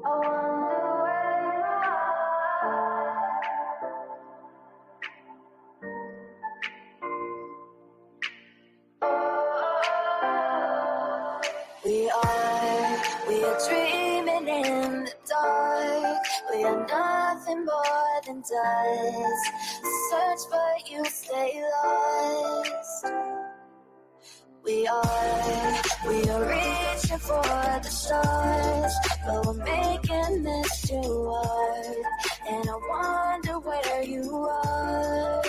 We are dreaming in the dark. We are nothing more than dust. Search but you stay lost. We are reaching for the stars, but we're making this too hard. And I wonder where you are.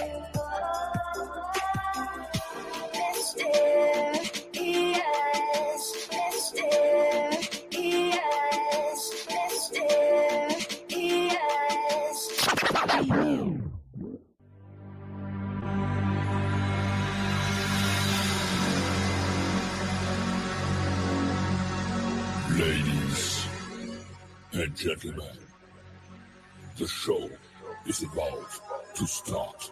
Mysterious, mysterious, mysterious. Ladies and gentlemen, the show is about to start.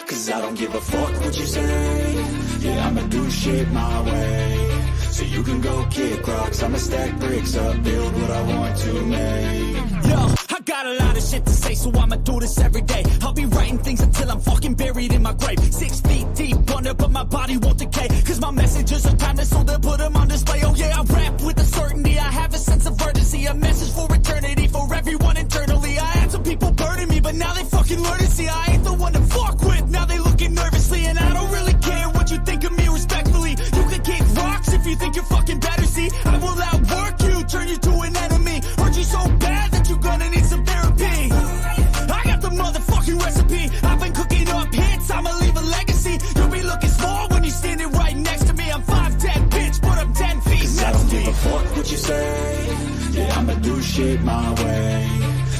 Cause I don't give a fuck what you say. Yeah, I'ma do shit my way. So you can go kick rocks, I'ma stack bricks up, build what I want to make. Yo, I got a lot of shit to say, so I'ma do this every day. I'll be writing things until I'm fucking buried in my grave. 6 feet deep under, but my body won't decay. Cause my messages are timeless, so they'll put them on display. Oh yeah, I rap with a certainty, I have a sense of urgency. A message for eternity, for everyone internally. I had some people burning me, but now they fucking learn to see I ain't the one to fuck with. Now they looking nervously, and I don't really care what you think of me respectfully. You can kick rocks if you think you're fucking better, see. I will outwork you, turn you to an enemy. Hurt you so bad that you're gonna need some therapy. I got the motherfucking recipe. I've been cooking up hits, I'ma leave a legacy. You'll be looking small when you're standing right next to me. I'm 5'10", bitch, but I'm 10 feet next to I don't me. give a fuck what you say. Yeah, I'ma do shit my way.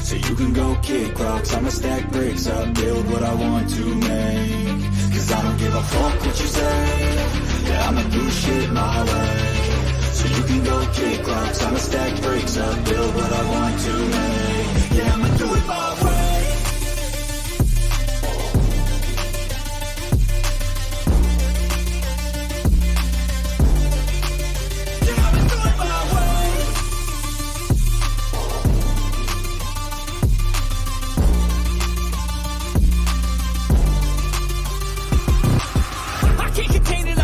So you can go kick rocks, I'ma stack bricks up, build what I want to make. Cause I don't give a fuck what you say. Yeah, I'ma do shit my way. So you can go kick rocks, I'ma stack bricks up, build what I want to make. Yeah, I'ma do it my way.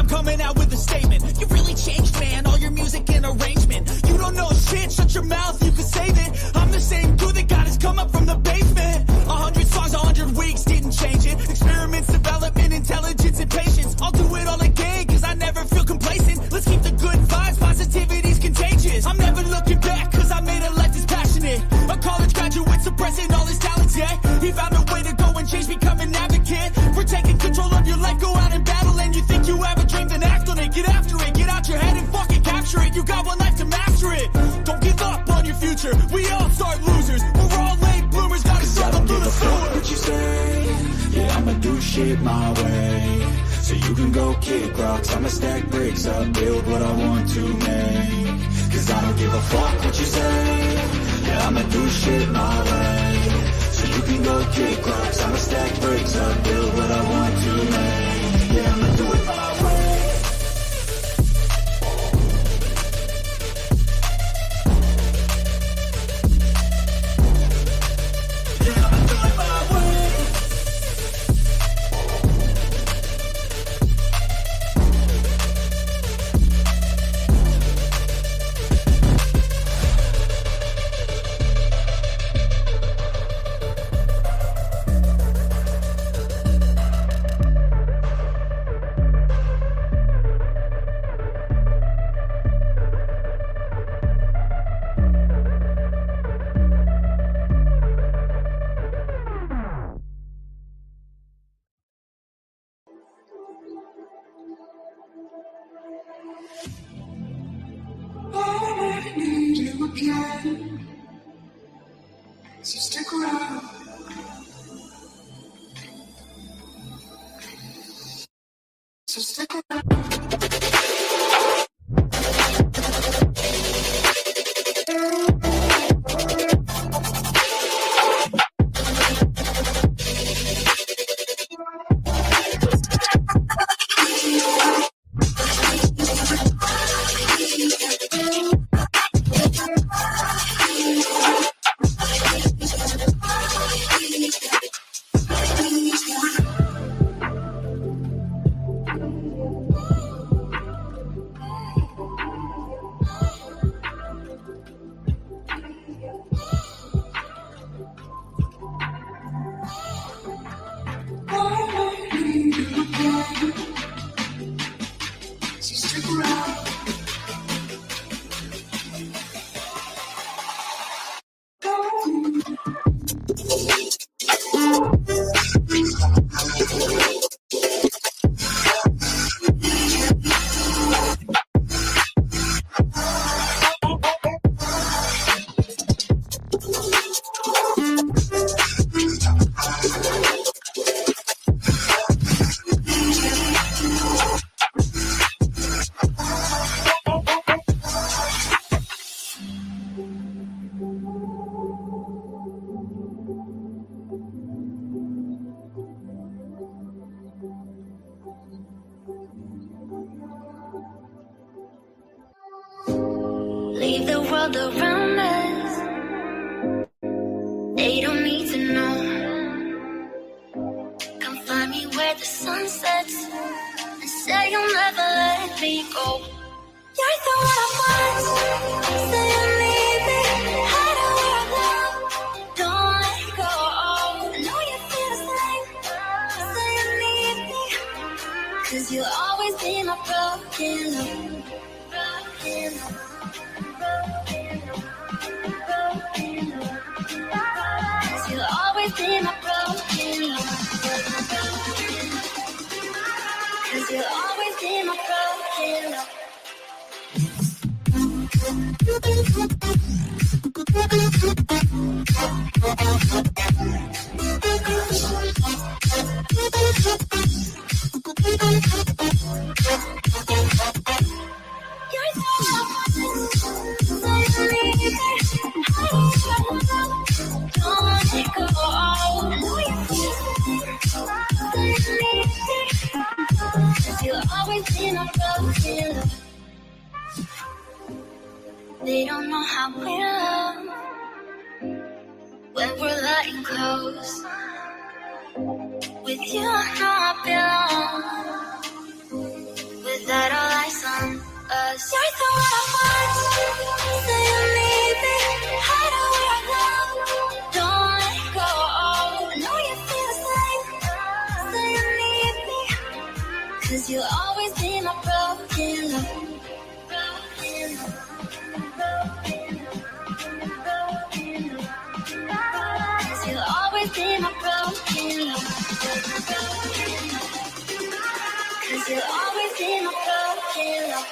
Coming out with a statement. You really changed, man, all your music and arrangement. You don't know shit, shut your mouth, you can save it. I'm the same dude that got his come up from the basement. 100 songs, 100 weeks, didn't change it. Experiments, development, intelligence, and patience. I'll do it all again, cause I never feel complacent. Let's keep the good vibes, positivity's contagious. I'm never looking back, cause I made a life that's passionate. A college graduate suppressing all his talents, yeah. He found a way to go and change, become an advocate. For taking control of your life, go out and battle. And you think you have a dream, then act on it. Get after it, get out your head and fucking capture it. You got one life to master it. Don't give up on your future, we all start losers. We're all late bloomers, gotta struggle through the sewer. What you say? Yeah, I'ma do shit my way. So you can go kick rocks, I'ma stack bricks up, build what I want to make. Cause I don't give a fuck what you say. Yeah, I'ma do shit my way. So you can go kick rocks, I'ma stack bricks up, build what I want to make. Yeah, I'ma do it my way. I need you again, so stick around. So stick around. So stick around. Leave the world around us. They don't need to know. Come find me where the sun sets and say you'll never let me go. You're the one I want. Say you need me. Hide away right now. Don't let go. I know you feel the same. Say you need me. 'Cause you'll always be my broken love. Broken love. You'll always be my broken love. 'Cause you'll always be my broken love. You're so don't let it go. I know you feel the same. 'Cause you'll always be my broken love. They don't know how we love when we're letting close. With you, I know I belong. Without all eyes on us, you're the one I want. Say you need me. Hide away right now. Don't let go. I know you feel the same. Say you need me. 'Cause you'll always be my broken love. Broken love. Cause you'll always be my broken love. Cause you'll always be my broken love.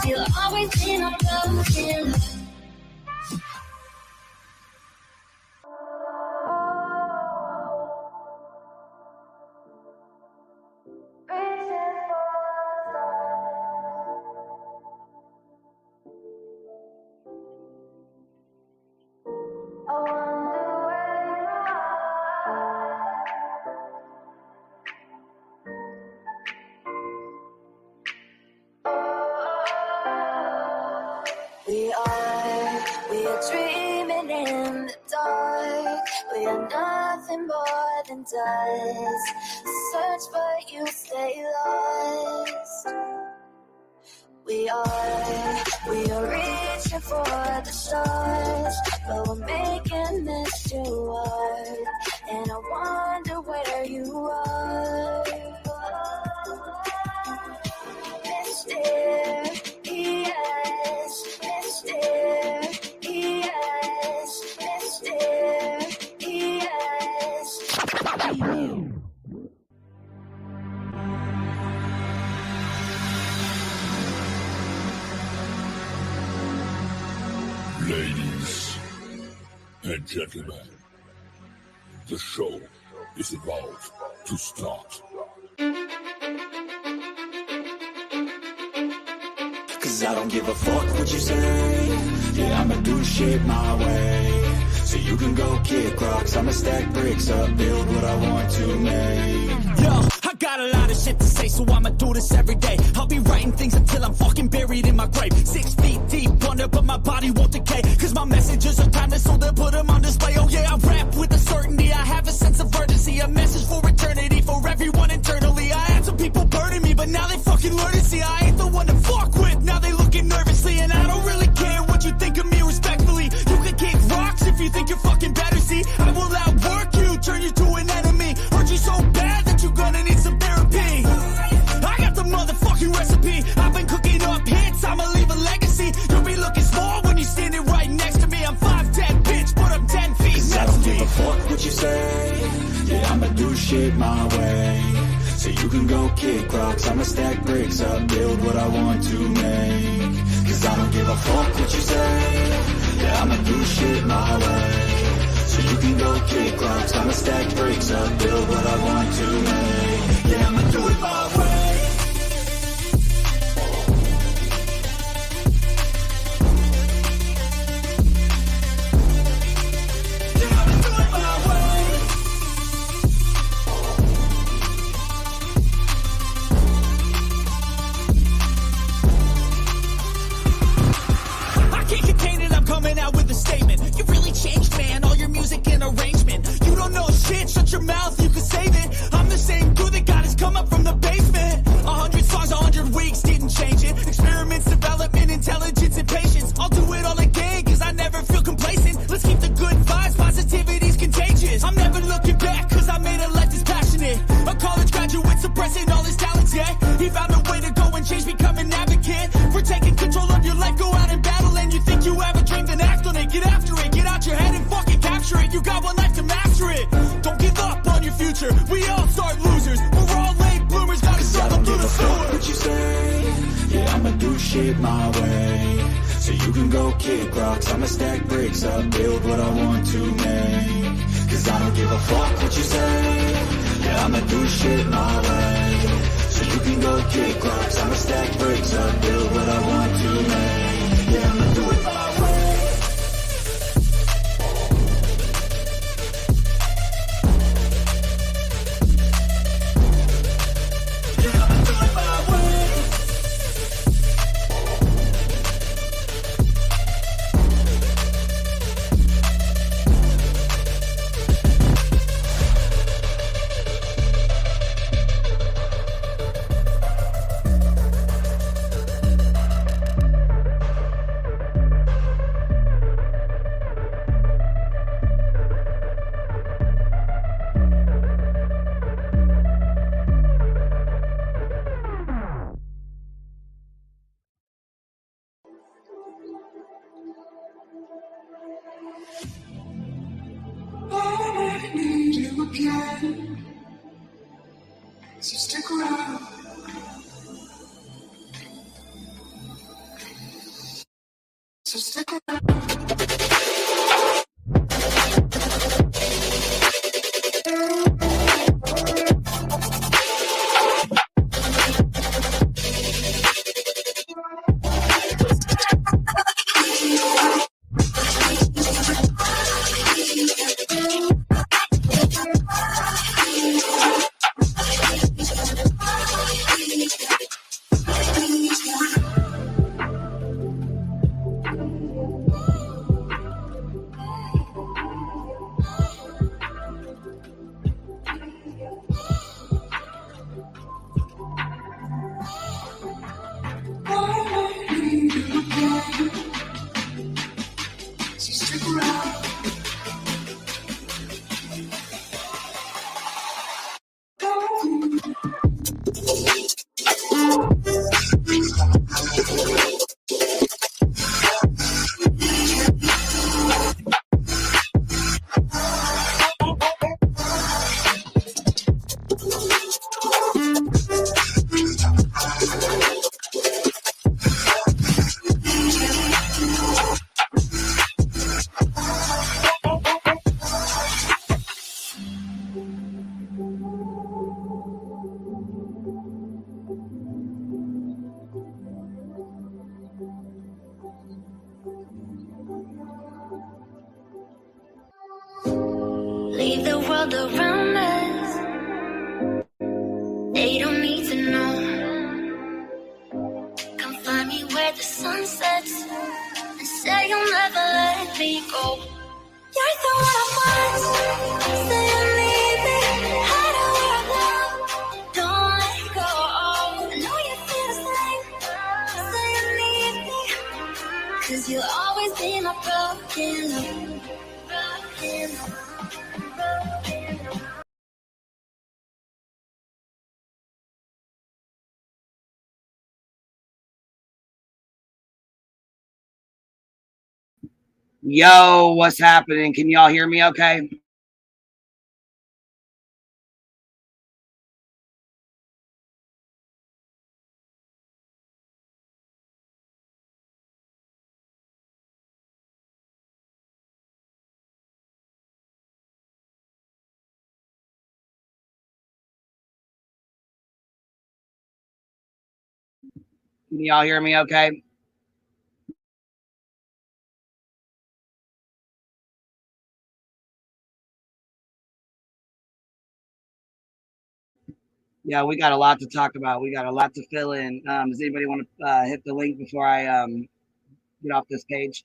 You'll always be my broken love. We are dreaming in the dark. We are nothing more than dust. Search but you stay lost. We are reaching for the stars, but we're making this too hard. And I wonder where you are. Mysterious, mysterious, mysterious. Ladies and gentlemen, the show is about to start. 'Cause I don't give a fuck what you say. Yeah, I'ma do shit my way. So you can go kick rocks, I'ma stack bricks up, build what I want to make. Yo, I got a lot of shit to say, so I'ma do this every day. I'll be writing things until I'm fucking buried in my grave. 6 feet deep under, up, but my body won't decay. Cause my messages are timeless, so they'll put them on display. Oh yeah, I rap with a certainty, I have a sense of urgency. A message for eternity, for everyone internally. I had some people burning me, but now they fucking learn to see I ain't the one to fuck with, now they looking nervously. And I don't really care what you think of me respectfully. You can kick rocks if you think you're fucking better, see. I will outwork you, turn you to an enemy. Hurt you so bad that you're gonna need some therapy. I got the motherfucking recipe. I've been cooking up hits, I'ma leave a legacy. You'll be looking small when you're standing right next to me. I'm 5'10", bitch, but I'm 10 feet next to me. I don't give a fuck what you say. Yeah, I'ma do shit my way. So you can go kick rocks, I'ma stack bricks up, build what I want to make. Cause I don't give a fuck what you say. Yeah, I'ma do shit my way. So you can go kick rocks, I'ma stack bricks up, build what I want to make. Yeah, I'ma do it my way. Coming out with a statement. You really changed, man, all your music and arrangement. You don't know shit, shut your mouth, you can save it. I'm the same dude that got his come up from the basement. 100 songs, 100 weeks, didn't change it. Experiments, development, intelligence, and patience. I'll do it all again, cause I never feel complacent. Let's keep the good vibes, positivity's contagious. I'm never looking back, cause I made a life that's passionate. A college graduate suppressing all his talents, yeah. He found a way to go and change, become an advocate. For taking control of your life, go out and battle. And you think you have a dream, then act on it. Get after it, get out your head and fucking capture it. You got one life to master it. Don't give up on your future, we all start losers. We're all late bloomers, gotta start them through the sewer. What you say? Yeah, I'ma do shit my way. So you can go kick rocks, I'ma stack bricks up, build what I want to make. Cause I don't give a fuck what you say. Yeah, I'ma do shit my way. So you can go kick rocks, I'ma stack bricks up, build what I want to make. Yeah, I'ma do it my way. I need you again. So stick around. So stick around. Leave the world around us. They don't need to know. Come find me where the sun sets and say you'll never let me go. You're the one I want. Say you need me. Hide away right now. Don't let go. I know you feel the same. Say you need me. 'Cause you'll always be my broken love. Broken love. Broken love. Yo, what's happening? Can y'all hear me okay? Can y'all hear me okay? Yeah, we got a lot to talk about. We got a lot to fill in. Does anybody want to hit the link before I get off this page?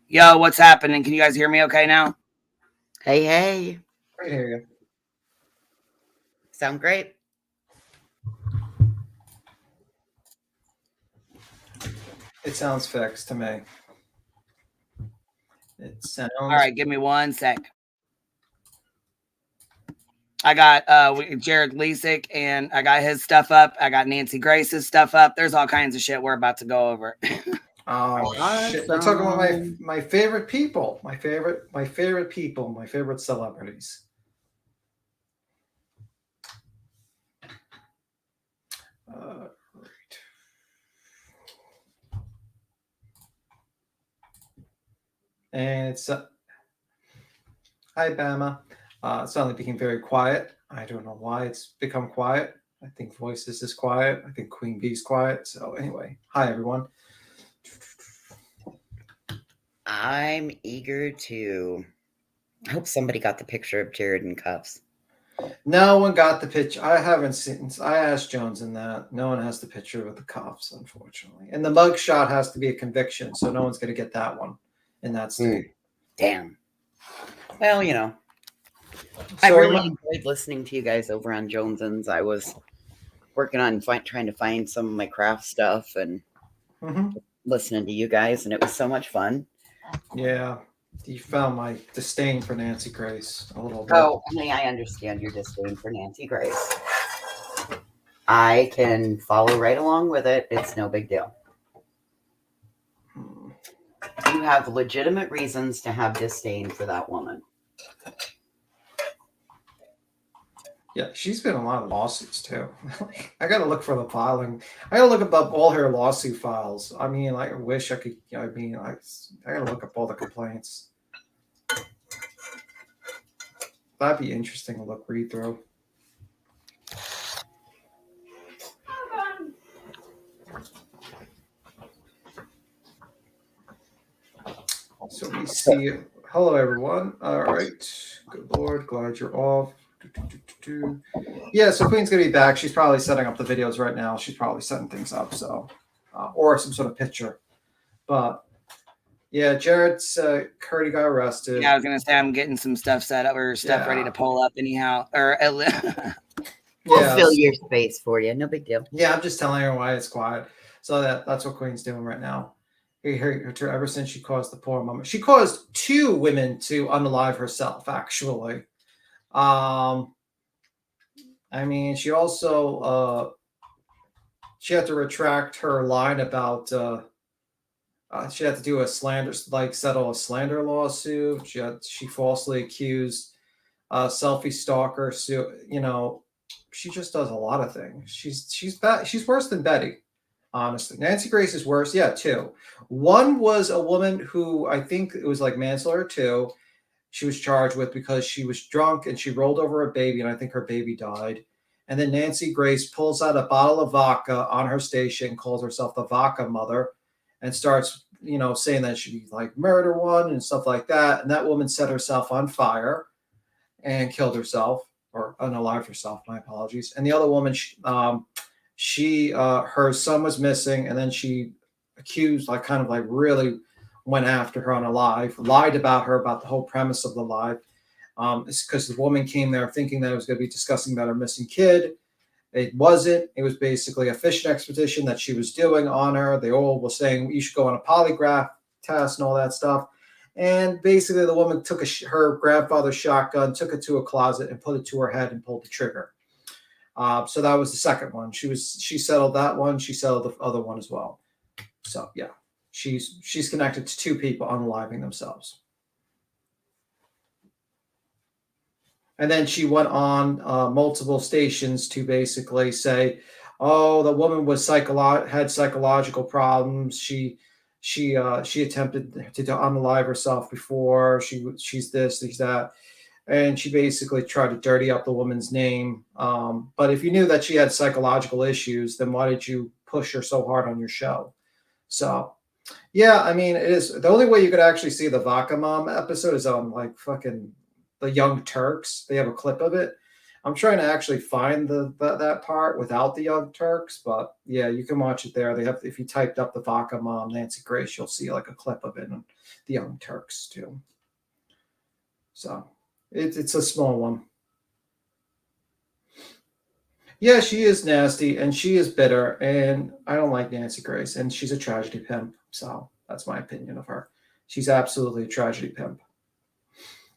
Yo, what's happening? Can you guys hear me okay now? Hey, hey. I hear you. Sound great? It sounds fixed to me. It sounds. All right, give me 1 sec. I got Jared Lesick and I got his stuff up. I got Nancy Grace's stuff up. There's all kinds of shit we're about to go over. Oh shit! You're talking about my favorite people, my favorite people, my favorite celebrities. Right. And it's hi Bama. It suddenly became very quiet. I don't know why it's become quiet. I think Voices is quiet. I think QueenBee's quiet. So anyway, hi everyone. I'm eager to. I hope somebody got the picture of Jared in cuffs. No one got the picture. I haven't seen. I asked Jones in that. No one has the picture with the cuffs, unfortunately. And the mug shot has to be a conviction, so no one's going to get that one in that state. Damn. Well, you know, So I really enjoyed listening to you guys over on Jones's. I was working on trying to find some of my craft stuff and listening to you guys, and it was so much fun. Yeah, you found my disdain for Nancy Grace a little bit. Oh, I mean, I understand your disdain for Nancy Grace. I can follow right along with it. It's no big deal. You have legitimate reasons to have disdain for that woman. Yeah, she's been in a lot of lawsuits too. I got to look for the filing. I got to look up all her lawsuit files. I mean, I wish I could. I mean, I got to look up all the complaints. That'd be interesting to read through. So we see. Hello, everyone. All right. Good Lord. Glad you're off. Yeah, so Queen's going to be back. She's probably setting up the videos right now. She's probably setting things up. So, or some sort of picture. But yeah, Jared's Curdy got arrested. Yeah, I was going to say I'm getting some stuff set up or stuff ready to pull up anyhow. Or We'll fill your space for you. No big deal. Yeah, I'm just telling her why it's quiet. So that's what Queen's doing right now. ever since she caused the poor mama. She caused 2 women to unalive herself, actually. I mean, she also she had to retract her line about she had to do a slander, like settle a slander lawsuit. She falsely accused selfie stalker. So, you know, she just does a lot of things. She's bad. She's worse than Betty, honestly. Nancy Grace is worse. Yeah, 2. One was a woman who I think it was like manslaughter 2. She was charged with because she was drunk and she rolled over a baby, and I think her baby died. And then Nancy Grace pulls out a bottle of vodka on her station, calls herself the Vodka Mother, and starts, you know, saying that she like murder one and stuff like that. And that woman set herself on fire and killed herself, or unalived herself. My apologies. And the other woman, her son was missing, and then she accused, like, kind of like really went after her unalive, lied about her, about the whole premise of the lie. It's because the woman came there thinking that it was going to be discussing about her missing kid. It wasn't. It was basically a fishing expedition that she was doing on her. They all were saying you should go on a polygraph test and all that stuff. And basically the woman took her grandfather's shotgun, took it to a closet and put it to her head and pulled the trigger. So that was the second one. She settled that one. She settled the other one as well. So yeah, she's connected to 2 people unaliving themselves. And then she went on multiple stations to basically say, "Oh, the woman was had psychological problems. She attempted to unalive herself before. She's this, she's that," and she basically tried to dirty up the woman's name. But if you knew that she had psychological issues, then why did you push her so hard on your show? So, yeah, I mean, it is the only way you could actually see the Vodka Mom episode is on like fucking the Young Turks. They have a clip of it. I'm trying to actually find that part without the Young Turks, but yeah, you can watch it there. They have, if you typed up the Vodka Mom Nancy Grace, you'll see like a clip of it on the Young Turks too. So it's a small one. Yeah, she is nasty and she is bitter, and I don't like Nancy Grace, and she's a tragedy pimp. So that's my opinion of her. She's absolutely a tragedy pimp.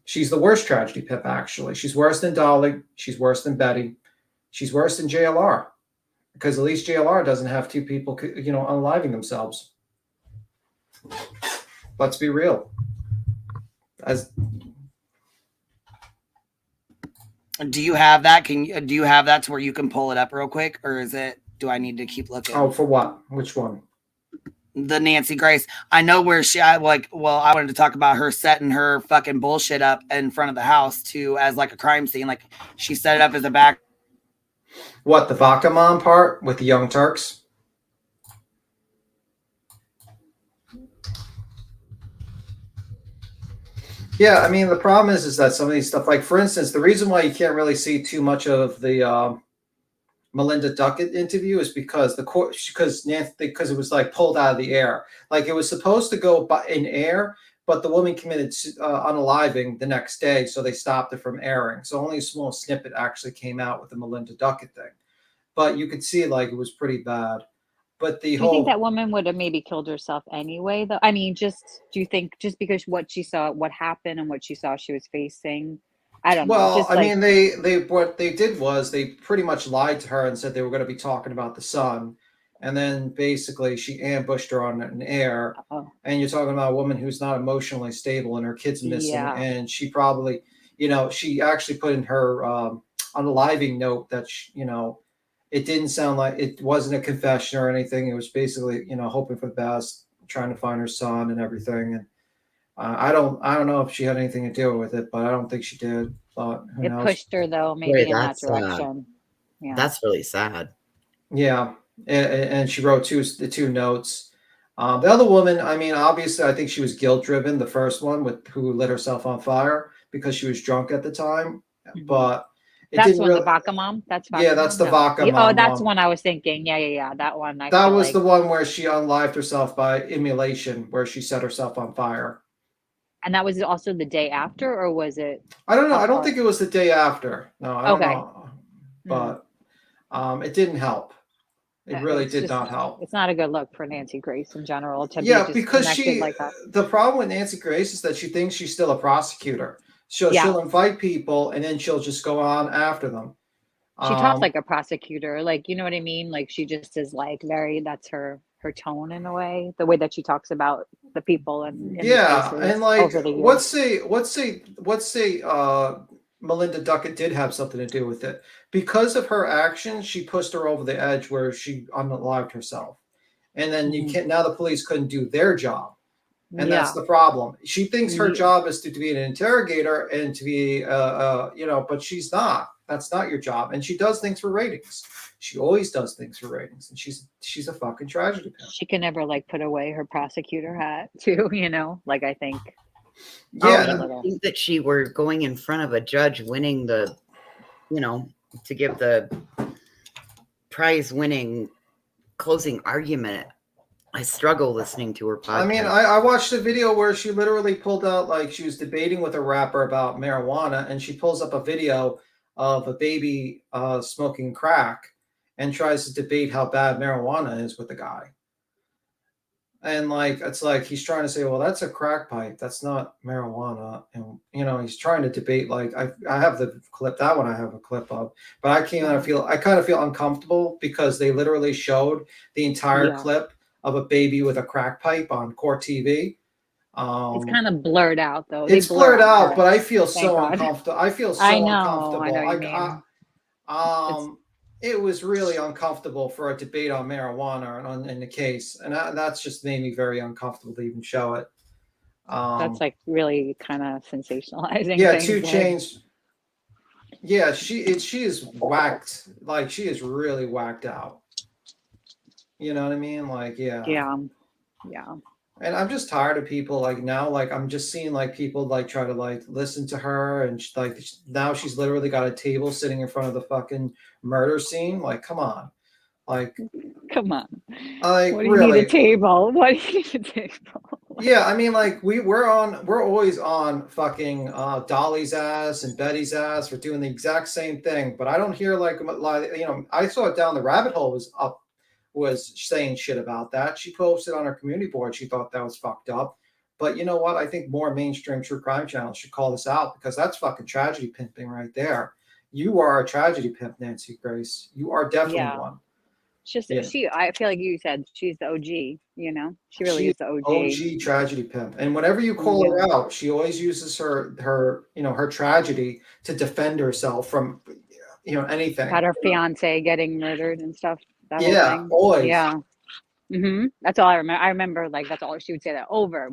She's the worst tragedy pimp, actually. She's worse than Dolly. She's worse than Betty. She's worse than JLR, because at least JLR doesn't have 2 people, you know, unaliving themselves. Let's be real. Do you have that? Do you have that to where you can pull it up real quick, or do I need to keep looking? Oh, for what? Which one? The Nancy Grace. I know where I wanted to talk about her setting her fucking bullshit up in front of the house as like a crime scene. Like she set it up as a back. What, the Vodka Mom part with the Young Turks? Yeah, I mean, the problem is that some of these stuff, like for instance, the reason why you can't really see too much of the Melinda Duckett interview is because because it was like pulled out of the air. Like it was supposed to go in air, but the woman committed unaliving the next day, so they stopped it from airing. So only a small snippet actually came out with the Melinda Duckett thing, but you could see like it was pretty bad. But do you think that woman would have maybe killed herself anyway, though? I mean, do you think just because what she saw, what happened, and what she saw she was facing? I don't know. Well, I mean, what they did was they pretty much lied to her and said they were going to be talking about the son, and then basically she ambushed her on an air. And you're talking about a woman who's not emotionally stable and her kid's missing, and she probably, you know, she actually put in her unaliving note that you know, it didn't sound like it wasn't a confession or anything. It was basically, you know, hoping for the best, trying to find her son and everything. And I don't know if she had anything to do with it, but I don't think she did. But who knows? Pushed her though, maybe in that direction. Yeah, that's really sad. Yeah, and she wrote the two notes. The other woman, I mean, obviously, I think she was guilt-driven. The first one, who lit herself on fire because she was drunk at the time, but. That's the Vodka Mom. That's Vodka that's the Vodka Mom. Oh, that's one I was thinking. Yeah. That one. That was the one where she unalived herself by immolation, where she set herself on fire. And that was also the day after, or was it? I don't know. I don't think it was the day after. No, I don't know. But it didn't help. It really It's did just, not help. it's not a good look for Nancy Grace in general to be Yeah, just because connected like that. the problem with Nancy Grace is that she thinks she's still a prosecutor. She'll Yeah. she'll invite people and then she'll just go on after them. She talks like a prosecutor, like, you know what I mean? Like she just is like very, that's her tone in a way, the way that she talks about the people in the Yeah, cases and like over the years. let's say Melinda Duckett did have something to do with it. Because of her actions, she pushed her over the edge where she unalived herself. And then you can't, now the police couldn't do their job. And that's the problem. She thinks her job is to be an interrogator and to be but she's not. That's not your job. And she does things for ratings. She always does things for ratings. And she's a fucking tragedy pimp. She can never like put away her prosecutor hat too, like I think. Yeah. I think that she were going in front of a judge winning the, to give the prize winning closing argument. I struggle listening to her podcast. I mean, I watched a video where she literally pulled out, like, she was debating with a rapper about marijuana, and she pulls up a video of a baby smoking crack and tries to debate how bad marijuana is with the guy. And like, it's like he's trying to say, well, that's a crack pipe, that's not marijuana. And he's trying to debate. Like, I have the clip, that one I have a clip of, but I kind of feel uncomfortable because they literally showed the entire clip of a baby with a crack pipe on Court TV. It's kind of blurred out though. It's blurred out, but I feel so uncomfortable. I feel so uncomfortable. I know what you mean. It was really uncomfortable for a debate on marijuana in the case, and that's just made me very uncomfortable to even show it. That's like really kind of sensationalizing. Yeah, 2 Chainz. Yeah, she is whacked. Like, she is really whacked out. You know what I mean? Like, yeah. And I'm just tired of people like now. Like, I'm just seeing like people like try to like listen to her, and now she's literally got a table sitting in front of the fucking murder scene. Like, come on, like, come on. Like, what do you really? need a table? What do you need a table? Yeah, I mean, like we're always on fucking Dolly's ass and Betty's ass for doing the exact same thing. But I don't hear like I saw it down the rabbit hole was saying shit about that. She posted on her community board. She thought that was fucked up. But you know what? I think more mainstream true crime channels should call this out because that's fucking tragedy pimping right there. You are a tragedy pimp, Nancy Grace. You are definitely one. It's just I feel like you said she's the OG, She really is the OG. OG tragedy pimp. And whenever you call her out, she always uses her tragedy to defend herself from anything. Had her fiance getting murdered and stuff. Always. Yeah. That's all I remember. I remember like that's all she would say that over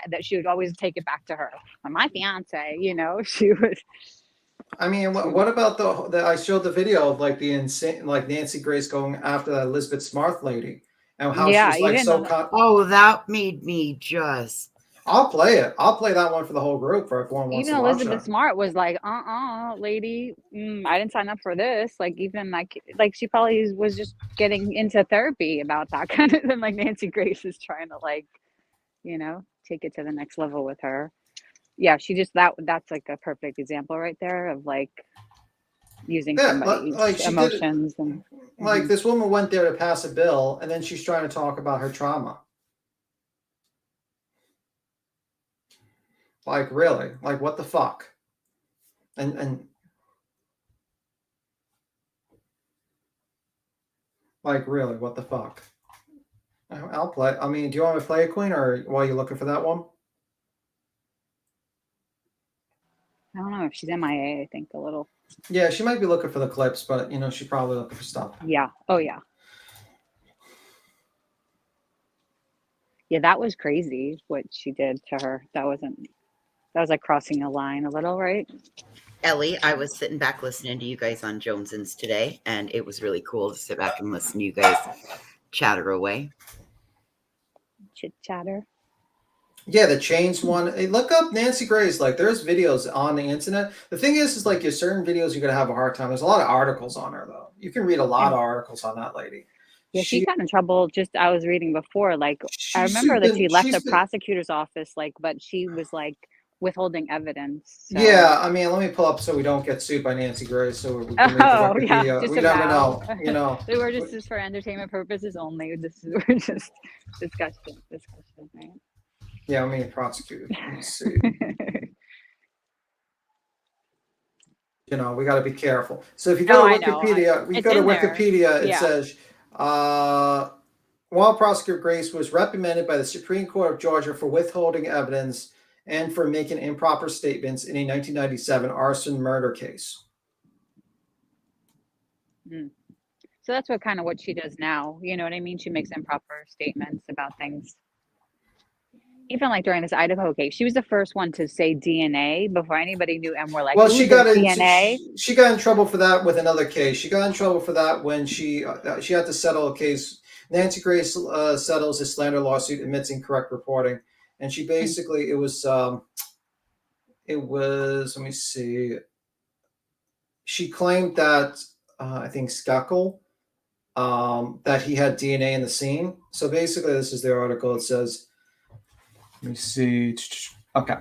that she would always take it back to her. When my fiance, she would. I mean, what about the I showed the video of like the insane, like Nancy Grace going after that Elizabeth Smart lady and how she's like so. That made me just. I'll play it. I'll play that one for the whole group for everyone wants to watch Elizabeth Smart was like, lady, I didn't sign up for this. Like, even like she probably was just getting into therapy about that kind of thing. Like Nancy Grace is trying to like, take it to the next level with her. Yeah, she just that's like a perfect example right there of like using somebody's emotions and like this woman went there to pass a bill and then she's trying to talk about her trauma. Like, really? Like, what the fuck? And like, really, what the fuck? I'll play. I mean, do you want me to play it, Queen, or while you're looking for that one? I don't know if she's MIA, I think a little. Yeah, she might be looking for the clips, but she's probably looking for stuff. Yeah. Oh, yeah. Yeah, that was crazy what she did to her. That was like crossing a line a little, right? Ellie, I was sitting back listening to you guys on Jonesins today, and it was really cool to sit back and listen to you guys chatter away. Chit chatter. Yeah, the Chainz one. Hey, look up Nancy Grace. Like, there's videos on the internet. The thing is like, your certain videos you're gonna have a hard time. There's a lot of articles on her though. You can read a lot of articles on that lady. Yeah, she got in trouble. I was reading before. Like, I remember that she left the prosecutor's office. Like, but she was like withholding evidence. So. Yeah, I mean, let me pull up so we don't get sued by Nancy Grace. So we can read the Yeah, Wikipedia. just We never about. know, you know. We were just for entertainment purposes only. We're just discussion, right? Yeah, I mean, prosecuted. Let me see. You know, we got to be careful. So if you go to Wikipedia, we go to Wikipedia. It says, while Prosecutor Grace was reprimanded by the Supreme Court of Georgia for withholding evidence and for making improper statements in a 1997 arson murder case. So that's what she does now. You know what I mean? She makes improper statements about things. Even like during this Idaho case, she was the first one to say DNA before anybody knew. And we're like, well, she got DNA. She got in trouble for that with another case. She got in trouble for that when she had to settle a case. Nancy Grace settles a slander lawsuit, admits incorrect reporting, and she basically it was let me see. She claimed that I think Skakel that he had DNA in the scene. So basically, this is the article. It says. Let me see. Okay.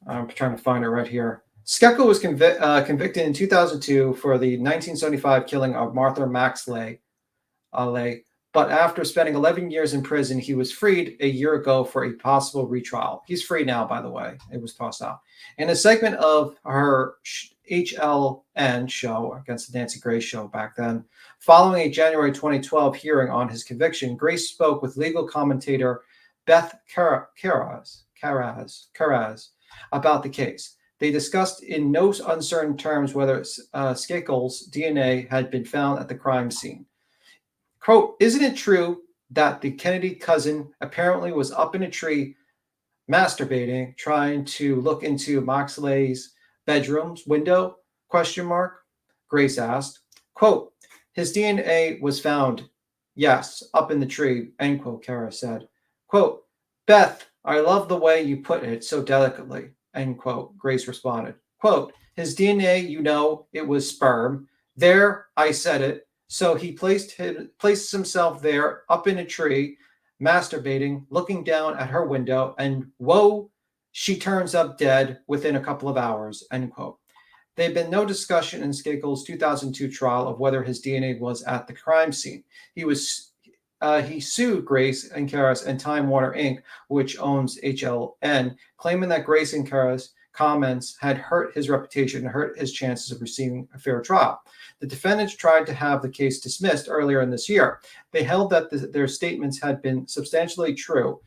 I'm trying to find it right here. Skakel was convicted in 2002 for the 1975 killing of Martha Maxley. But after spending 11 years in prison, he was freed a year ago for a possible retrial. He's free now, by the way. It was tossed out. In a segment of her HLN show, against the Nancy Grace show back then, following a January 2012 hearing on his conviction, Grace spoke with legal commentator Beth Karaz about the case. They discussed in no uncertain terms whether Skakel's DNA had been found at the crime scene. Quote, isn't it true that the Kennedy cousin apparently was up in a tree masturbating, trying to look into Moxley's bedroom's window? ? Grace asked. Quote, his DNA was found, yes, up in the tree, end quote, Kara said. Quote, Beth, I love the way you put it so delicately, end quote, Grace responded. Quote, his DNA, you know, it was sperm. There, I said it. So he placed himself there up in a tree, masturbating, looking down at her window, and whoa, she turns up dead within a couple of hours, end quote. There had been no discussion in Skakel's 2002 trial of whether his DNA was at the crime scene. He sued Grace and Karas and Time Warner Inc., which owns HLN, claiming that Grace and Karas' comments had hurt his reputation and hurt his chances of receiving a fair trial. The defendants tried to have the case dismissed earlier in this year. They held that their statements had been substantially true,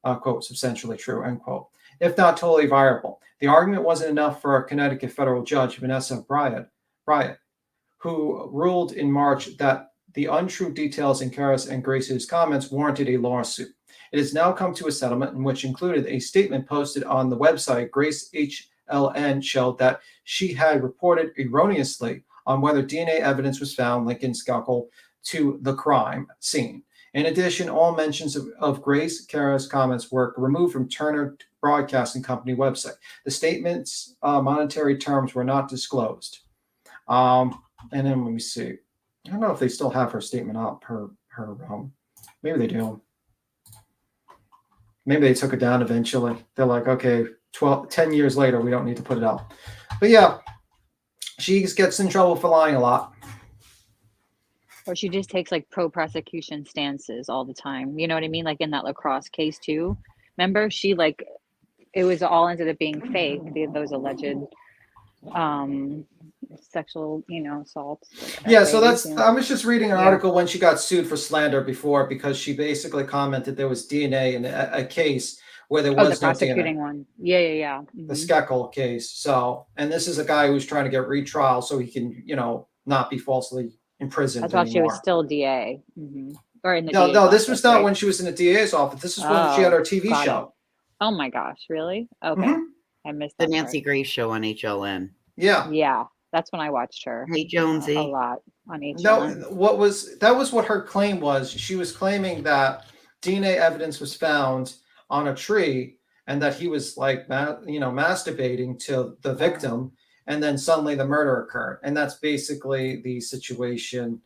quote, substantially true, end quote, if not totally viable. The argument wasn't enough for a Connecticut federal judge, Vanessa Bryant, who ruled in March that the untrue details in Karas and Grace's comments warranted a lawsuit. It has now come to a settlement in which included a statement posted on the website Grace HLN showed that she had reported erroneously on whether DNA evidence was found linking Skakel to the crime scene. In addition, all mentions of Grace Karas' comments were removed from Turner Broadcasting Company website. The statement's monetary terms were not disclosed. And then let me see. I don't know if they still have her statement up. Maybe they do. Maybe they took it down eventually. They're like, okay, 10 years later, we don't need to put it up. But yeah, she gets in trouble for lying a lot. Or she just takes like pro-prosecution stances all the time. You know what I mean? Like in that lacrosse case too. Remember, she like, it was all ended up being fake. Those alleged sexual, assaults. Yeah, so I was just reading an article when she got sued for slander before because she basically commented there was DNA in a case where there was the prosecuting no DNA. One. Yeah. Mm-hmm. The Skakel case. So, and this is a guy who's trying to get retrial so he can, not be falsely imprisoned. I thought she was still DA. Mm-hmm. Or in the no, DA's this office, was not right? when she was in the DA's office. This is when she had her TV show. Oh my gosh, really? Okay. Mm-hmm. I missed The that Nancy Grace show on HLN. Yeah. Yeah. That's when I watched her. Hey, Jonesy. A lot on HLN. No, that was what her claim was. She was claiming that DNA evidence was found on a tree and that he was like, masturbating to the victim. And then suddenly the murder occurred. And that's basically the situation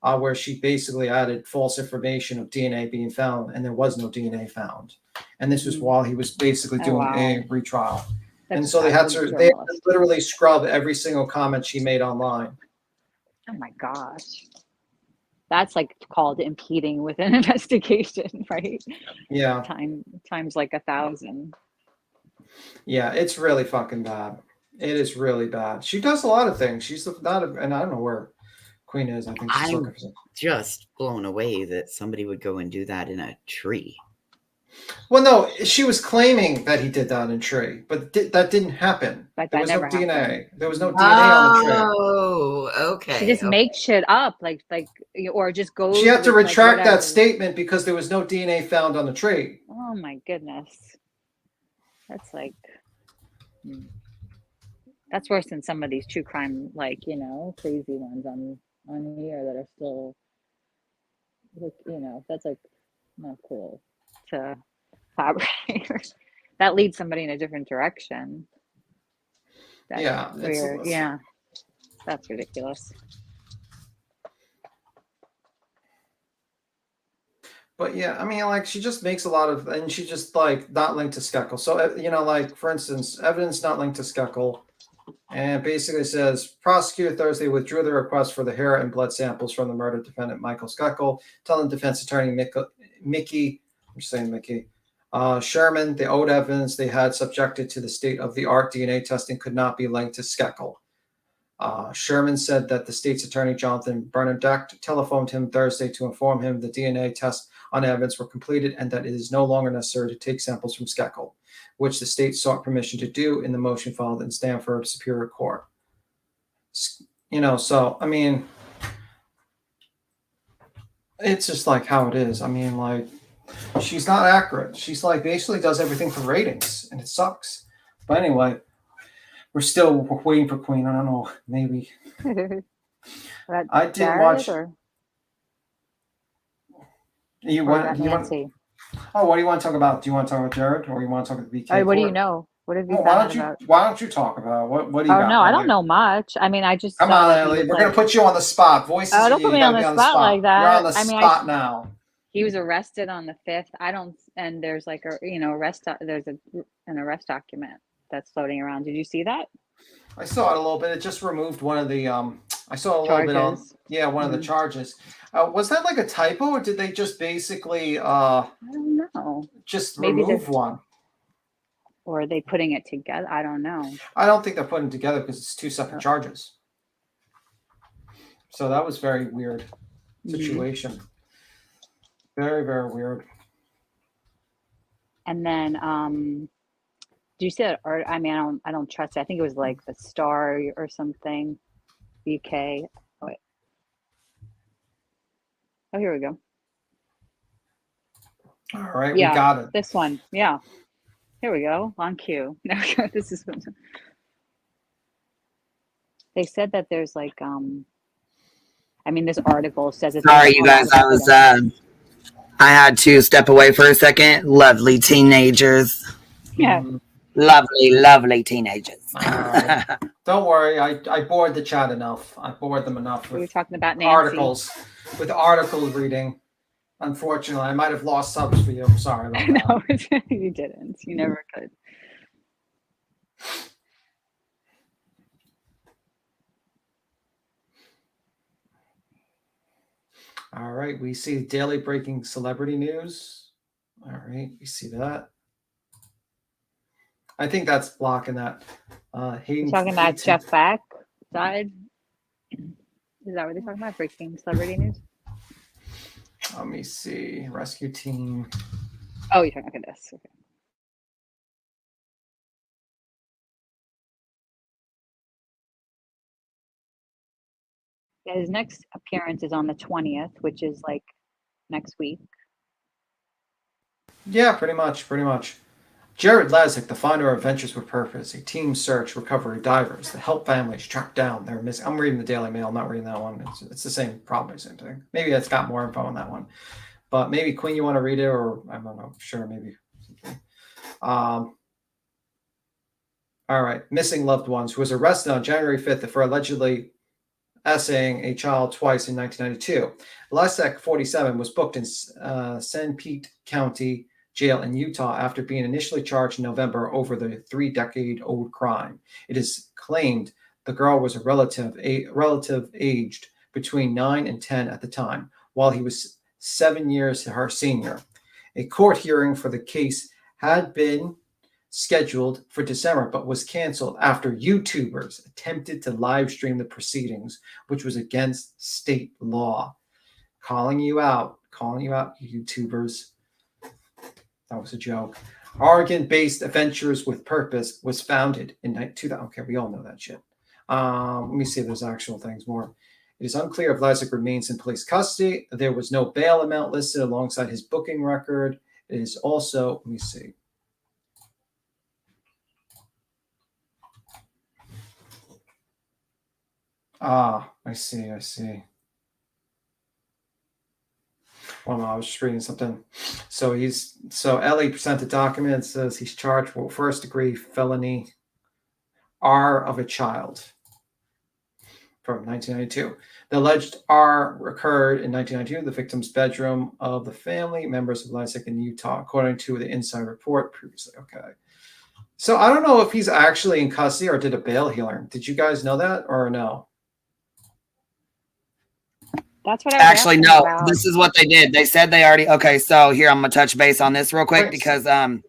where she basically added false information of DNA being found, and there was no DNA found. And this was while he was basically doing a retrial. That's and so they had to literally scrub every single comment she made online. Oh my gosh. That's like called impeding with an investigation, right? Yeah. Times like 1,000. Yeah, it's really fucking bad. It is really bad. She does a lot of things. She's not, and I don't know where Queen is. I think she's I'm looking for something. Just blown away that somebody would go and do that in a tree. Well, no, she was claiming that he did that in a tree, but that didn't happen. There was no DNA. There was no DNA on the tree. Oh, okay. She just makes shit up, like, or just goes. She had to retract that statement because there was no DNA found on the tree. Oh my goodness, that's like, that's worse than some of these true crime, like, crazy ones on here that are still, that's like not cool to fabricate. That leads somebody in a different direction. That's weird. Yeah, that's ridiculous. But yeah, I mean, like, she just makes a lot of, and she just like not linked to Skekel. So like, for instance, evidence not linked to Skekel, and basically says prosecutor Thursday withdrew the request for the hair and blood samples from the murder defendant Michael Skekel, telling defense attorney Mickey Sherman the old evidence they had subjected to the state-of-the-art DNA testing could not be linked to Skekel. Sherman said that the state's attorney Jonathan Bernadette telephoned him Thursday to inform him the DNA tests on evidence were completed and that it is no longer necessary to take samples from Skekel, which the state sought permission to do in the motion filed in Stanford Superior Court. So I mean, it's just like how it is. I mean, like, she's not accurate. She's like basically does everything for ratings, and it sucks. But anyway, we're still waiting for Queen. I don't know, maybe. I did watch. You want? Oh, what do you want to talk about? Do you want to talk about Jared, or you want to talk about the BKCourt? What do you know? What have you found about? Why don't you talk about what do you got? No, I don't know much. I mean, I just come on, Ellie. We're gonna put you on the spot. Voices. Oh, don't put me on the spot like that. You're on the spot now. He was arrested on the 5th. And there's like a there's an arrest document that's floating around. Did you see that? I saw it a little bit. It just removed one of the I saw a little bit on one of the charges. Was that like a typo, or did they just basically I don't know. Just remove one? Or are they putting it together? I don't know. I don't think they're putting it together because it's two separate charges. So that was very weird situation. Very, very weird. And then do you see that art? I mean, I don't trust it. I think it was like the Star or something. BK. Oh, wait. Oh, here we go. All right, we got it. This one. Yeah. Here we go. On cue. This is what they said that there's like I mean, this article says it's sorry you guys, I had to step away for a second. Lovely teenagers. Yeah. Lovely teenagers. Don't worry, I bored the chat enough. I bored them enough with talking about Nancy. article reading. Unfortunately, I might have lost subs for you. I'm sorry about that. No, you didn't. You never could. All right, we see daily breaking celebrity news. All right, we see that. I think that's blocking that. You're talking about Jeff Beck died? Is that what they're talking about? Breaking celebrity news? Let me see. Rescue team. Oh, you're talking about this. Okay. Yeah, his next appearance is on the 20th, which is like next week. Yeah, pretty much. Jared Lazick, the founder of Ventures with Purpose, a team search recovery divers to help families track down their missing. I'm reading the Daily Mail, I'm not reading that one. It's the same, probably same thing. Maybe it's got more info on that one. But maybe Queen, you want to read it, or I don't know. Sure, maybe. All right. Missing loved ones, who was arrested on January 5th for allegedly essaying a child twice in 1992. Lazick, 47, was booked in San Pete County jail in Utah after being initially charged in November over the 3-decade-old crime. It is claimed the girl was a relative aged between 9 and 10 at the time, while he was 7 years her senior. A court hearing for the case had been scheduled for December, but was canceled after YouTubers attempted to live stream the proceedings, which was against state law. Calling you out, YouTubers. That was a joke. Oregon-based Adventures with Purpose was founded in 2000. Okay, we all know that shit. Let me see if there's actual things more. It is unclear if Lysak remains in police custody. There was no bail amount listed alongside his booking record. It is also, let me see. I see. Well, no, I was just reading something. So Ellie presented documents, says he's charged with first-degree felony R of a child from 1992. The alleged R occurred in 1992 in the victim's bedroom of the family members of Lysak in Utah, according to the Inside Report previously. Okay. So I don't know if he's actually in custody or did a bail hearing. Did you guys know that or no? That's what I actually no. About. This is what they did. They said they already. Okay, so here I'm gonna touch base on this real quick because they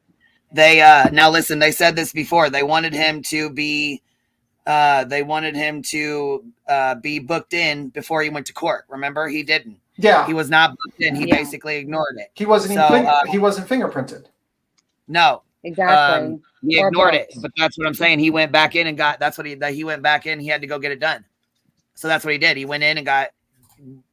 now listen. They said this before. They wanted him to be booked in before he went to court. Remember, he didn't. Yeah, he was not booked in. He basically ignored it. He wasn't he wasn't fingerprinted. No, exactly. He ignored it. But that's what I'm saying. He went back in and got. That's what he went back in. He had to go get it done. So that's what he did. He went in and got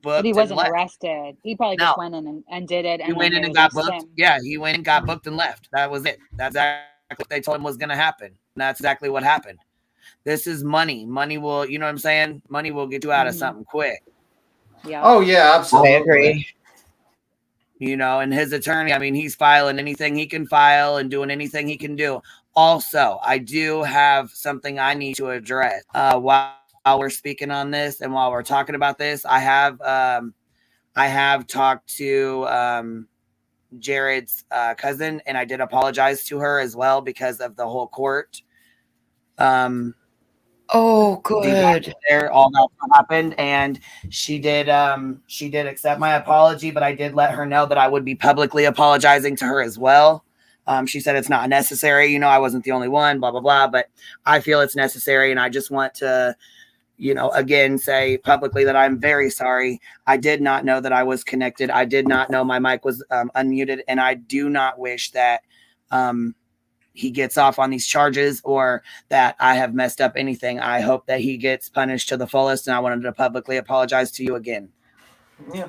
booked. But he wasn't arrested. He probably just went in and did it. He went in and got booked. Yeah, he went and got booked and left. That was it. That's exactly what they told him was going to happen. And that's exactly what happened. This is money. Money will, you know what I'm saying? Money will get you out of something quick. Yeah. Oh, yeah, absolutely. I agree. You know, and his attorney, I mean, he's filing anything he can file and doing anything he can do. Also, I do have something I need to address. While we're speaking on this and while we're talking about this, I have talked to Jared's cousin, and I did apologize to her as well because of the whole court. Oh, good. There, all that happened, and she did accept my apology, but I did let her know that I would be publicly apologizing to her as well. She said it's not necessary. You know, I wasn't the only one, blah, blah, blah, but I feel it's necessary, and I just want to, you know, again, say publicly that I'm very sorry. I did not know that I was connected. I did not know my mic was unmuted, and I do not wish that he gets off on these charges or that I have messed up anything. I hope that he gets punished to the fullest, and I wanted to publicly apologize to you again. Yeah.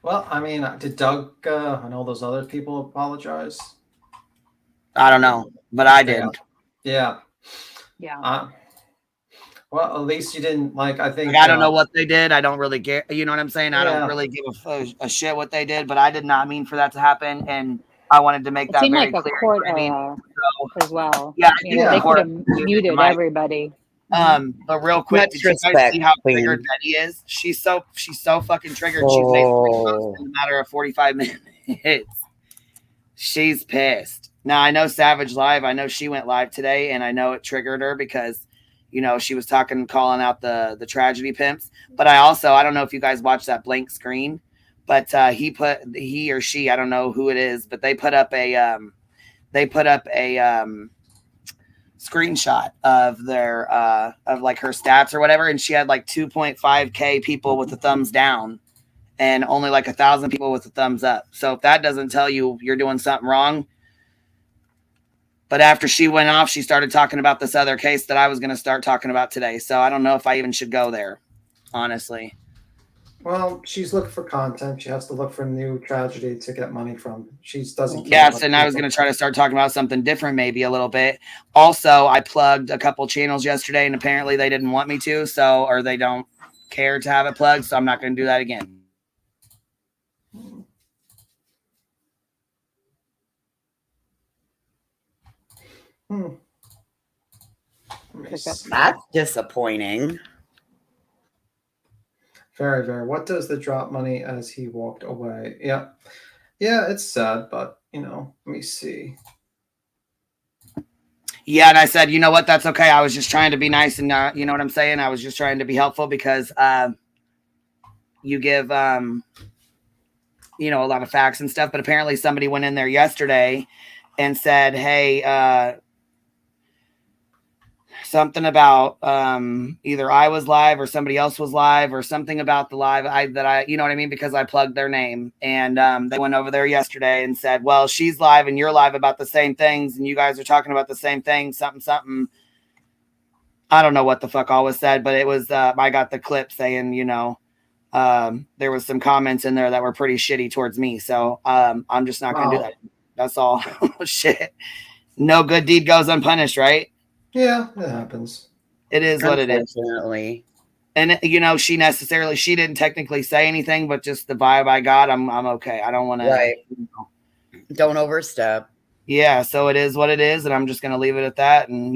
Well, I mean, did Doug and all those other people apologize? I don't know, but I did. Yeah. Yeah. Well, at least you didn't I think I don't know what they did. I don't really care. You know what I'm saying? I Yeah. don't really give a shit what they did, but I did not mean for that to happen. And I wanted to make that seemed very like clear. a court as well. Yeah, they could have muted everybody. But real quick, did you guys see how triggered Betty is? She's so fucking triggered. She's made 3 posts in a matter of 45 minutes. She's pissed. Now I know Savage Live. I know she went live today, and I know it triggered her because, you know, she was calling out the tragedy pimps. But I don't know if you guys watched that blank screen, but he or she, I don't know who it is, but they put up a screenshot of their of like her stats or whatever, and she had like 2.5K people with the thumbs down and only like 1,000 people with the thumbs up. So if that doesn't tell you you're doing something wrong. But after she went off, she started talking about this other case that I was going to start talking about today. So I don't know if I even should go there, honestly. Well, she's looking for content. She has to look for new tragedy to get money from. She doesn't care. Yes, and I was going to try to start talking about something different, maybe a little bit. Also, I plugged a couple channels yesterday, and apparently they didn't want me to, or they don't care to have it plugged, so I'm not going to do that again. That's disappointing. Very, very. What does the drop money as he walked away? Yeah. Yeah, it's sad, but let me see. Yeah, and I said, you know what? That's okay. I was just trying to be nice, and you know what I'm saying. I was just trying to be helpful because you give a lot of facts and stuff. But apparently, somebody went in there yesterday and said, "Hey, something about either I was live or somebody else was live or something about the live you know what I mean, because I plugged their name." And they went over there yesterday and said, well, she's live and you're live about the same things and you guys are talking about the same thing, something. I don't know what the fuck all was said, but it was I got the clip saying, there was some comments in there that were pretty shitty towards me. So I'm just not gonna do that. That's all. Shit. No good deed goes unpunished, right? Yeah, it happens. It is what it is. Unfortunately. And she didn't technically say anything, but just the vibe I got, I'm okay. I don't want to. Right. Don't overstep. Yeah, so it is what it is, and I'm just gonna leave it at that. And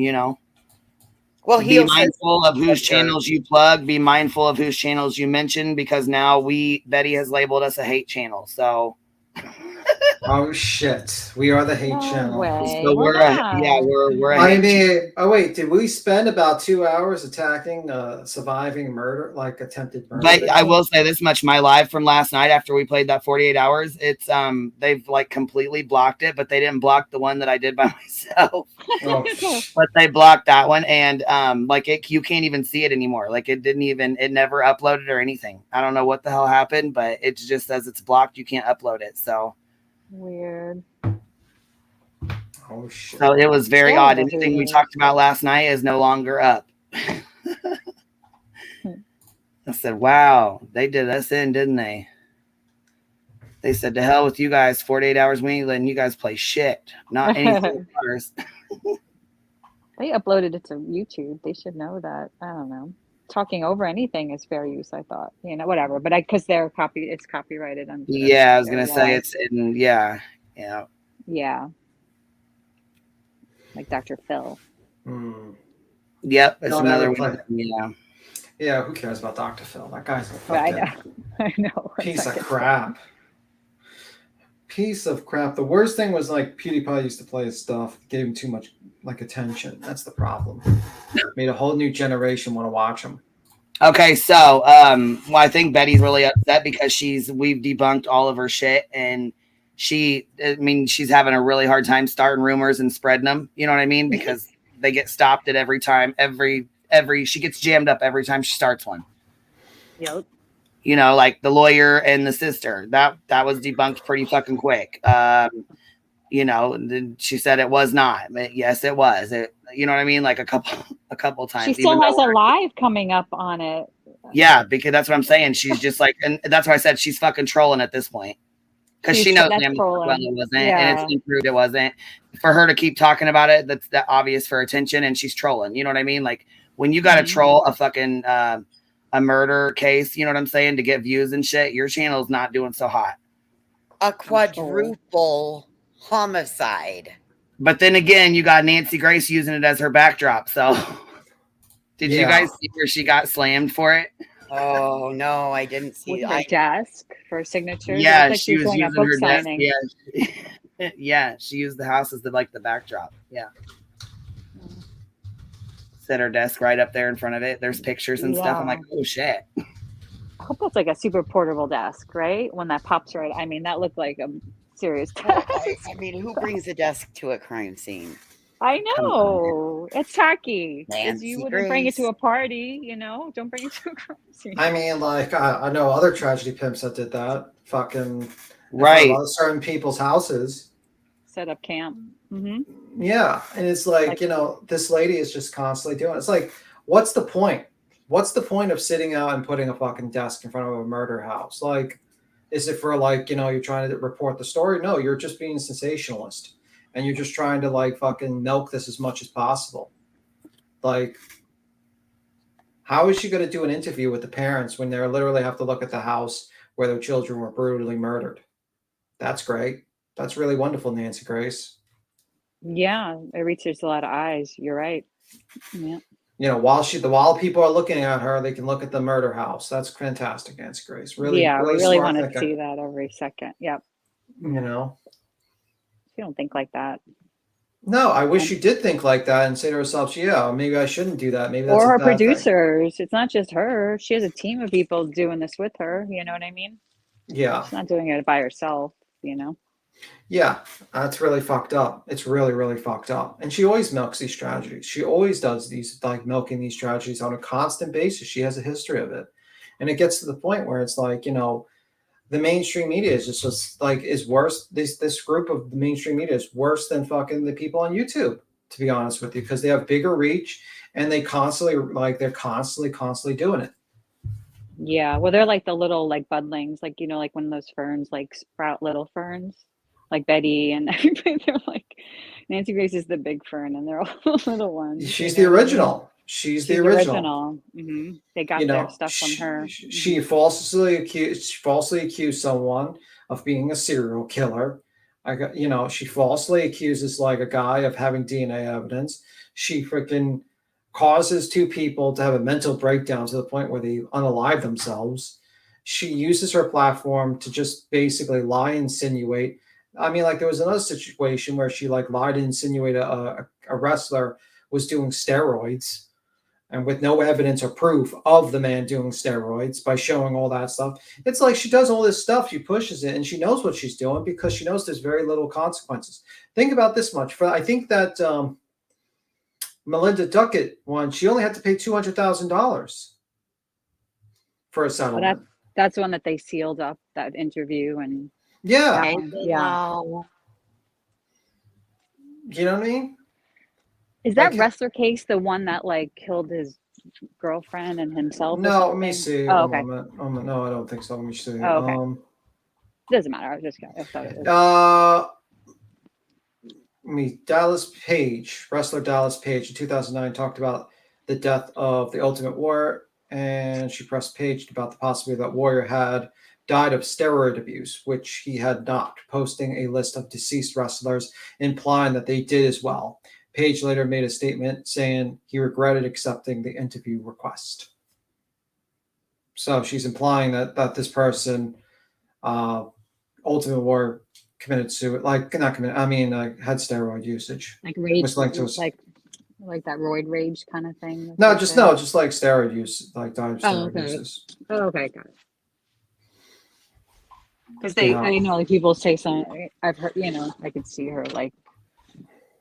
well, be mindful of whose channels you plug. Be mindful of whose channels you mention, because now Betty has labeled us a hate channel. So. Oh shit! We are the hate channel. So we're wait, did we spend about 2 hours attacking surviving murder, like attempted murder? But I will say this much: my live from last night after we played that 48 hours, it's they've like completely blocked it, but they didn't block the one that I did by myself. But they blocked that one, and you can't even see it anymore. Like it never uploaded or anything. I don't know what the hell happened, but it just says it's blocked. You can't upload it. So. Weird. Oh shit. So it was very odd. Anything we talked about last night is no longer up. I said, wow, they did us in, didn't they? They said, to hell with you guys, 48 hours, we ain't letting you guys play shit. Not anything. They uploaded it to YouTube. They should know that. I don't know. Talking over anything is fair use, I thought. Whatever. But because it's copyrighted. Yeah, I was gonna say it's in. Yeah. Like Dr. Phil. Yep, it's another one. Yeah, who cares about Dr. Phil? That guy's a fucking I know. Piece of crap. Piece of crap. The worst thing was like PewDiePie used to play his stuff, gave him too much attention. That's the problem. Made a whole new generation want to watch him. Okay, so I think Betty's really upset because we've debunked all of her shit, and she's having a really hard time starting rumors and spreading them. You know what I mean? Because they get stopped at every time. She gets jammed up every time she starts one. Yep. Like the lawyer and the sister. That was debunked pretty fucking quick. She said it was not. But yes, it was. You know what I mean? Like a couple times. She still has a live coming up on it. Yeah, because that's what I'm saying. She's just like, and that's why I said she's fucking trolling at this point. Because she knows it wasn't, and it's improved it wasn't. For her to keep talking about it, that's that obvious for attention, and she's trolling. You know what I mean? Like when you got to troll a fucking a murder case, you know what I'm saying, to get views and shit, your channel's not doing so hot. A quadruple homicide. But then again, you got Nancy Grace using it as her backdrop. So did you guys see where she got slammed for it? Oh no, I didn't see. Her desk for signatures. Yeah, like she was using her signing. desk. Yeah, she used the house as the backdrop. Yeah. Set her desk right up there in front of it. There's pictures and stuff. I'm like, oh shit. I hope that's like a super portable desk, right? When that pops right. I mean, that looked like a serious desk. I mean, who brings a desk to a crime scene? I know. It's tacky. Nancy You wouldn't bring it to a party, Don't bring it to a crime scene. I mean, like, I know other tragedy pimps that did that. Fucking right. Certain people's houses. Set up camp. Mm-hmm. Yeah. And it's like, this lady is just constantly doing it. It's like, what's the point? What's the point of sitting out and putting a fucking desk in front of a murder house? Like, is it for like, you're trying to report the story? No, you're just being sensationalist. And you're just trying to like fucking milk this as much as possible. Like, how is she going to do an interview with the parents when they literally have to look at the house where their children were brutally murdered? That's great. That's really wonderful, Nancy Grace. Yeah, it reaches a lot of eyes. You're right. Yeah. While people are looking at her, they can look at the murder house. That's fantastic, Nancy Grace. Really, yeah, really we really smart want to thinking. see that every second. Yep. You know? She don't think like that. No, I wish she did think like that and say to herself, yeah, maybe I shouldn't do that. Maybe that's Or a her bad thing. producers. It's not just her. She has a team of people doing this with her. You know what I mean? Yeah. She's not doing it by herself, you know? Yeah, that's really fucked up. It's really, really fucked up. And she always milks these strategies. She always does these, like, milking these strategies on a constant basis. She has a history of it. And it gets to the point where it's like, you know, the mainstream media is just like, is worse. This group of the mainstream media is worse than fucking the people on YouTube, to be honest with you, because they have bigger reach and they constantly, like, they're constantly doing it. Yeah. Well, they're like the little, like, budlings, like, you know, like when those ferns, like, sprout little ferns, like Betty and everybody. They're like, Nancy Grace is the big fern and they're all the little ones. She's you the know what I mean? original. She's the original. They got You their know, stuff from her. she falsely accused someone of being a serial killer. She falsely accuses like a guy of having DNA evidence. She freaking causes two people to have a mental breakdown to the point where they unalive themselves. She uses her platform to just basically lie, insinuate. I mean, like there was another situation where she like lied and insinuated a wrestler was doing steroids, and with no evidence or proof of the man doing steroids by showing all that stuff. It's like she does all this stuff, she pushes it, and she knows what she's doing because she knows there's very little consequences. Think about this much. I think that Melinda Duckett one, she only had to pay $200,000 for a settlement. Well, that's one that they sealed up, that interview. And yeah. Yeah. You know what I mean? Is that wrestler case the one that like killed his girlfriend and himself? No, let me see. Oh, okay. No, I don't think so. Let me see. Oh, okay. Doesn't matter. I was just I thought it was. Dallas Page, wrestler Dallas Page in 2009 talked about the death of the Ultimate Warrior, and she pressed Page about the possibility that Warrior had died of steroid abuse, which he had not, posting a list of deceased wrestlers, implying that they did as well. Page later made a statement saying he regretted accepting the interview request. So she's implying that this person, Ultimate Warrior, committed suicide, had steroid usage. Like rage, was linked to like that roid rage kind of thing. Just like steroid use, like died of steroid uses. Oh, okay, got it. Because I know like people say something. I've heard, I could see her like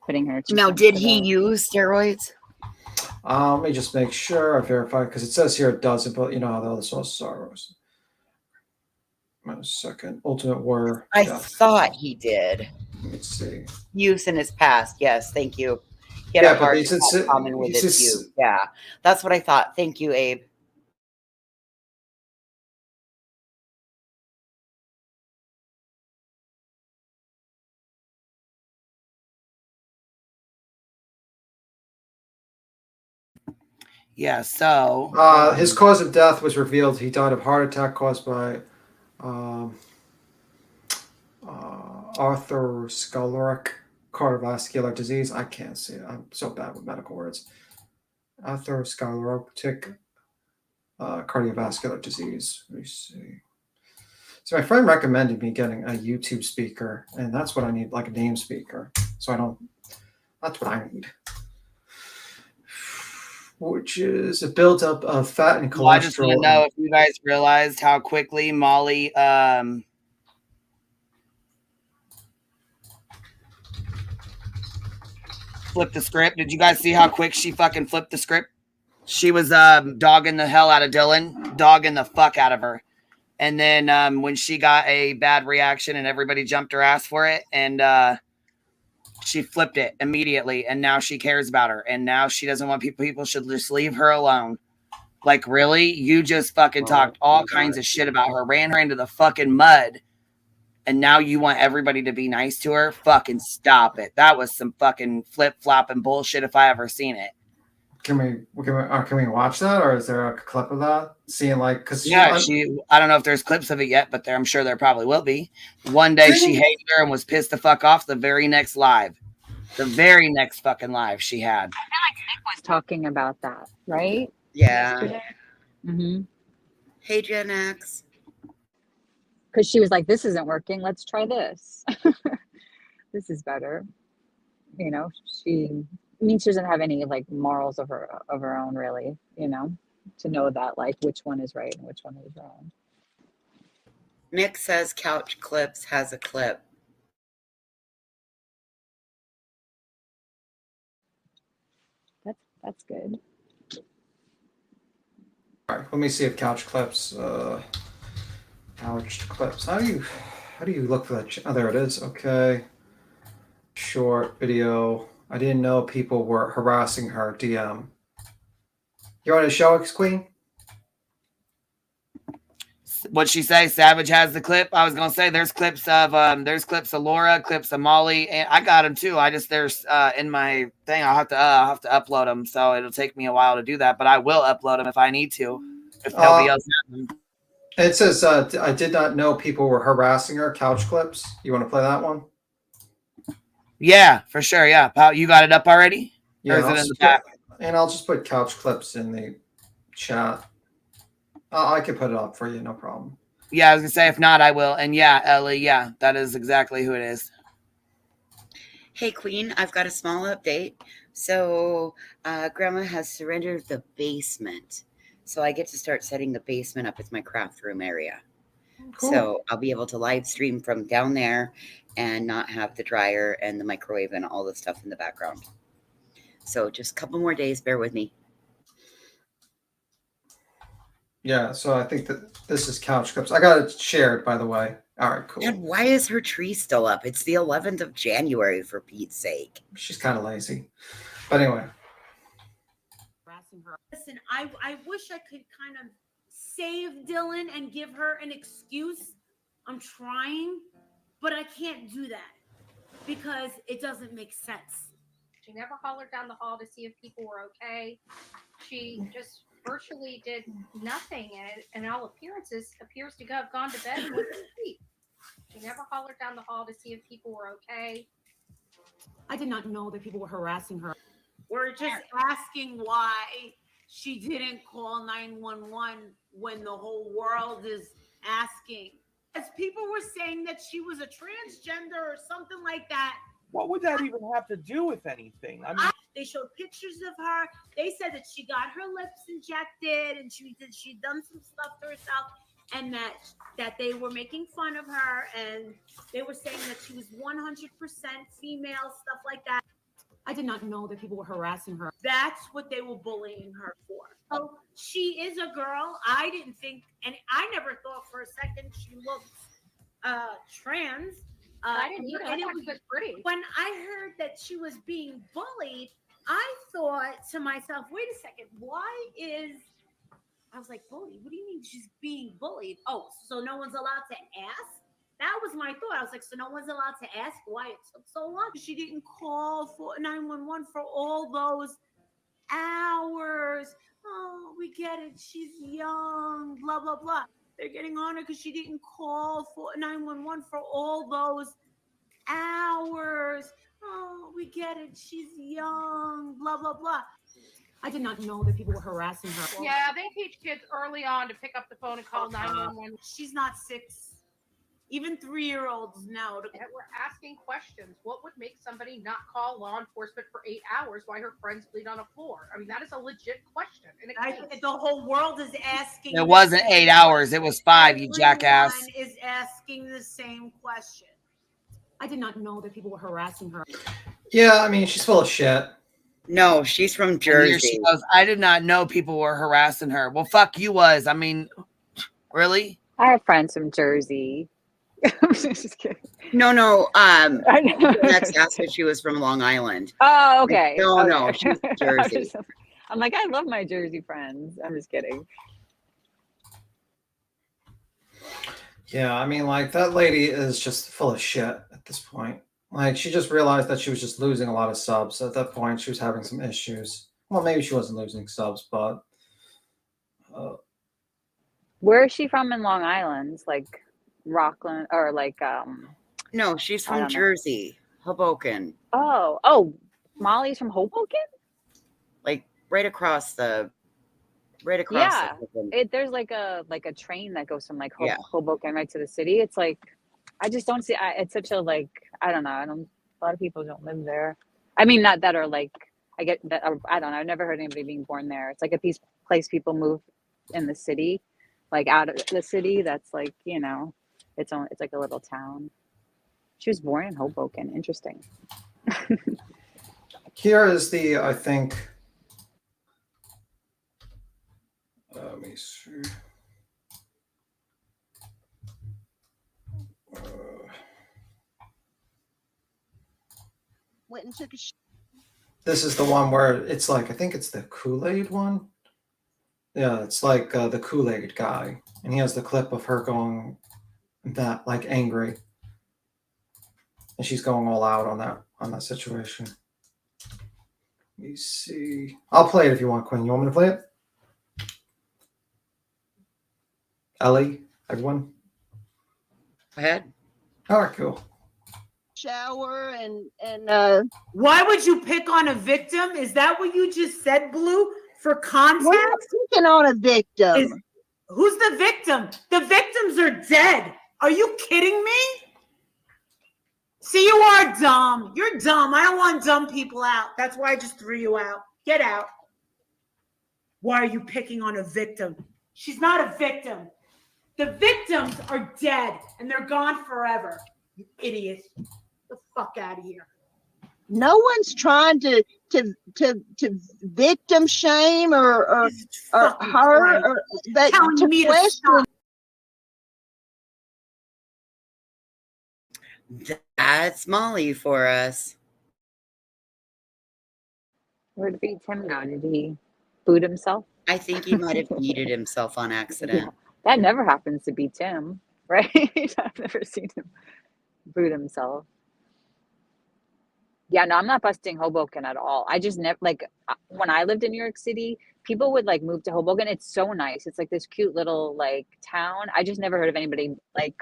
putting her. Now, did he use steroids? Let me just make sure I verify, because it says here it doesn't, but you know how the other sources are. Wait a second. Ultimate Warrior. I thought he did. Let's see. Use in his past. Yes, thank you. He had a hard common with his use. Yeah, that's what I thought. Thank you, Abe. Yeah, so his cause of death was revealed. He died of heart attack caused by atherosclerotic cardiovascular disease. I can't see it. I'm so bad with medical words. Atherosclerotic cardiovascular disease. Let me see. So my friend recommended me getting a YouTube speaker, and that's what I need, like a name speaker. That's what I need. Which is a buildup of fat and cholesterol. Well, I just want to know if you guys realized how quickly Molly flipped the script. Did you guys see how quick she fucking flipped the script? She was dogging the hell out of Dylan, dogging the fuck out of her. And then when she got a bad reaction and everybody jumped her ass for it, and she flipped it immediately, and now she cares about her, and now she doesn't want people should just leave her alone. Like, really? You just fucking talked all kinds of shit about her, ran her into the fucking mud, and now you want everybody to be nice to her? Fucking stop it. That was some fucking flip-flopping bullshit if I ever seen it. Can we watch that, or is there a clip of that? Seeing like, because I don't know if there's clips of it yet, but I'm sure there probably will be. One day she hated her and was pissed the fuck off. The very next fucking live she had. I feel like Nick was talking about that, right? Yeah. Mm-hmm. Hey, Gen X. because she was like, this isn't working, let's try this. This is better. You know, she doesn't have any like morals of her own, really, you know, to know that like which one is right and which one is wrong. Nick says Couch Clips has a clip. That's good. All right, let me see if Couch Clips. Couch Clips. How do you look for that? Oh, there it is. Okay. Short video. I didn't know people were harassing her. DM. You want to show us, Queen? What'd she say? Savage has the clip. I was gonna say there's clips of Laura, clips of Molly, and I got them too. There's in my thing. I'll have to upload them, so it'll take me a while to do that, but I will upload them if I need to. If nobody else has them. It says I did not know people were harassing her. Couch Clips. You want to play that one? Yeah, for sure. Yeah, Pal, you got it up already? Yeah, or is it in the back? And I'll just put Couch Clips in the chat. I can put it up for you, no problem. Yeah, I was gonna say if not, I will. And yeah, Ellie, yeah, that is exactly who it is. Hey, Queen, I've got a small update. So, Grandma has surrendered the basement. So I get to start setting the basement up as my craft room area. Cool. So I'll be able to live stream from down there and not have the dryer and the microwave and all the stuff in the background. So just a couple more days, bear with me. Yeah, so I think that this is Couch Clips. I got it shared, by the way. All right, cool. And why is her tree still up? It's the 11th of January, for Pete's sake. She's kind of lazy. But anyway. Listen, I wish I could kind of save Dylan and give her an excuse. I'm trying, but I can't do that because it doesn't make sense. She never hollered down the hall to see if people were okay. She just virtually did nothing, and in all appearances appears to have gone to bed and went to sleep. She never hollered down the hall to see if people were okay. I did not know that people were harassing her. We're just asking why she didn't call 911 when the whole world is asking. As people were saying that she was a transgender or something like that. What would that even have to do with anything? I mean, they showed pictures of her. They said that she got her lips injected and she'd done some stuff to herself, and that they were making fun of her, and they were saying that she was 100% female, stuff like that. I did not know that people were harassing her. That's what they were bullying her for. So she is a girl. I didn't think, and I never thought for a second she looked trans. I didn't either. I thought she was pretty. When I heard that she was being bullied, I thought to myself, wait a second, I was like, bullied? What do you mean she's being bullied? Oh, so no one's allowed to ask? That was my thought. I was like, so no one's allowed to ask why it took so long? She didn't call for 911 for all those hours. Oh, we get it. She's young, blah, blah, blah. They're getting on her because she didn't call for 911 for all those hours. Oh, we get it. She's young, blah, blah, blah. I did not know that people were harassing her. Yeah, they teach kids early on to pick up the phone and call 911. She's not 6. Even 3-year-olds know. And we're asking questions. What would make somebody not call law enforcement for 8 hours while her friends bleed on a floor? I mean, that is a legit question. And the whole world is asking. It wasn't 8 hours. It was 5, you jackass. Everyone is asking the same question. I did not know that people were harassing her. Yeah, I mean, she's full of shit. No, she's from Jersey. She goes, I did not know people were harassing her. Well, fuck you was. I mean, really? I have friends from Jersey. I'm just kidding. No. That's asked if she was from Long Island. Oh, okay. No, she's from Jersey. I'm like, I love my Jersey friends. I'm just kidding. Yeah, I mean, like, that lady is just full of shit at this point. Like, she just realized that she was just losing a lot of subs. At that point, she was having some issues. Well, maybe she wasn't losing subs, but... Where is she from in Long Island? Like Rockland or like... No, she's from Jersey, Hoboken. Oh, Molly's from Hoboken? Like right across the right across. Yeah, there's like a train that goes from like Yeah. Hoboken right to the city. It's like I just don't see. It's such a like I don't know. A lot of people don't live there. I mean, not that are like I get that. I don't know. I've never heard anybody being born there. It's like a place people move in the city, like out of the city. That's like it's like a little town. She was born in Hoboken. Interesting. Here is the, I think, let me see. Went and took a This is the one where it's like, I think it's the Kool-Aid one. Yeah, it's like the Kool-Aid guy. And he has the clip of her going that, like, angry. And she's going all out on that situation. Let me see. I'll play it if you want, Quinn. You want me to play it? Ellie, everyone? Go ahead. All right, cool. shower and Why would you pick on a victim? Is that what you just said, Blue? For context? we're not picking on a victim. Who's the victim? The victims are dead. Are you kidding me? See, you are dumb. You're dumb. I don't want dumb people out. That's why I just threw you out. Get out. Why are you picking on a victim? She's not a victim. The victims are dead and they're gone forever. You idiot. Get the fuck out of here. No one's trying to victim shame or her or but Telling to me to question. stop. That's Molly for us. Where did beat him now? Did he boot himself? I think he might have yeeted himself on accident. Yeah, that never happens to be Tim, right? I've never seen him boot himself. Yeah, no, I'm not busting Hoboken at all. I just never like when I lived in New York City, people would like move to Hoboken. It's so nice. It's like this cute little like town. I just never heard of anybody like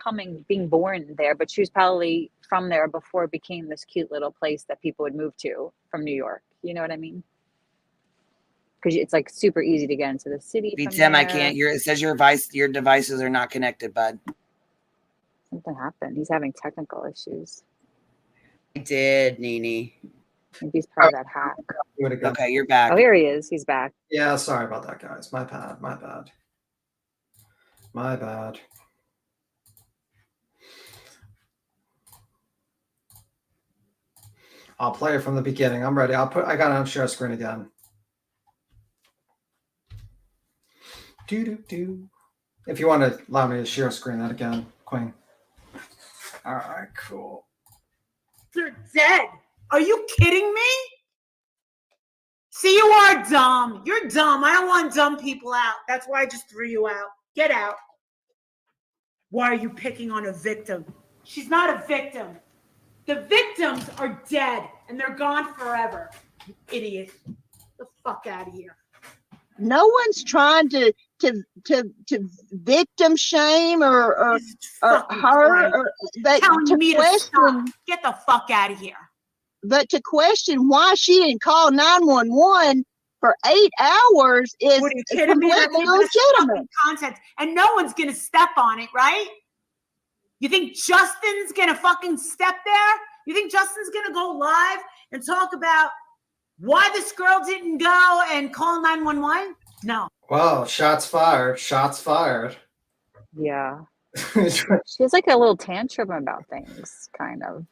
being born there, but she was probably from there before it became this cute little place that people would move to from New York. You know what I mean? Because it's like super easy to get into the city. Beat Tim, I can't. It says your devices are not connected, bud. Something happened. He's having technical issues. I did, Nene. Maybe he's part of that hack. Okay, you're back. Oh, here he is. He's back. Yeah, sorry about that, guys. My bad. My bad. My bad. I'll play it from the beginning. I'm ready. I got it on share screen again. If you want to allow me to share screen that again, Queen. All right, cool. They're dead. Are you kidding me? See, you are dumb. You're dumb. I don't want dumb people out. That's why I just threw you out. Get out. Why are you picking on a victim? She's not a victim. The victims are dead and they're gone forever. You idiot. Get the fuck out of here. No one's trying to victim shame or her or but to question. Get the fuck out of here. But to question why she didn't call 911 for 8 hours is completely legitimate. Content, and no one's gonna step on it, right? You think Justin's gonna fucking step there? You think Justin's gonna go live and talk about why this girl didn't go and call 911? No. Wow, shots fired. Shots fired. Yeah. She has like a little tantrum about things, kind of.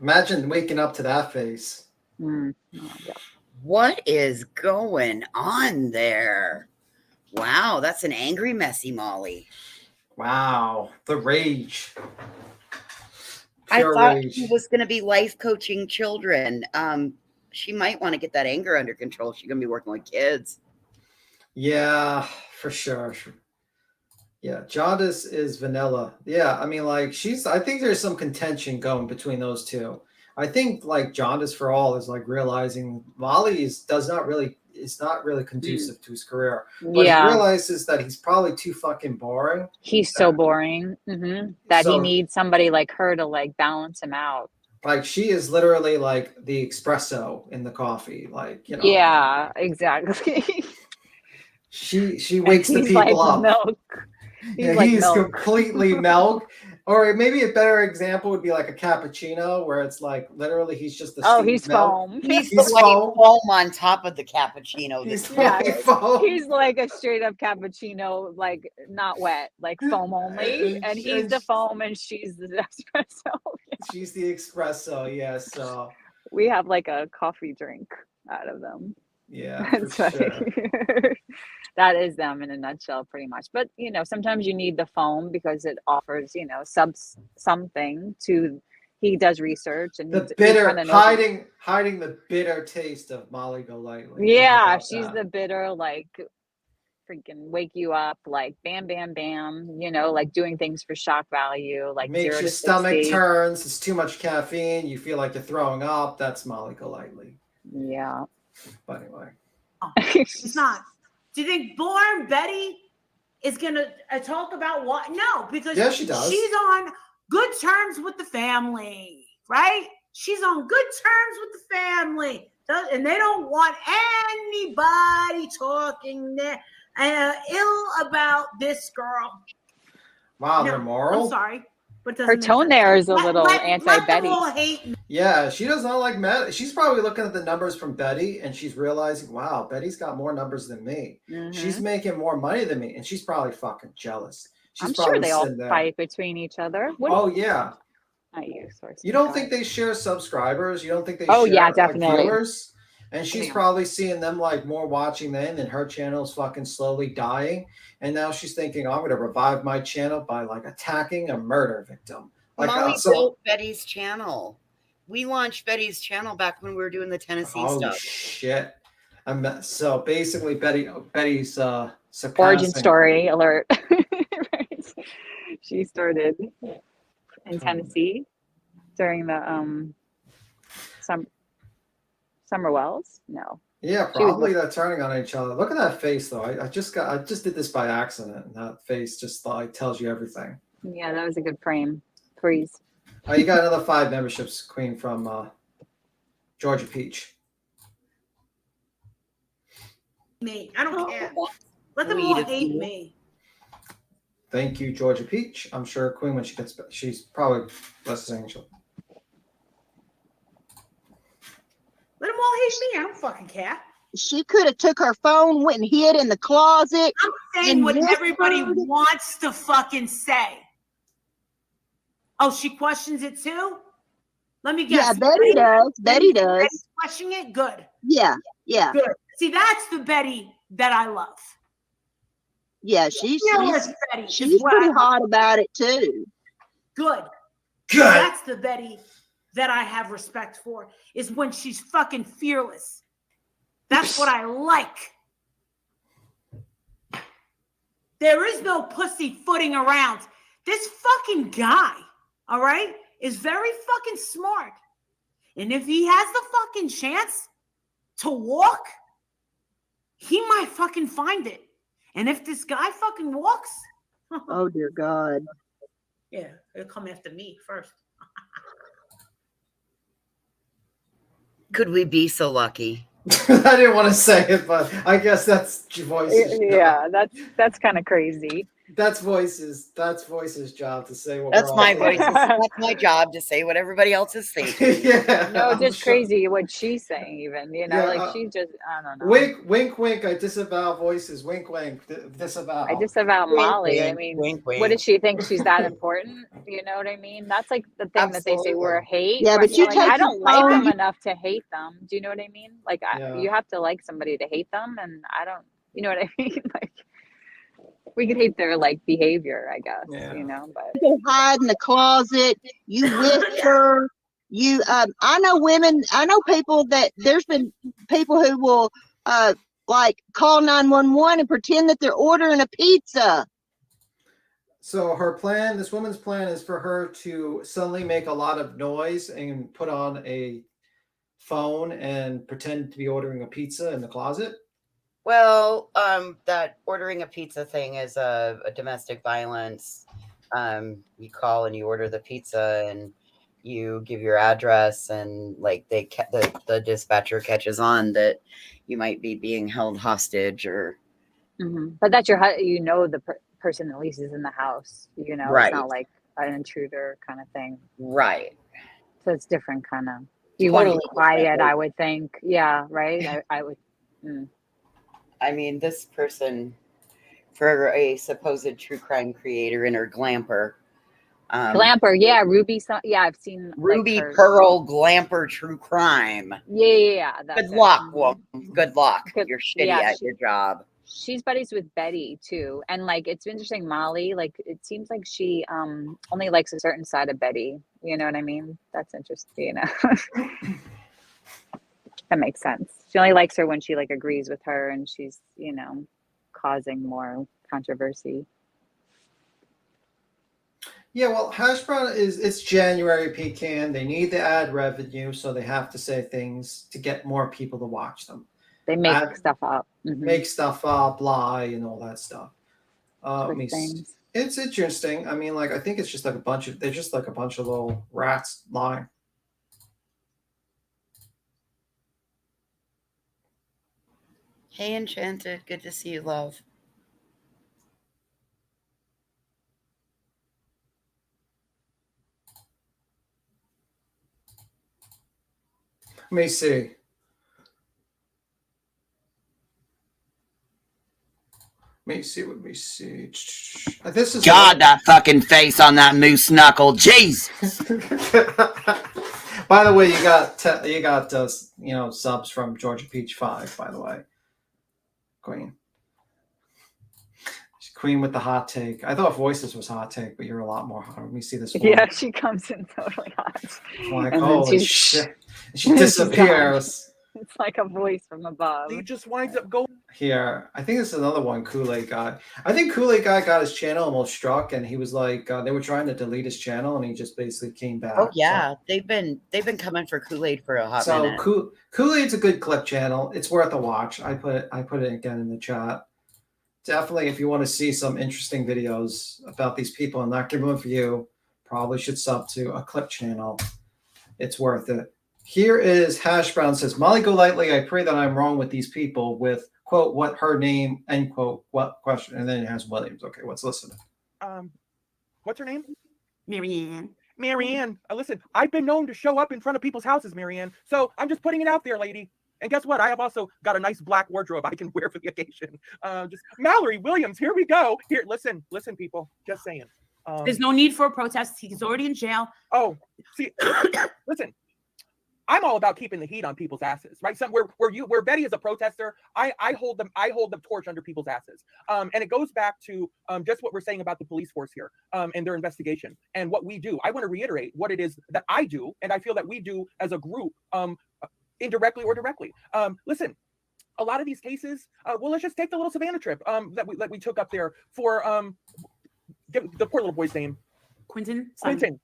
Imagine waking up to that face. Oh, yeah. What is going on there? Wow, that's an angry, messy Molly. Wow, the rage. I Pure thought rage. she was going to be life coaching children. She might want to get that anger under control. She's going to be working with kids. Yeah, for sure. Yeah, Jaundice is vanilla. Yeah, I mean, like I think there's some contention going between those two. I think like Jaundice for all is like realizing Molly is not really conducive to his career. But he realizes that he's probably too fucking boring. He's so boring. That he needs somebody like her to like balance him out. Like she is literally like the espresso in the coffee. Like, you know. Yeah, exactly. She wakes the He's people like up. milk. Yeah, like he's milk. completely milk. Or maybe a better example would be like a cappuccino, where it's like literally he's just the Oh, steamed he's milk. foam. He's He's the white foam. foam on top of the cappuccino. He's Yeah, totally foam. he's like a straight up cappuccino, like not wet, like foam only. And he's the foam and she's the espresso. Yeah. She's the espresso, yeah. So We have like a coffee drink out of them. yeah, That's for funny. sure. That is them in a nutshell, pretty much. But sometimes you need the foam because it offers, something to. He does research and The he bitter kinda knows hiding the bitter taste of Molly Golightly. Yeah, she's the bitter, like freaking wake you up, like bam, bam, bam. Like doing things for shock value, like makes 0 your to stomach 60. turns. It's too much caffeine. You feel like you're throwing up. That's Molly Golightly. Yeah. But anyway, It's not. Do you think Born Betty is gonna talk about what? No, because yeah, she does. She's on good terms with the family, right? She's on good terms with the family, and they don't want anybody talking ill about this girl. Wow, they're moral. I'm sorry, but Her tone there is a little anti-Betty. Yeah, she does not like Matt. She's probably looking at the numbers from Betty and she's realizing, wow, Betty's got more numbers than me. She's making more money than me, and she's probably fucking jealous. She's I'm probably sure they all sitting there. fight between each other. Yeah. Not you, source. You don't think they share subscribers? You don't think they Oh, share yeah, definitely. viewers? And she's probably seeing them like more watching them, and her channel's fucking slowly dying. And now she's thinking, I'm going to revive my channel by like attacking a murder victim. Like Molly built Betty's channel. We launched Betty's channel back when we were doing the Tennessee stuff. Shit. So basically Betty's origin story alert. Right. She started in Tennessee during the Summer Wells. No. Yeah, probably they're turning on each other. Look at that face though. I just did this by accident, and that face just like tells you everything. Yeah, that was a good frame. Freeze. Oh, you got another 5 memberships, Queen, from Georgia Peach. Me, I don't care. Let them all hate me. Thank you, Georgia Peach. I'm sure Queen, when she gets back, she's probably listening. Let them all hate me. I don't fucking care. She could have took her phone, went and hid in the closet. I'm saying what everybody wants to fucking say. Oh, she questions it too? Let me guess. Yeah, Betty does. Betty does. Betty's questioning it? Good. Yeah, yeah. Good. See, that's the Betty that I love. Yeah, she's Betty pretty hot about it too. Good. That's the Betty that I have respect for, is when she's fucking fearless. That's what I like. There is no pussyfooting around. This fucking guy, all right, is very fucking smart. And if he has the fucking chance to walk, he might fucking find it. And if this guy fucking walks, oh dear God. Yeah, it'll come after me first. Could we be so lucky? I didn't want to say it, but I guess that's Voice's Yeah, that's kind of crazy. That's Voice's job to say what that's my voice. That's my job to say what everybody else is saying. Yeah, no, it's just crazy what she's saying. Even she's just I don't know. Wink, wink, wink. I disavow Voices. Wink, wink. Disavow. I disavow Molly. Wink, I mean, wink, wink. What does she think? She's that important? You know what I mean? That's like the thing that they say we're hate. Yeah, but you I don't like them enough to hate them. Do you know what I mean? Like you have to like somebody to hate them, and I don't. You know what I mean? Like. We could hate their like behavior, I guess, but you hide in the closet, you whisper, I know people that there's been people who will like call 911 and pretend that they're ordering a pizza. So this woman's plan is for her to suddenly make a lot of noise and put on a phone and pretend to be ordering a pizza in the closet. Well, that ordering a pizza thing is a domestic violence. You call and you order the pizza and you give your address, and like the dispatcher catches on that you might be being held hostage or But that's the person at least is in the house. You know, Right. It's not like an intruder kind of thing. Right. So it's different kind of. You want to be quiet, different. I would think. Yeah, right? I would. I mean, this person, for a supposed true crime creator in her Glamper. Glamper, yeah. Ruby, I've seen. Ruby Pearl Glamper True Crime. Yeah. Good luck, woman. Good luck. You're shitty at your job. She's buddies with Betty too, and like it's interesting. Molly, like it seems like she only likes a certain side of Betty. You know what I mean? That's interesting. You know, that makes sense. She only likes her when she like agrees with her, and she's causing more controversy. Yeah, well, Hash Brown it's January pecan. They need the ad revenue, so they have to say things to get more people to watch them. They make stuff up. Make stuff up, lie, and all that stuff. It's interesting. I mean, like, I think it's just like they're just like a bunch of little rats lying. Hey, Enchanted. Good to see you, love. Let me see. Let me see. This is God, that fucking face on that moose knuckle. Jesus. By the way, you got subs from Georgia Peach 5, by the way. Queen with the hot take. I thought Voices was hot take, but you're a lot more hot. Let me see this one. Yeah, she comes in totally hot. Like, holy shit. She disappears. It's like a voice from above. He just winds up going here. I think this is another one, Kool-Aid Guy. I think Kool-Aid Guy got his channel almost struck, and he was like, they were trying to delete his channel, and he just basically came back. Oh yeah, so, they've been coming for Kool-Aid for a hot minute. So Kool-Aid's a good clip channel. It's worth a watch. I put it again in the chat. Definitely, if you want to see some interesting videos about these people and not give them a view, probably should sub to a clip channel. It's worth it. Here is Hash Brown says, Molly Golightly, I pray that I'm wrong with these people with, quote, what her name, end quote, what question. And then it has Williams. Okay, let's listen. What's her name? Marianne. Marianne. Listen, I've been known to show up in front of people's houses, Marianne. So I'm just putting it out there, lady. And guess what? I have also got a nice black wardrobe I can wear for the occasion. Just Mallory Williams, here we go. Here, listen, people. Just saying. There's no need for a protest. He's already in jail. Oh, see, listen. I'm all about keeping the heat on people's asses, right? Where Betty is a protester, I hold the torch under people's asses. And it goes back to just what we're saying about the police force here and their investigation and what we do. I want to reiterate what it is that I do, and I feel that we do as a group, indirectly or directly. Listen, a lot of these cases, well, let's just take the little Savannah trip that we took up there for the poor little boy's name. Quentin,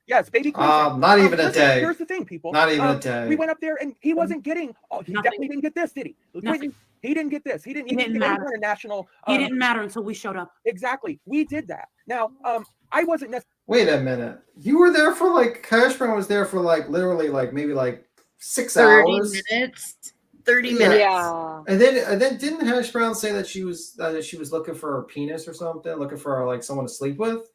yes, baby Quentin. Not even a day. Here's the thing, people. Not even a day. We went up there and he wasn't getting. He definitely didn't get this, did he? Quentin, he didn't get this. He didn't get any kind of national. He didn't matter until we showed up. Exactly, we did that. Now, I wasn't necessarily. Wait a minute. You were there for Hash Brown was there for literally maybe 6 30 hours. 30 minutes. 30 minutes. Yeah. And then didn't Hash Brown say that she was looking for her penis or something, looking for someone to sleep with?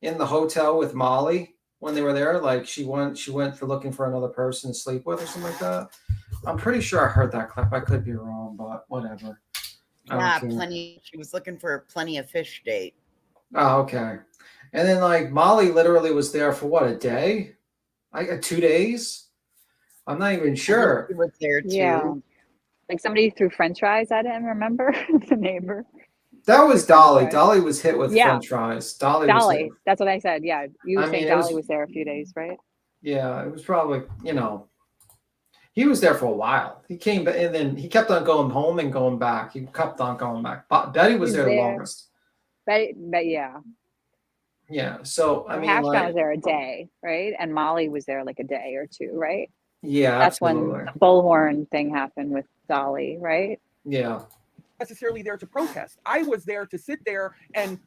In the hotel with Molly when they were there, she went for looking for another person to sleep with or something like that. I'm pretty sure I heard that clip. I could be wrong, but whatever. Yeah, plenty. She was looking for a plenty of fish date. Oh, okay. And then Molly literally was there for what, a day? 2 days? I'm not even sure. She was there too. Yeah. Somebody threw French fries at him, remember? The neighbor. That was Dolly. Dolly was hit with French fries. Dolly. That's what I said. Yeah. You were saying Dolly was there a few days, right? Yeah, it was probably, he was there for a while. He came and then he kept on going home and going back. He kept on going back. But Betty was there the longest. But yeah. Yeah. So I mean, Hash Brown was there a day, right? And Molly was there a day or two, right? Yeah. That's absolutely. when the bullhorn thing happened with Dolly, right? Yeah. Necessarily there to protest. I was there to sit there and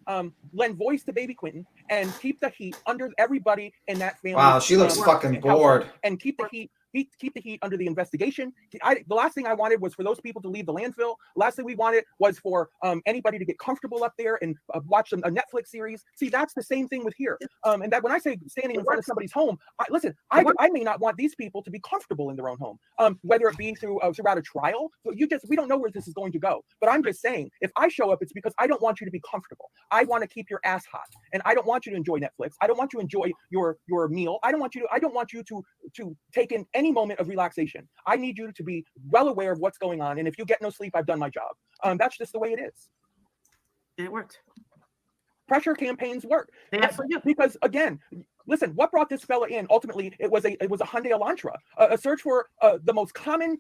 lend voice to baby Quentin and keep the heat under everybody in that family. Wow, she looks fucking bored. And keep the heat, keep the heat under the investigation. The last thing I wanted was for those people to leave the landfill. Last thing we wanted was for anybody to get comfortable up there and watch a Netflix series. See, that's the same thing with here. And that when I say standing in front of somebody's home, I may not want these people to be comfortable in their own home, whether it be throughout a trial. So we don't know where this is going to go. But I'm just saying, if I show up, it's because I don't want you to be comfortable. I want to keep your ass hot, and I don't want you to enjoy Netflix. I don't want you to enjoy your meal. I don't want you to take in any moment of relaxation. I need you to be well aware of what's going on. And if you get no sleep, I've done my job. That's just the way it is. And it worked. Pressure campaigns work. They absolutely do. Because again, listen, what brought this fella in? Ultimately, it was a Hyundai Elantra. A search for the most common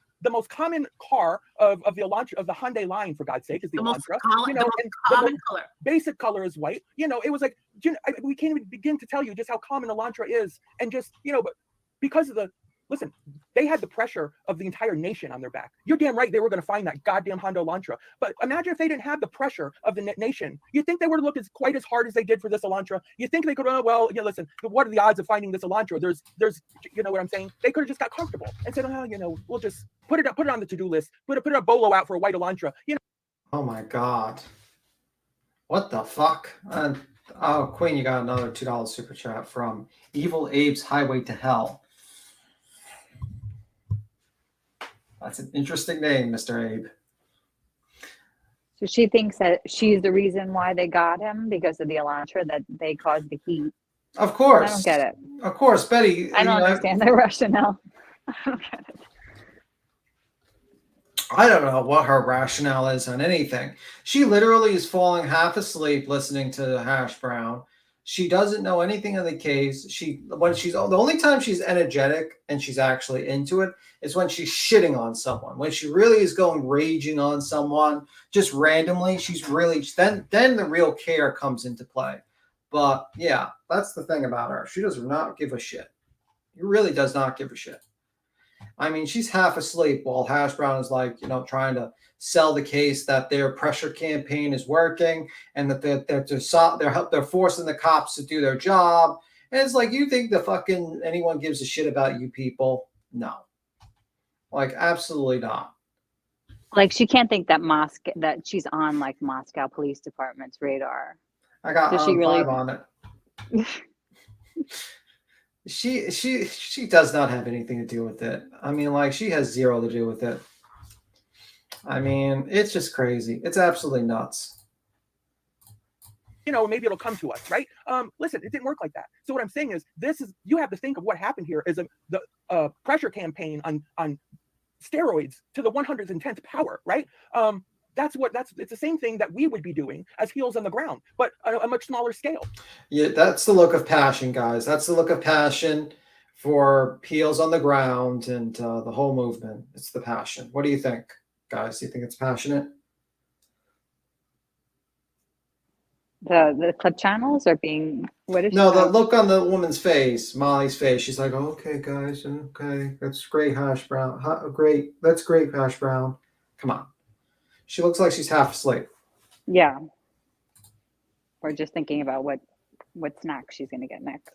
car of the Elantra, of the Hyundai line, for God's sake, is the Elantra. Common color. Basic color is white. It was like, we can't even begin to tell you just how common Elantra is, and just but because of listen, they had the pressure of the entire nation on their back. You're damn right they were going to find that goddamn Honda Elantra. But imagine if they didn't have the pressure of the nation. You think they would have looked quite as hard as they did for this Elantra? You think they could, listen, what are the odds of finding this Elantra? There's, you know what I'm saying? They could have just got comfortable and said, we'll just put it on the to-do list, put a bolo out for a white Elantra. Oh my God. What the fuck? Oh, Queen, you got another $2 super chat from Evil Abe's Highway to Hell. That's an interesting name, Mr. Abe. So she thinks that she's the reason why they got him, because of the Elantra, that they caused the heat. Of course. I don't get it. Of course, Betty. I don't understand the rationale. I don't get it. I don't know what her rationale is on anything. She literally is falling half asleep listening to Hash Brown. She doesn't know anything of the case. The only time she's energetic and she's actually into it is when she's shitting on someone. When she really is going raging on someone just randomly, she's really then the real care comes into play. But yeah, that's the thing about her. She does not give a shit. She really does not give a shit. I mean, she's half asleep while Hash Brown is trying to sell the case that their pressure campaign is working and that they're forcing the cops to do their job. And it's like, you think anyone gives a shit about you people? No, absolutely not. She can't think that she's on Moscow Police Department's radar. I got Does she really on it. She does not have anything to do with it. I mean, she has zero to do with it. I mean, it's just crazy. It's absolutely nuts. Maybe it'll come to us, right? Listen, it didn't work like that. So what I'm saying is, you have to think of what happened here as the pressure campaign on steroids to the 110th power, right? It's the same thing that we would be doing as heels on the ground, but a much smaller scale. Yeah, that's the look of passion, guys. That's the look of passion for heels on the ground and the whole movement. It's the passion. What do you think, guys? Do you think it's passionate? The clip channels are being the look on the woman's face, Molly's face. She's like, oh, okay, guys, okay, that's great, Hash Brown. Great, that's great, Hash Brown. Come on. She looks like she's half asleep. Yeah. We're just thinking about what snack she's going to get next.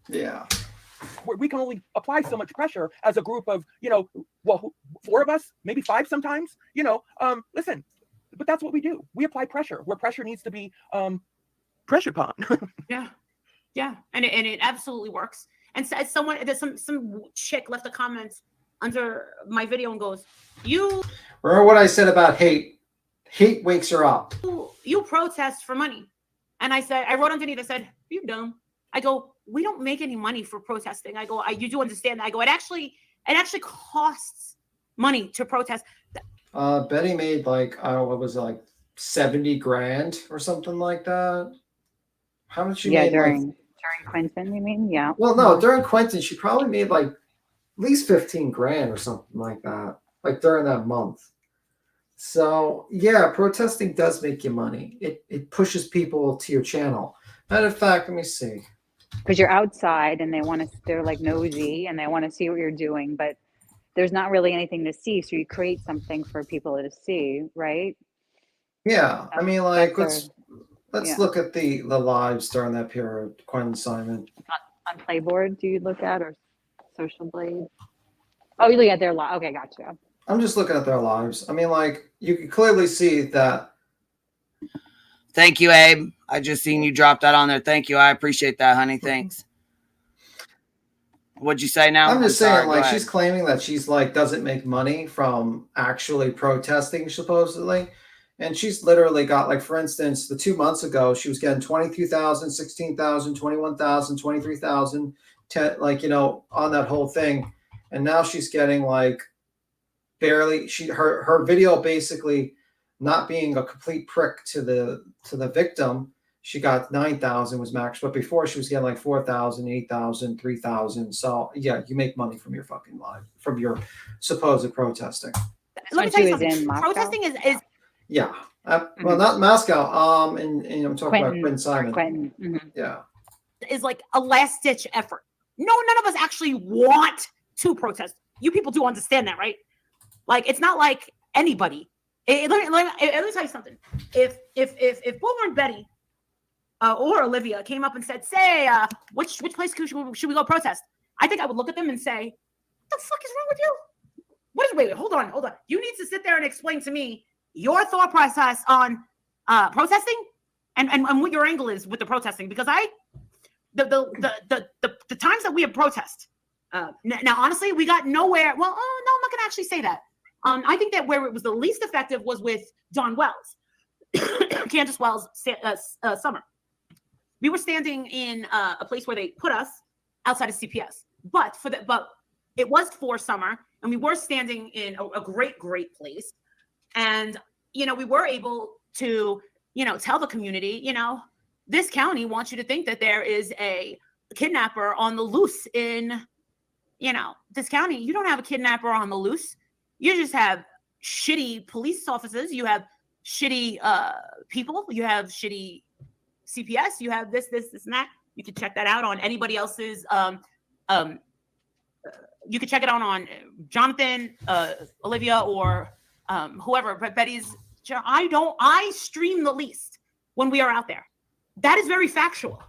Yeah. We can only apply so much pressure as a group of, 4 of us, maybe 5 sometimes, listen, but that's what we do. We apply pressure where pressure needs to be pressure upon. Yeah. Yeah. And it absolutely works. And so, some chick left a comment under my video and goes, remember what I said about hate? Hate wakes her up. You protest for money. And I wrote underneath, I said, you dumb. I go, we don't make any money for protesting. I go, you do understand that. I go, it actually costs money to protest. Betty made what was it, 70 grand or something like that? How much she made? During Quentin, you mean? Yeah. Well, no, during Quentin, she probably made at least 15 grand or something like that, during that month. So yeah, protesting does make you money. It pushes people to your channel. Matter of fact, let me see. Because you're outside and they're nosy and they want to see what you're doing, but there's not really anything to see. So you create something for people to see, right? Yeah. I mean, let's look at the lives during that period. Quentin Simon. On Playboard, do you look at, or Social Blade? Oh, you look at their live. Okay, gotcha. I'm just looking at their lives. I mean, like, you can clearly see that. Thank you, Abe. I just seen you drop that on there. Thank you. I appreciate that, honey. Thanks. What'd you say now? I'm just saying, sorry, like, she's claiming that she's like doesn't make money from actually protesting, supposedly. And she's literally got, like, for instance, the 2 months ago, she was getting 22,000, 16,000, 21,000, 23,000, like, you know, on that whole thing. And now she's getting like barely, her video basically not being a complete prick to the victim. She got 9,000 was max, but before she was getting like 4,000, 8,000, 3,000. So yeah, you make money from your fucking live, from your supposed protesting. Let me tell you something. Protesting is yeah. Well, not Moscow. And I'm talking about Quentin Simon. Quentin. Mm-hmm. Yeah. Is like a last ditch effort. None of us actually want to protest. You people do understand that, right? Like, it's not like anybody. Let me tell you something. If Boomer and Betty or Olivia came up and said, "Say, which place should we go protest?" I think I would look at them and say, "What the fuck is wrong with you? Wait, hold on. You need to sit there and explain to me your thought process on protesting and what your angle is with the protesting, because the times that we have protest. Now, honestly, we got nowhere. Well, no, I'm not going to actually say that. I think that where it was the least effective was with John Wells, Candace Wells' summer. We were standing in a place where they put us outside of CPS, but it was for summer, and we were standing in a great place, and we were able to tell the community, this county wants you to think that there is a kidnapper on the loose in this county. You don't have a kidnapper on the loose. You just have shitty police officers. You have shitty people. You have shitty CPS. You have this, and that. You can check that out on anybody else's. You can check it out on Jonathan, Olivia, or whoever. But Betty's. I stream the least when we are out there. That is very factual.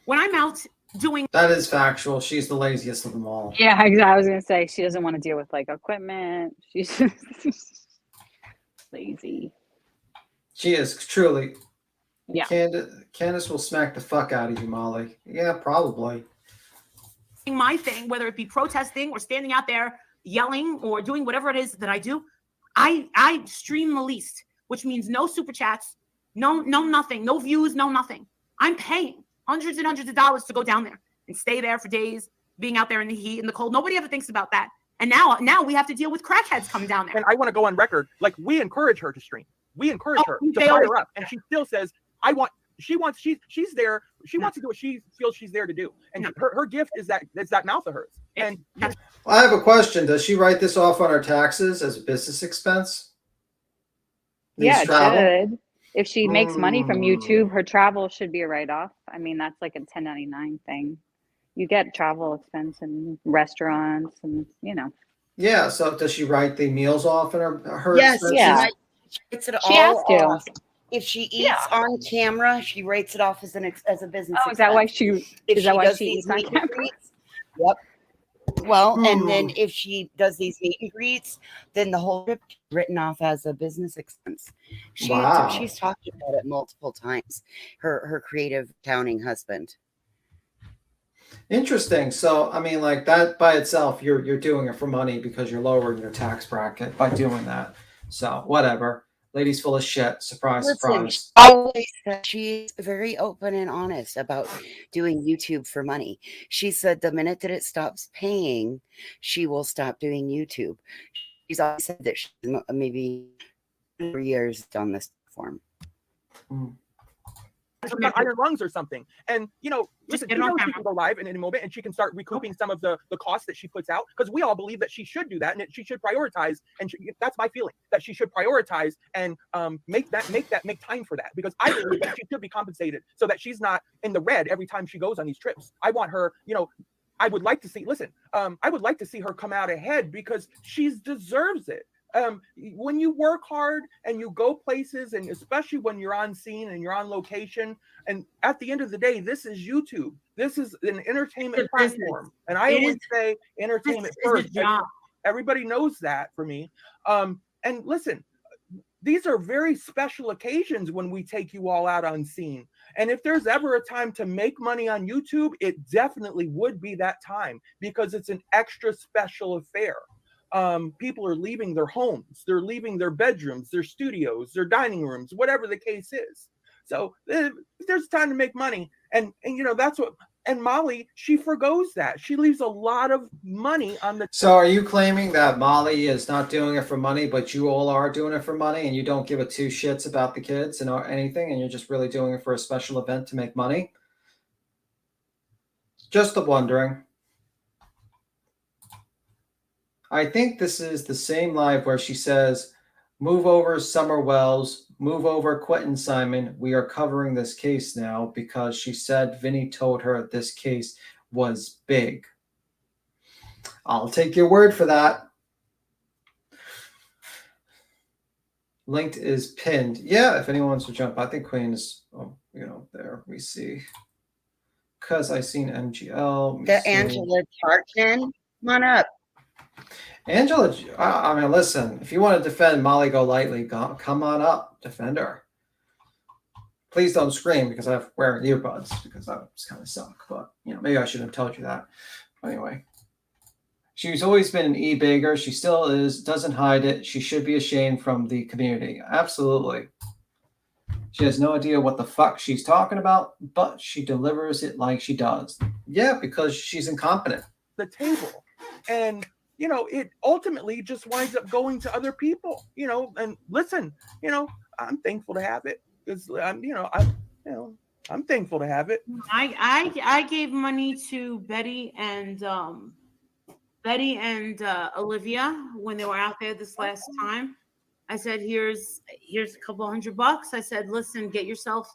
When I'm out doing. That is factual. She's the laziest of them all. Yeah, I was gonna say she doesn't want to deal with like equipment. She's lazy. She is truly. Yeah. Candace will smack the fuck out of you, Molly. Yeah, probably. My thing, whether it be protesting or standing out there yelling or doing whatever it is that I do, I stream the least, which means no super chats, no nothing, no views, no nothing. I'm paying hundreds and hundreds of dollars to go down there and stay there for days, being out there in the heat and the cold. Nobody ever thinks about that. And now we have to deal with crackheads coming down there. And I want to go on record, like, we encourage her to stream. We encourage her to fire up, and she still says, she's there. She wants to do what she feels she's there to do. And her gift is that mouth of hers. And I have a question. Does she write this off on her taxes as a business expense? Yeah, it should. If she makes money from YouTube, her travel should be a write-off. I mean, that's like a 1099 thing. You get travel expense and restaurants and, Yeah, so does she write the meals off in her Yes, expenses? yeah. She writes it She all has to. off. If she eats on camera, she writes it off as a business. Oh, is that why she eats on camera? Yep. Well, and then if she does these meet and greets, then the whole trip is written off as a business expense. She's talked about it multiple times. Her creative accounting husband. Interesting. So, I mean, like, that by itself, you're doing it for money because you're lowering your tax bracket by doing that. So, whatever. Lady's full of shit. Surprise, surprise. She's very open and honest about doing YouTube for money. She said the minute that it stops paying, she will stop doing YouTube. She's always said that she's maybe 3 years on this platform. Iron lungs or something, and listen, she can go live in a moment, and she can start recouping some of the costs that she puts out, because we all believe that she should do that, and she should prioritize, and that's my feeling, that she should prioritize and make time for that, because I believe that she should be compensated so that she's not in the red every time she goes on these trips. I want her, I would like to see her come out ahead, because she deserves it. When you work hard and you go places, and especially when you're on scene and you're on location, and at the end of the day, this is YouTube. This is an entertainment platform. And I always say entertainment first. Everybody knows that for me. And listen, these are very special occasions when we take you all out unseen. And if there's ever a time to make money on YouTube, it definitely would be that time, because it's an extra special affair. People are leaving their homes, they're leaving their bedrooms, their studios, their dining rooms, whatever the case is. So if there's time to make money, and you know, that's what. And Molly, she forgoes that. She leaves a lot of money on the. So are you claiming that Molly is not doing it for money, but you all are doing it for money, and you don't give a two shits about the kids and or anything, and you're just really doing it for a special event to make money? Just wondering. I think this is the same live where she says, "Move over Summer Wells, move over Quentin Simon. We are covering this case now," because she said Vinny told her this case was big. I'll take your word for that. Linked is pinned. Yeah, if anyone wants to jump, I think Queen is, there we see. Because I seen MGL. Angela Tarkin, come on up. Angela, I mean, listen, if you want to defend Molly Golightly, come on up, defend her. Please don't scream because I'm wearing earbuds, because that was kind of suck. But, maybe I shouldn't have told you that. Anyway, she's always been an e-bagger. She still is, doesn't hide it. She should be ashamed from the community. Absolutely. She has no idea what the fuck she's talking about, but she delivers it like she does. Yeah, because she's incompetent. The table. And it ultimately just winds up going to other people, and listen, I'm thankful to have it, because I'm thankful to have it. I gave money to Betty and Olivia when they were out there this last time. I said, here's a couple $100. I said, listen, get yourself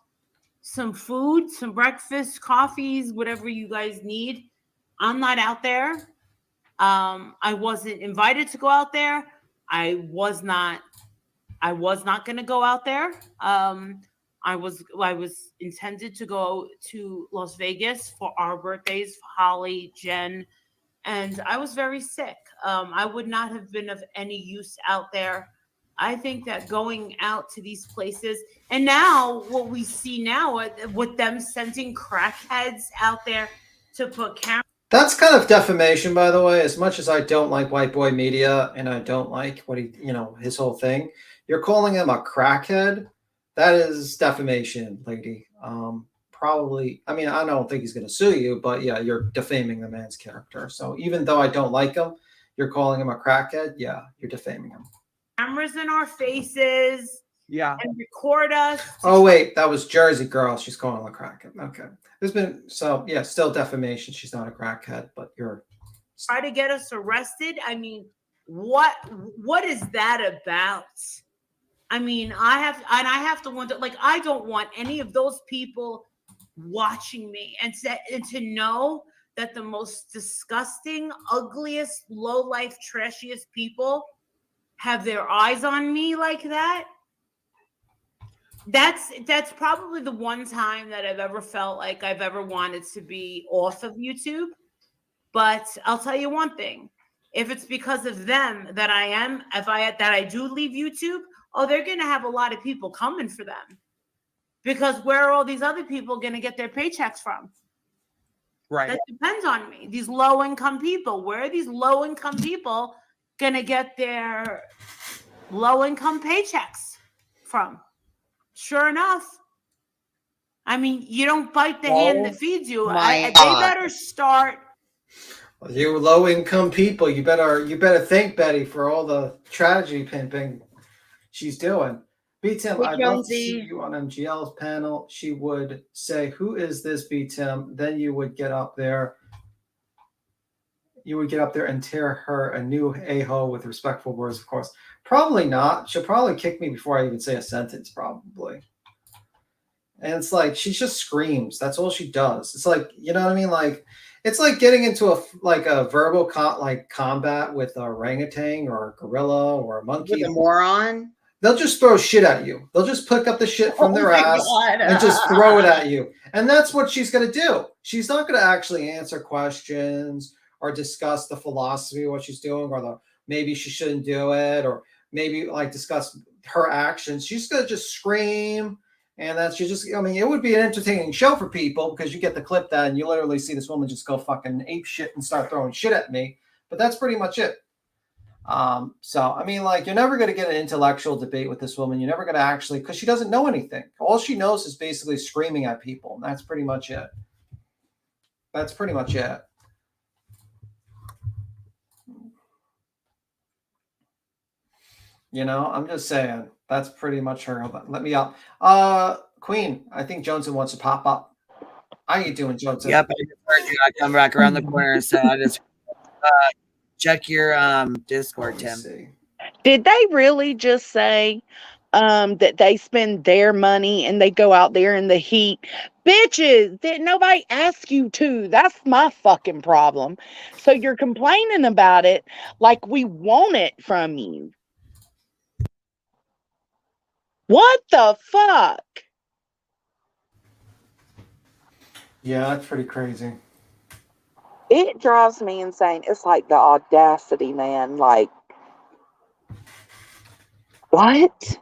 some food, some breakfast, coffees, whatever you guys need. I'm not out there. I wasn't invited to go out there. I was not going to go out there. I was intended to go to Las Vegas for our birthdays, for Holly, Jen, and I was very sick. I would not have been of any use out there. I think that going out to these places, and now what we see now with them sending crackheads out there to put cameras. That's kind of defamation, by the way. As much as I don't like white boy media and I don't like what he, his whole thing, you're calling him a crackhead. That is defamation, lady. Probably, I mean, I don't think he's going to sue you, but yeah, you're defaming the man's character. So even though I don't like him, you're calling him a crackhead. Yeah, you're defaming him. Cameras in our faces. Yeah. And record us. Oh, wait, that was Jersey Girl. She's calling him a crackhead. Okay. There's been, still defamation. She's not a crackhead, but you're. Try to get us arrested. I mean, what is that about? I mean, I have to wonder, like, I don't want any of those people watching me and to know that the most disgusting, ugliest, low-life, trashiest people have their eyes on me like that. That's probably the one time that I've ever felt like I've ever wanted to be off of YouTube. But I'll tell you one thing. If it's because of them that I do leave YouTube, they're going to have a lot of people coming for them. Because where are all these other people going to get their paychecks from? Right. That depends on me. These low-income people. Where are these low-income people going to get their low-income paychecks from? Sure enough. I mean, you don't bite the hand that feeds you. They better start. You low-income people, you better thank Betty for all the tragedy pimping she's doing. B-Tim, I'd love to see you on MGL's panel. She would say, "Who is this B-Tim?" Then you would get up there. You would get up there and tear her a new a-hole with respectful words, of course. Probably not. She'll probably kick me before I even say a sentence, probably. And it's like, she just screams. That's all she does. It's like, you know what I mean? Like, it's like getting into a verbal combat with a orangutan or a gorilla or a monkey. With a moron? They'll just throw shit at you. They'll just pick up the shit from their ass and just throw it at you. And that's what she's going to do. She's not going to actually answer questions or discuss the philosophy of what she's doing or the maybe she shouldn't do it, or maybe like discuss her actions. She's gonna just scream, and that's I mean, it would be an entertaining show for people because you get the clip that and you literally see this woman just go fucking ape shit and start throwing shit at me. But that's pretty much it. So I mean, like, you're never gonna get an intellectual debate with this woman. You're never gonna actually, because she doesn't know anything. All she knows is basically screaming at people, and that's pretty much it. That's pretty much it. You know, I'm just saying that's pretty much her. Let me up. Queen, I think Johnson wants to pop up. How you doing, Johnson? Yep, I just heard you. I come back around the corner, so I just check your Discord, Tim. Did they really just say that they spend their money and they go out there in the heat? Bitches, did nobody ask you to? That's my fucking problem. So you're complaining about it like we want it from you. What the fuck? Yeah, that's pretty crazy. It drives me insane. It's like the audacity, man. Like, what?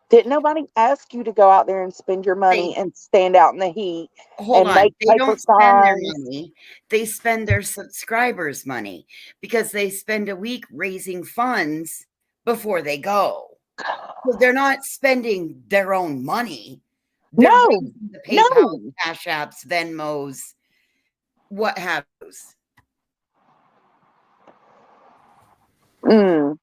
Did nobody ask you to go out there and spend your money and stand out in the heat Hold and on. make They paper don't spend their signs? money. They spend their subscribers' money because they spend a week raising funds before they go. So they're not spending their own money. They're raising the PayPal, Cash Apps, Venmos, what have you.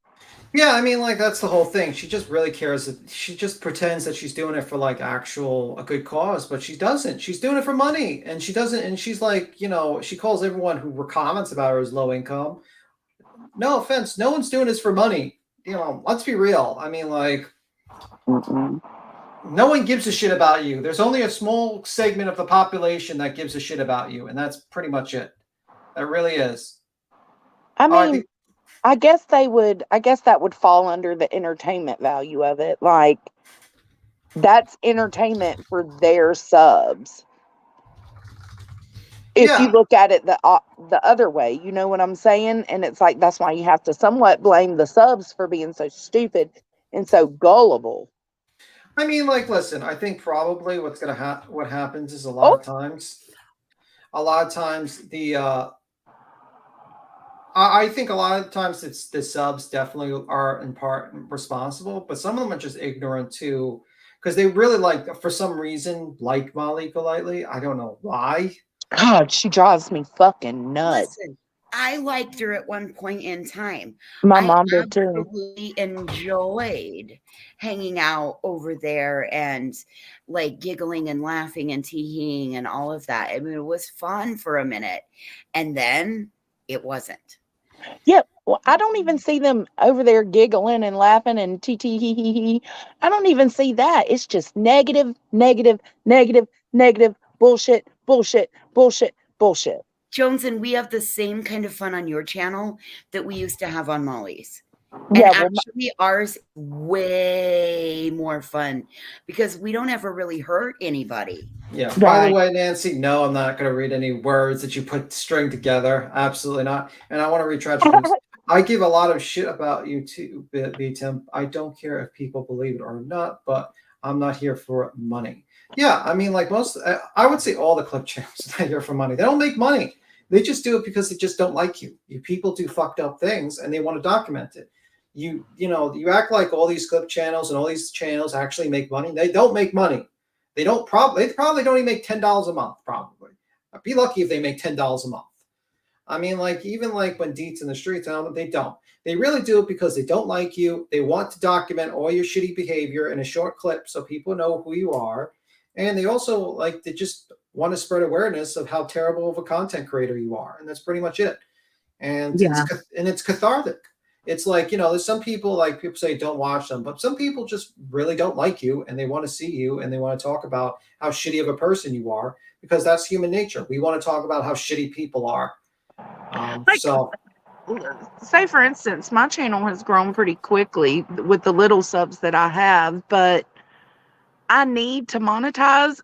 Yeah, I mean, like, that's the whole thing. She just really cares. She just pretends that she's doing it for like a good cause, but she doesn't. She's doing it for money, and she doesn't. And she's like, you know, she calls everyone who comments about her as low income. No offense, no one's doing this for money. You know, let's be real. I mean, like, no one gives a shit about you. There's only a small segment of the population that gives a shit about you, and that's pretty much it. That really is. I mean, I guess that would fall under the entertainment value of it. Like, that's entertainment for their subs. If you look at it the other way, you know what I'm saying? And it's like, that's why you have to somewhat blame the subs for being so stupid and so gullible. I mean, like, listen, I think probably what happens is a lot of times I think a lot of times it's the subs definitely are in part responsible, but some of them are just ignorant too, because they really for some reason, like Molly Golightly. I don't know why. God, she drives me fucking nuts. Listen, I liked her at one point in time. My mom did too. I absolutely enjoyed hanging out over there and like giggling and laughing and teeing and all of that. I mean, it was fun for a minute, and then it wasn't. Yeah, well, I don't even see them over there giggling and laughing and tee. I don't even see that. It's just negative, bullshit. Jones, and we have the same kind of fun on your channel that we used to have on Molly's. Yeah, and actually ours way more fun because we don't ever really hurt anybody. Yeah. By the way, Nancy, no, I'm not going to read any words that you put string together. Absolutely not. And I want to retract this. I give a lot of shit about you too, B-Tim. I don't care if people believe it or not, but I'm not here for money. Yeah, I mean, like I would say all the clip channels are here for money. They don't make money. They just do it because they just don't like you. You people do fucked up things and they want to document it. You act like all these clip channels and all these channels actually make money. They don't make money. They probably don't even make $10 a month, probably. I'd be lucky if they make $10 a month. I mean, like, even like when Deets in the streets, they don't. They really do it because they don't like you. They want to document all your shitty behavior in a short clip so people know who you are. And they also they just want to spread awareness of how terrible of a content creator you are. And that's pretty much it. And it's cathartic. It's like, there's some people, like people say don't watch them, but some people just really don't like you and they want to see you and they want to talk about how shitty of a person you are because that's human nature. We want to talk about how shitty people are. Say, for instance, my channel has grown pretty quickly with the little subs that I have, but I need to monetize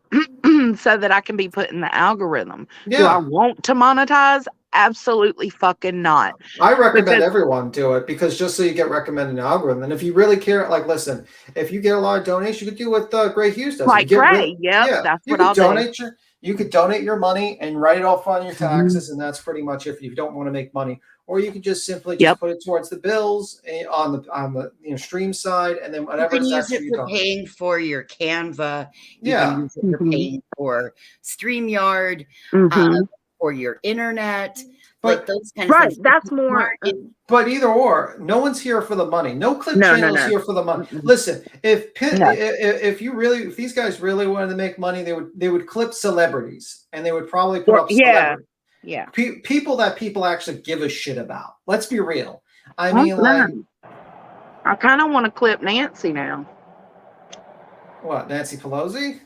so that I can be put in the algorithm. Yeah. Do I want to monetize? Absolutely fucking not. I recommend Because- everyone do it because just so you get recommended in the algorithm. And if you really care, like, listen, if you get a lot of donations, you could do what Gray Hughes does. Like You get Gray, yep, that's you what could I'll donate do. you could donate your money and write it off on your taxes, and that's pretty much if you don't want to make money. Or you could just simply just put it towards the bills on the stream side, and then You whatever can is use extra it you for don't. paying for your Canva. You Yeah. can use it for paying for StreamYard, for your internet, like those kind of things. That's more. But either or, no one's here for the money. No clip No, channel is no. here for the money. Listen, if these guys really wanted to make money, they would clip celebrities and they would probably put up celebrities. Yeah. People that people actually give a shit about. Let's be real. I mean, like, I kind of want to clip Nancy now. What, Nancy Pelosi?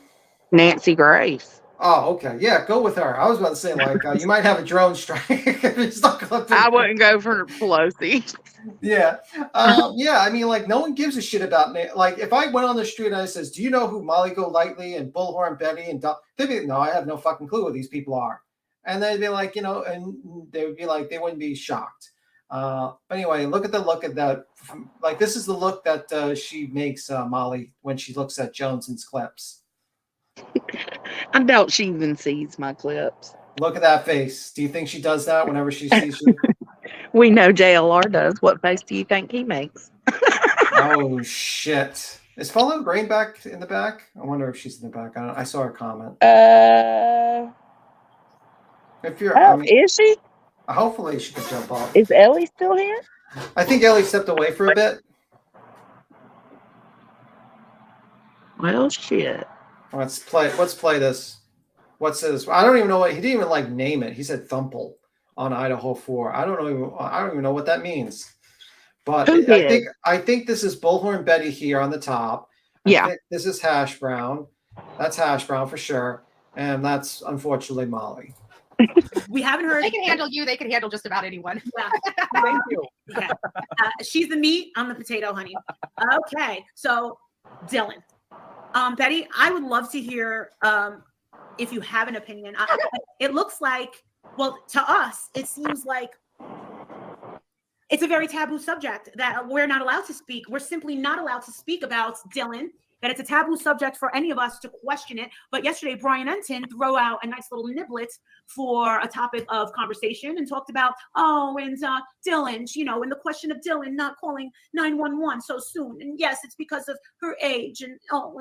Nancy Grace. Oh, okay. Yeah, go with her. I was about to say, like, you might have a drone strike. I wouldn't go for Pelosi. Yeah. Yeah, I mean, like, no one gives a shit about me. Like, if I went on the street and I says, do you know who Molly Golightly and Bullhorn Betty and they'd be, no, I have no fucking clue who these people are. And they'd be like, and they would be like, they wouldn't be shocked. But anyway, look at that. Like, this is the look that she makes Molly when she looks at Jones's clips. I doubt she even sees my clips. Look at that face. Do you think she does that whenever she sees you? We know JLR does. What face do you think he makes? Oh, shit. Is Follow Grain back in the back? I wonder if she's in the back. I saw her comment. If you're, is she? Hopefully she could jump off. Is Ellie still here? I think Ellie stepped away for a bit. Well, shit. Let's play this. What's this? I don't even know what he didn't even like name it. He said Thumple on Idaho 4. I don't even know what that means. But I think this is Bullhorn Betty here on the top. I think this is Hash Brown. That's Hash Brown for sure. And that's unfortunately Molly. We haven't heard. They can handle you. They can handle just about anyone. Yeah. Thank you. Okay. She's the meat. I'm the potato, honey. Okay. So, Dylan. Betty, I would love to hear if you have an opinion. It looks like, well, to us, it seems like it's a very taboo subject that we're not allowed to speak. We're simply not allowed to speak about Dylan. That it's a taboo subject for any of us to question it. But yesterday, Brian Enton threw out a nice little niblet for a topic of conversation and talked about, Dylan, and the question of Dylan not calling 911 so soon. And yes, it's because of her age. And her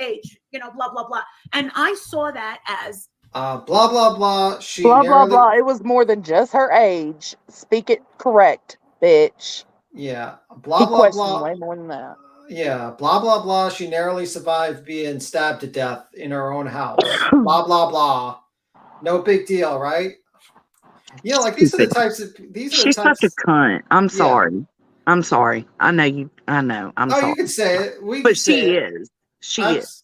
age, blah, blah, blah. And I saw that as blah, blah, blah. Blah, blah. It was more than just her age. Speak it correct, bitch. Yeah. Blah, blah, blah. Way more than that. Yeah, blah, blah, blah. She narrowly survived being stabbed to death in her own house. Blah, blah, blah. No big deal, right? Like these are the types of She's such a cunt. I'm sorry. I'm sorry. I know. I'm sorry. You can say it. But she is. She is.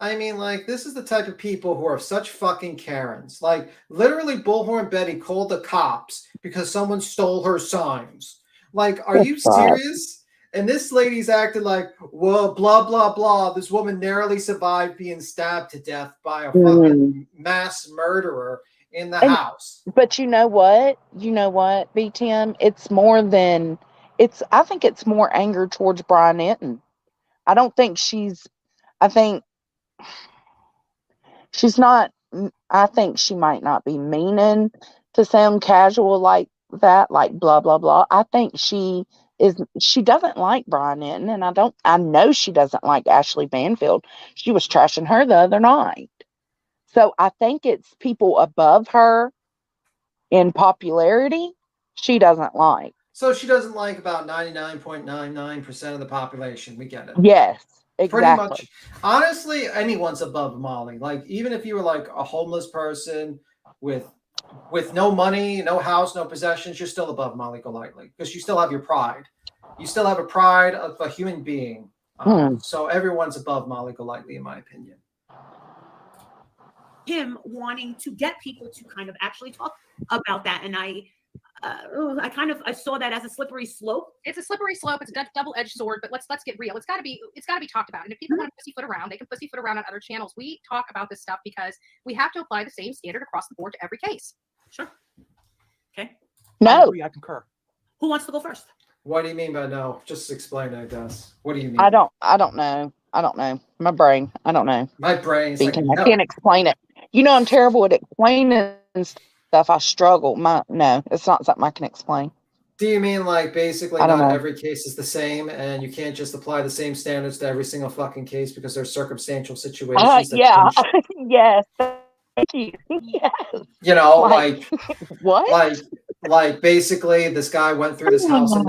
I mean, like, this is the type of people who are such fucking Karens. Like, literally, Bullhorn Betty called the cops because someone stole her signs. Like, are you serious? And this lady's acted like, well, blah, blah, blah. This woman narrowly survived being stabbed to death by a fucking mass murderer in the house. But you know what, B-Tim? It's more than, I think it's more anger towards Brian Enton. I think she might not be meaning to sound casual like that, like blah, blah, blah. I think she doesn't like Brian Enton, and I know she doesn't like Ashley Banfield. She was trashing her the other night. So I think it's people above her in popularity she doesn't like. So she doesn't like about 99.99% of the population. We get it. Yes, exactly. Pretty much. Honestly, anyone's above Molly. Like, even if you were like a homeless person with no money, no house, no possessions, you're still above Molly Golightly because you still have your pride. You still have a pride of a human being. So everyone's above Molly Golightly, in my opinion. Him wanting to get people to kind of actually talk about that. And I saw that as a slippery slope. It's a slippery slope. It's a double-edged sword. But let's get real. It's got to be talked about. And if people want to pussyfoot around, they can pussyfoot around on other channels. We talk about this stuff because we have to apply the same standard across the board to every case. Sure. Okay. No. I concur. Who wants to go first? What do you mean by no? Just explain, I guess. What do you mean? I don't know. My brain. I don't know. My brain's like, I no. can't explain it. You know, I'm terrible at explaining stuff. I struggle. No, it's not something I can explain. Do you mean like basically I don't not know. every case is the same and you can't just apply the same standards to every single fucking case because there's circumstantial situations that Yeah. change? Yes. Thank you. Yes. You know, Like, what? Like basically this guy went through this house in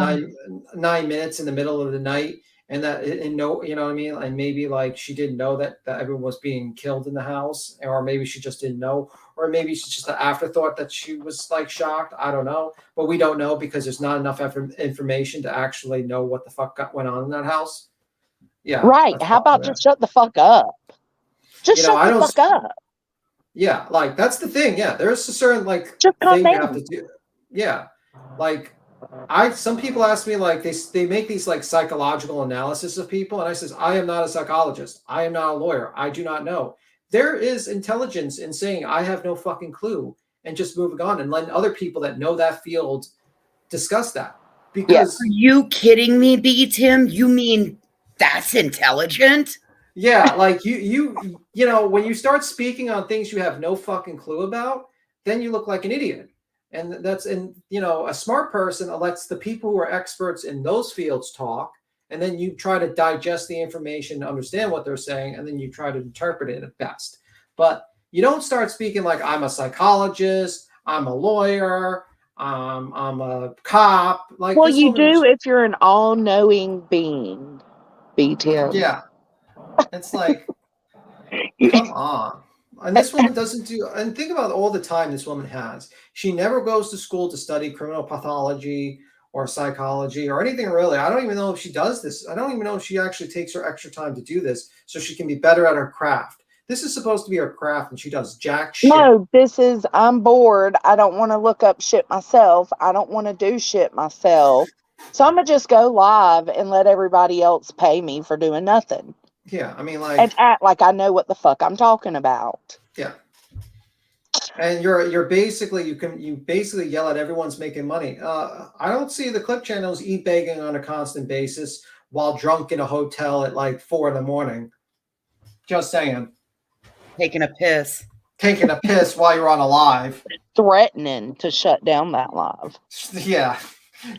9 minutes in the middle of the night, and no, you know what I mean? And maybe like she didn't know that everyone was being killed in the house, or maybe she just didn't know, or maybe it's just an afterthought that she was like shocked. I don't know, but we don't know because there's not enough information to actually know what the fuck went on in that house. Yeah. Right. How about just shut the fuck up? Just shut the fuck up. Yeah, like that's the thing. Yeah, there's a certain like just calm thing down. you have to do. Yeah, like some people ask me like they make these like psychological analysis of people, and I says I am not a psychologist. I am not a lawyer. I do not know. There is intelligence in saying I have no fucking clue and just moving on and letting other people that know that field discuss that. Because Are you kidding me, B Tim? You mean that's intelligent? Yeah, like you know, when you start speaking on things you have no fucking clue about, then you look like an idiot. And you know, a smart person lets the people who are experts in those fields talk, and then you try to digest the information, understand what they're saying, and then you try to interpret it at best. But you don't start speaking like I'm a psychologist, I'm a lawyer, I'm a cop. Like, well, you do if you're an all-knowing being, B Tim. Yeah. It's like, come on. And this woman doesn't do, and think about all the time this woman has. She never goes to school to study criminal pathology or psychology or anything really. I don't even know if she does this. I don't even know if she actually takes her extra time to do this so she can be better at her craft. This is supposed to be her craft, and she does jack shit. No, I'm bored. I don't want to look up shit myself. I don't want to do shit myself. So I'm going to just go live and let everybody else pay me for doing nothing. Yeah, I mean, like, and act like I know what the fuck I'm talking about. Yeah, and you're basically you basically yell at everyone's making money. I don't see the clip channels e-begging on a constant basis while drunk in a hotel at like 4 a.m. Just saying, taking a piss while you're on a live, threatening to shut down that live. Yeah,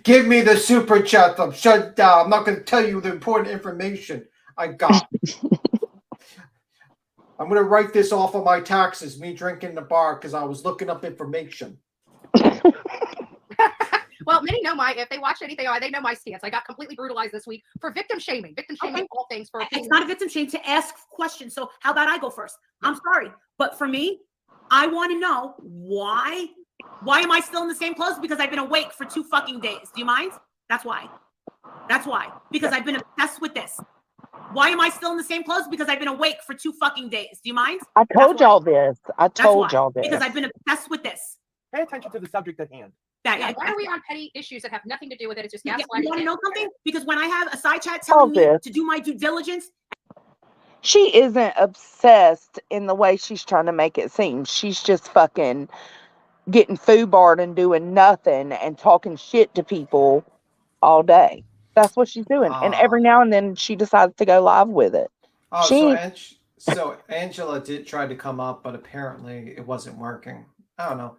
give me the super chat. I'm shut down. I'm not going to tell you the important information I got. I'm going to write this off of my taxes, me drinking in the bar because I was looking up information. Well, many know if they watch anything, they know my stance. I got completely brutalized this week for victim shaming. Victim shaming, all things for It's not a victim shame to ask questions. So how about I go first? I'm sorry. But for me, I want to know why am I still in the same clothes? Because I've been awake for 2 fucking days. Do you mind? That's why. Because I've been obsessed with this. Why am I still in the same clothes? Because I've been awake for 2 fucking days. Do you mind? I told y'all this. Because I've been obsessed with this. Pay attention to the subject at hand. Why are we on petty issues that have nothing to do with it? It's just gaslighting. You want to know something? Because when I have a side chat telling me to do my due diligence, she isn't obsessed in the way she's trying to make it seem. She's just fucking getting foobarred and doing nothing and talking shit to people all day. That's what she's doing. And every now and then she decides to go live with it. So Angela did try to come up, but apparently it wasn't working. I don't know.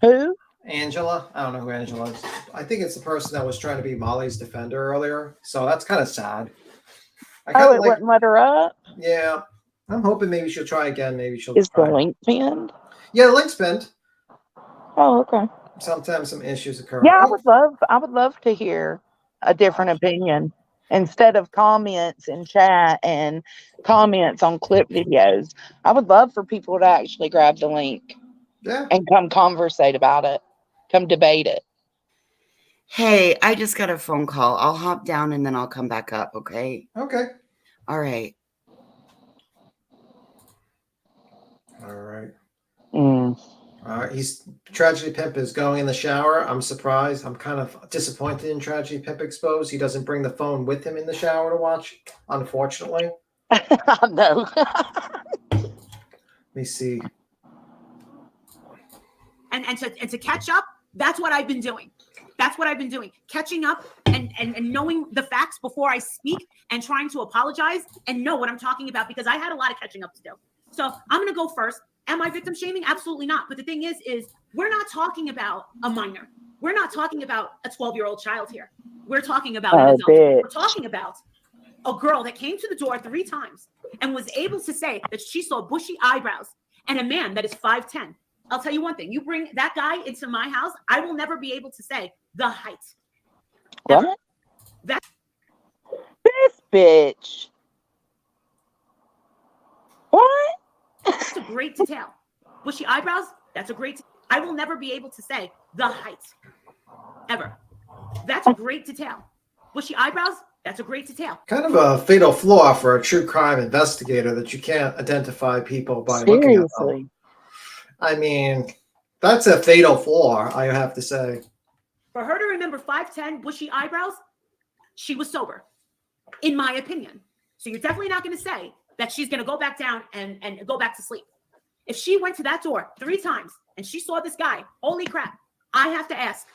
Who? Angela. I don't know who Angela is. I think it's the person that was trying to be Molly's defender earlier. So that's kind of sad. Wouldn't let her up? Yeah. I'm hoping maybe she'll try again. Maybe she'll Is the link pinned? Yeah, the link's pinned. Oh, okay. Sometimes some issues occur. Yeah, I would love to hear a different opinion instead of comments in chat and comments on clip videos. I would love for people to actually grab the link and come conversate about it, come debate it. Hey, I just got a phone call. I'll hop down and then I'll come back up, okay? Okay. All right. All right. Tragedy Pimp is going in the shower. I'm surprised. I'm kind of disappointed in Tragedy Pimp Exposed. He doesn't bring the phone with him in the shower to watch, unfortunately. No. Let me see. and to catch up, That's what I've been doing. That's what I've been doing. Catching up and knowing the facts before I speak and trying to apologize and know what I'm talking about because I had a lot of catching up to do. So I'm going to go first. Am I victim shaming? Absolutely not. But the thing is we're not talking about a minor. We're not talking about a 12-year-old child here. We're talking about an adult. We're talking about a girl that came to the door 3 times and was able to say that she saw bushy eyebrows and a man that is 5'10". I'll tell you one thing. You bring that guy into my house, I will never be able to say the height. What? That this bitch. What? That's a great detail. Bushy eyebrows, that's a great I will never be able to say the height. Ever. That's a great detail. Bushy eyebrows, that's a great detail. Kind of a fatal flaw for a true crime investigator that you can't identify people by looking at them. I mean, that's a fatal flaw, I have to say. For her to remember 5'10", bushy eyebrows, she was sober, in my opinion. So you're definitely not going to say that she's going to go back down and go back to sleep. If she went to that door 3 times and she saw this guy, holy crap, I have to ask,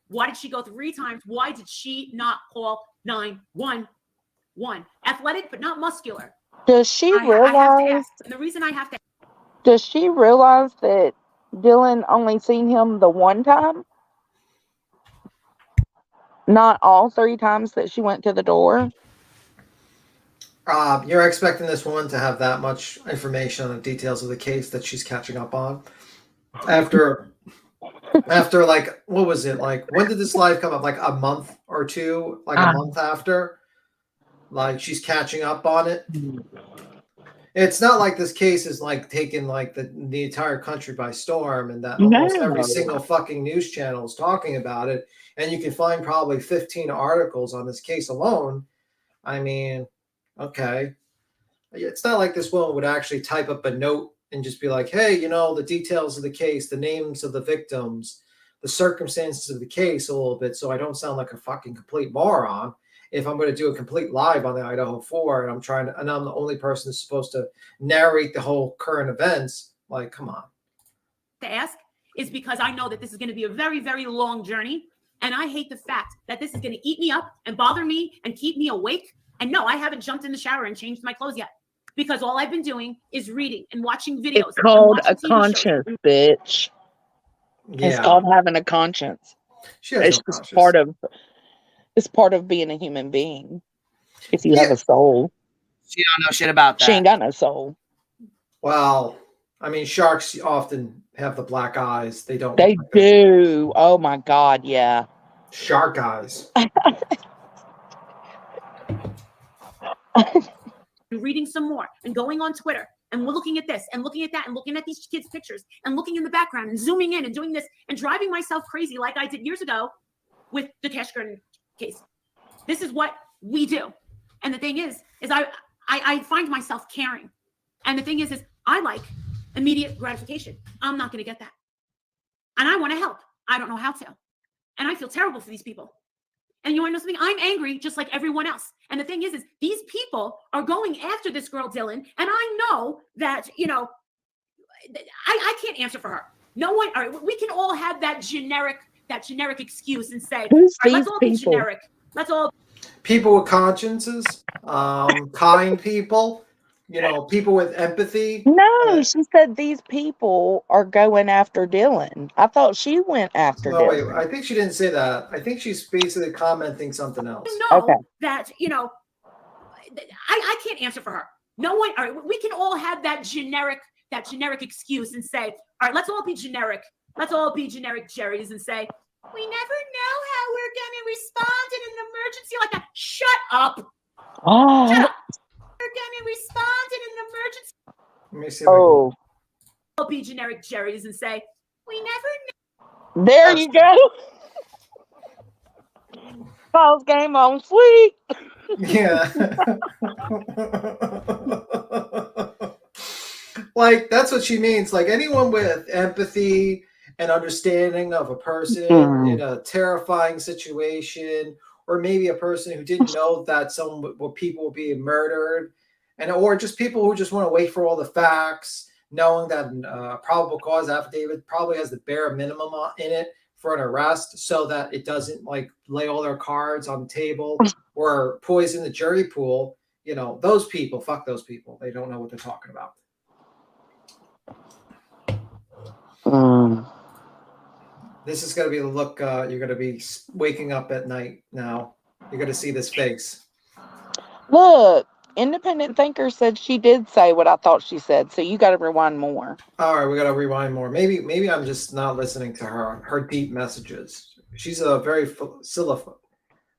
why did she go 3 times? Why did she not call 911? Athletic, but not muscular. Does she realize? I have to ask. And the reason I have to Does she realize that Dylan only seen him the 1 time? Not all 3 times that she went to the door? You're expecting this woman to have that much information on the details of the case that she's catching up on? After like, what was it? Like, when did this live come up? Like a month or 2? Like a month after? Like, she's catching up on it? It's not like this case is like taking like the entire country by storm and that almost every single fucking news channel is talking about it. And you can find probably 15 articles on this case alone. I mean, okay. It's not like this woman would actually type up a note and just be like, hey, you know, the details of the case, the names of the victims, the circumstances of the case a little bit, so I don't sound like a fucking complete moron. If I'm going to do a complete live on the Idaho 4 and I'm the only person who's supposed to narrate the whole current events, like, come on. To ask is because I know that this is going to be a very, very long journey. And I hate the fact that this is going to eat me up and bother me and keep me awake. And no, I haven't jumped in the shower and changed my clothes yet because all I've been doing is reading and watching videos. It's called a conscience, bitch. Yeah. It's called having a conscience. It's just part of being a human being. If you have a soul. She don't know shit about that. She ain't got no soul. Well, I mean, sharks often have the black eyes. They don't. They do. Oh my God, yeah. Shark eyes. Reading some more and going on Twitter and we're looking at this and looking at that and looking at these kids' pictures and looking in the background and zooming in and doing this and driving myself crazy like I did years ago with the Cash Garden case. This is what we do. And the thing is I find myself caring. And the thing is I like immediate gratification. I'm not going to get that. And I want to help. I don't know how to. And I feel terrible for these people. And you want to know something? I'm angry just like everyone else. And the thing is these people are going after this girl, Dylan. And I know that, you know, I can't answer for her. No one, all right, we can all have that generic excuse and say, all right, let's all be generic. Let's all. People with consciences, kind people, you know, people with empathy. No, she said these people are going after Dylan. I thought she went after Dylan. Wait, I think she didn't say that. I think she's basically commenting something else. You know that, you know, I can't answer for her. No one, all right, we can all have that generic excuse and say, all right, let's all be generic. Let's all be generic Jerrys and say, we never know how we're going to respond in an emergency like that. Shut up. Oh. Shut up. We're going to respond in an emergency. Let me see. Oh. I'll be generic Jerrys and say, we never know. There you go. Falls game on sweet. Yeah. Like, that's what she means. Like, anyone with empathy and understanding of a person in a terrifying situation, or maybe a person who didn't know that people were being murdered, or just people who just want to wait for all the facts. knowing that a probable cause affidavit probably has the bare minimum in it for an arrest, so that it doesn't like lay all their cards on the table or poison the jury pool. You know, those people, fuck those people. They don't know what they're talking about. This is going to be the look. You're going to be waking up at night now. You're going to see this face. Look, independent thinker said she did say what I thought she said, so you got to rewind more. All right, we got to rewind more. Maybe I'm just not listening to her deep messages. She's a very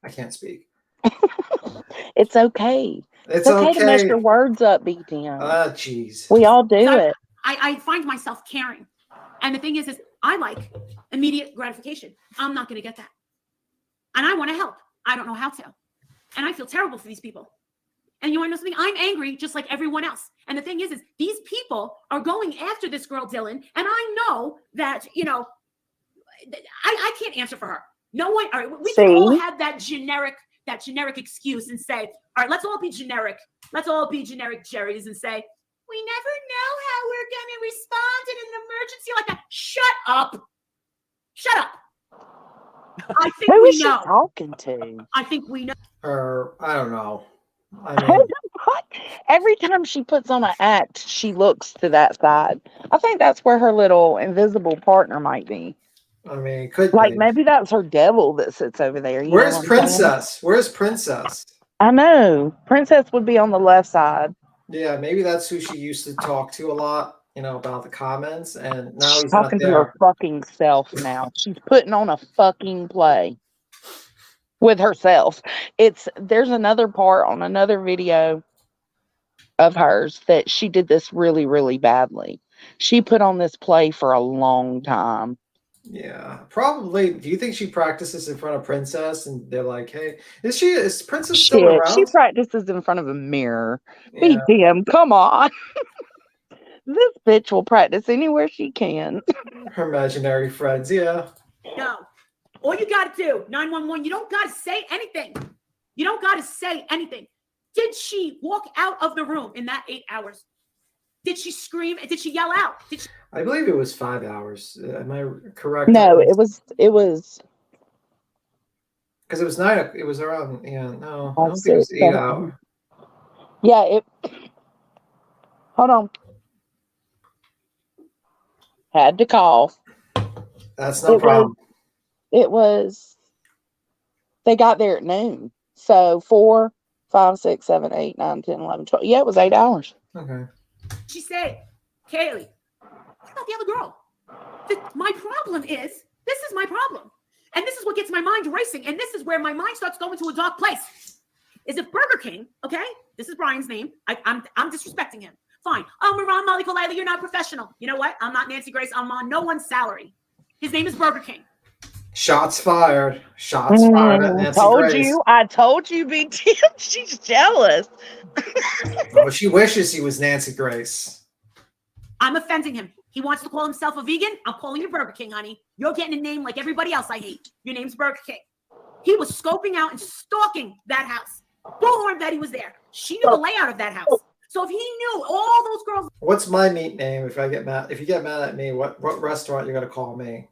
I can't speak. It's okay. It's okay to mess okay. your words up, BTM. Ah, jeez. We all do it. I find myself caring. And the thing is I like immediate gratification. I'm not going to get that. And I want to help. I don't know how to. And I feel terrible for these people. And you want to know something? I'm angry just like everyone else. And the thing is these people are going after this girl, Dylan. And I know that, you know, I can't answer for her. No one. All right, we can all have that generic excuse and say, all right, let's all be generic. Let's all be generic Jerrys and say, we never know how we're going to respond in an emergency like that. Shut up. Shut up. I think Who we is she know. talking to? I think we know. I don't know. I mean, every time she puts on an act, she looks to that side. I think that's where her little invisible partner might be. I mean, it could like be. Maybe that's her devil that sits over there. Where's Princess? Where's Princess? I know. Princess would be on the left side. Yeah, maybe that's who she used to talk to a lot, you know, about the comments, and now She's he's talking not to there. her fucking self now. She's putting on a fucking play with herself. There's another part on another video of hers that she did this really, really badly. She put on this play for a long time. Yeah, probably. Do you think she practices in front of Princess and they're like, hey, is Princess still around? She practices in front of a mirror. Yeah. BTM, come on. This bitch will practice anywhere she can. Her imaginary friends, yeah. No. All you got to do, 911, you don't got to say anything. You don't got to say anything. Did she walk out of the room in that 8 hours? Did she scream? Did she yell out? I believe it was 5 hours. Am I correct? No, it was because it was 9. It was around. Yeah, no, I don't think it was 8 hours. Yeah, hold on. Had to call. That's no problem. It was. They got there at noon. So 4, 5, 6, 7, 8, 9, 10, 11, 12. Yeah, it was 8 hours. Okay. She said, Kaylee, what about the other girl? My problem is, this is my problem. And this is what gets my mind racing. And this is where my mind starts going to a dark place. Is if Burger King, okay? This is Brian's name. I'm disrespecting him. Fine. Oh, Miran Malik O'Leary, you're not professional. You know what? I'm not Nancy Grace. I'm on no one's salary. His name is Burger King. Shots fired. Shots fired at Nancy Grace. I told you, BT. She's jealous. Well, she wishes he was Nancy Grace. I'm offending him. He wants to call himself a vegan. I'm calling you Burger King, honey. You're getting a name like everybody else I hate. Your name's Burger King. He was scoping out and stalking that house. Bullhorn Betty was there. She knew the layout of that house. So if he knew all those girls. What's my meat name if I get mad? If you get mad at me, what restaurant you're gonna call me?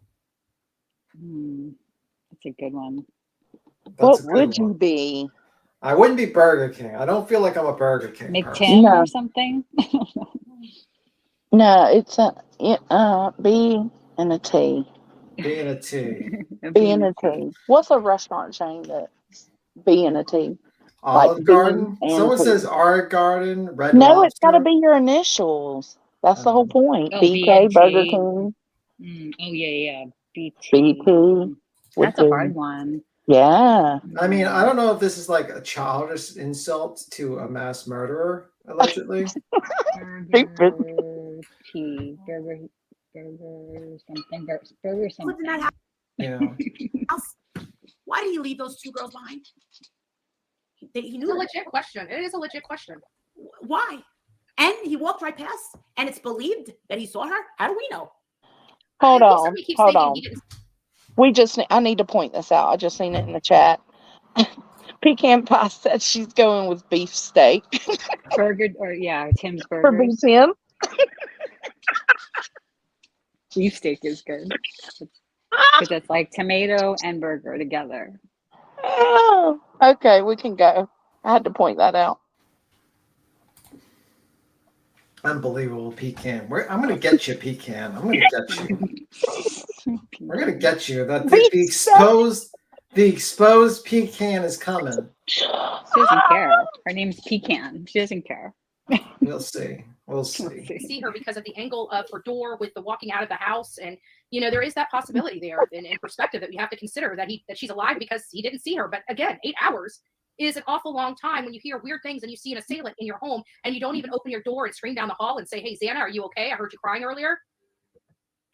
That's a good one. What would you be? I wouldn't be Burger King. I don't feel like I'm a Burger King. McTim or something? No, it's a B and a T. B and a T. B and a T. What's a restaurant chain that's B and a T? Olive Like Garden? B and Someone T. says Olive Garden, Red No, Lobster. it's got to be your initials. That's the whole point. Oh, BK, BNT. Burger King. Oh, yeah. BT. BT. That's a hard one. Yeah. I mean, I don't know if this is like a childish insult to a mass murderer, allegedly. Burger something. Yeah. Why did he leave those two girls behind? He knew It's a legit question. It is a legit question. Why? And he walked right past, and it's believed that he saw her. How do we know? Hold on. I need to point this out. I just seen it in the chat. Pecan Pie said she's going with beef steak. Burger, or Tim's For Burgers. BTM. Beefsteak is good. Because it's like tomato and burger together. Oh, okay, we can go. I had to point that out. Unbelievable, Pecan. I'm going to get you, Pecan. I'm going to get you. We're going to get you. The exposed Pecan is coming. She doesn't care. Her name's Pecan. She doesn't care. We'll see. We'll see. See her because of the angle of her door with the walking out of the house, and there is that possibility there in perspective that we have to consider that she's alive because he didn't see her. But again, 8 hours is an awful long time when you hear weird things and you see an assailant in your home and you don't even open your door and scream down the hall and say, "Hey, Xana, are you okay? I heard you crying earlier."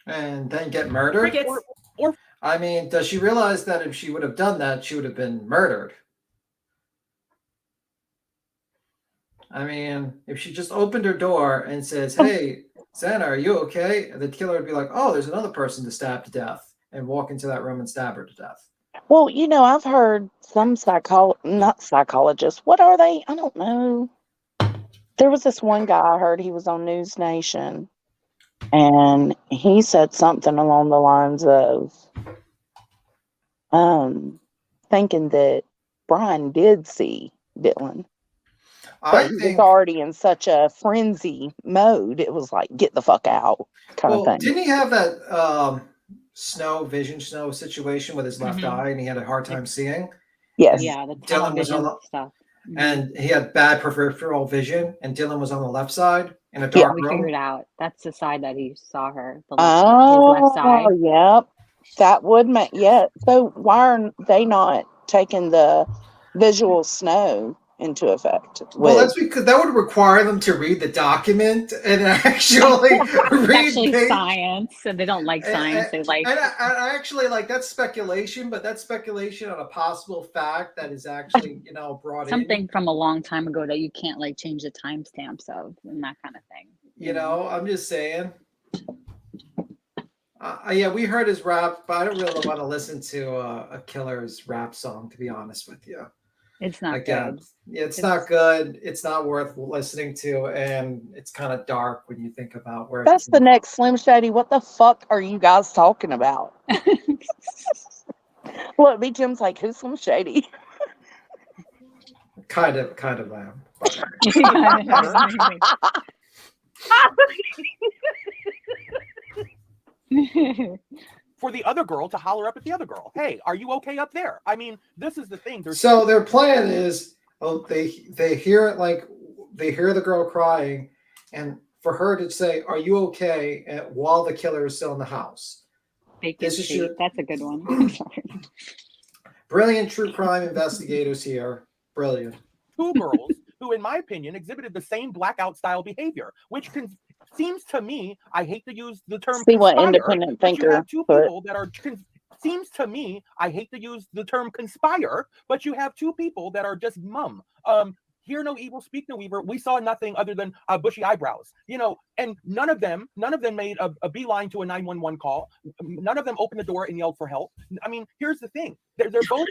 And then get murdered? Or I mean, does she realize that if she would have done that, she would have been murdered? I mean, if she just opened her door and says, "Hey, Xana, are you okay?" the killer would be like, "Oh, there's another person to stab to death," and walk into that room and stab her to death. Well, I've heard some not psychologists. What are they? I don't know. There was this one guy I heard, he was on News Nation, and he said something along the lines of thinking that Brian did see Dylan. But he was already in such a frenzy mode. It was like, get the fuck out kind of thing. Didn't he have that snow situation with his left eye, and he had a hard time seeing? Yes. Yeah, the Dylan was on stuff. And he had bad peripheral vision, and Dylan was on the left side in a dark we room. figured out that's the side that he saw her. His Oh, left side. Yep. That would make, So why are they not taking the visual snow into effect? Well, that's because that would require them to read the document and actually read science, and they don't like science. They like and I actually like that's speculation, but that's speculation on a possible fact that is actually brought something from a long time ago that you can't like change the timestamps of and that kind of thing. I'm just saying. Yeah, we heard his rap, but I don't really want to listen to a killer's rap song, to be honest with you. It's not good. Yeah, it's not good. It's not worth listening to, and it's kind of dark when you think about where. That's the next Slim Shady. What the fuck are you guys talking about? Look, me Jim's like, who's Slim Shady? Kind of am. For the other girl to holler up at the other girl, "Hey, are you okay up there?" I mean, this is the thing. So their plan is, they hear it, like they hear the girl crying, and for her to say, "Are you okay?" while the killer is still in the house. That's a good one. Brilliant true crime investigators here. Brilliant. Two girls who, in my opinion, exhibited the same blackout style behavior, which seems to me, I hate to use the term See what conspire, independent but you thinker have two people that are seems to me, I hate to use the term conspire, but you have two people that are just mum. Hear no evil, speak no evil. We saw nothing other than bushy eyebrows, and none of them made a beeline to a 911 call. None of them opened the door and yelled for help. I mean, here's the thing. They're both,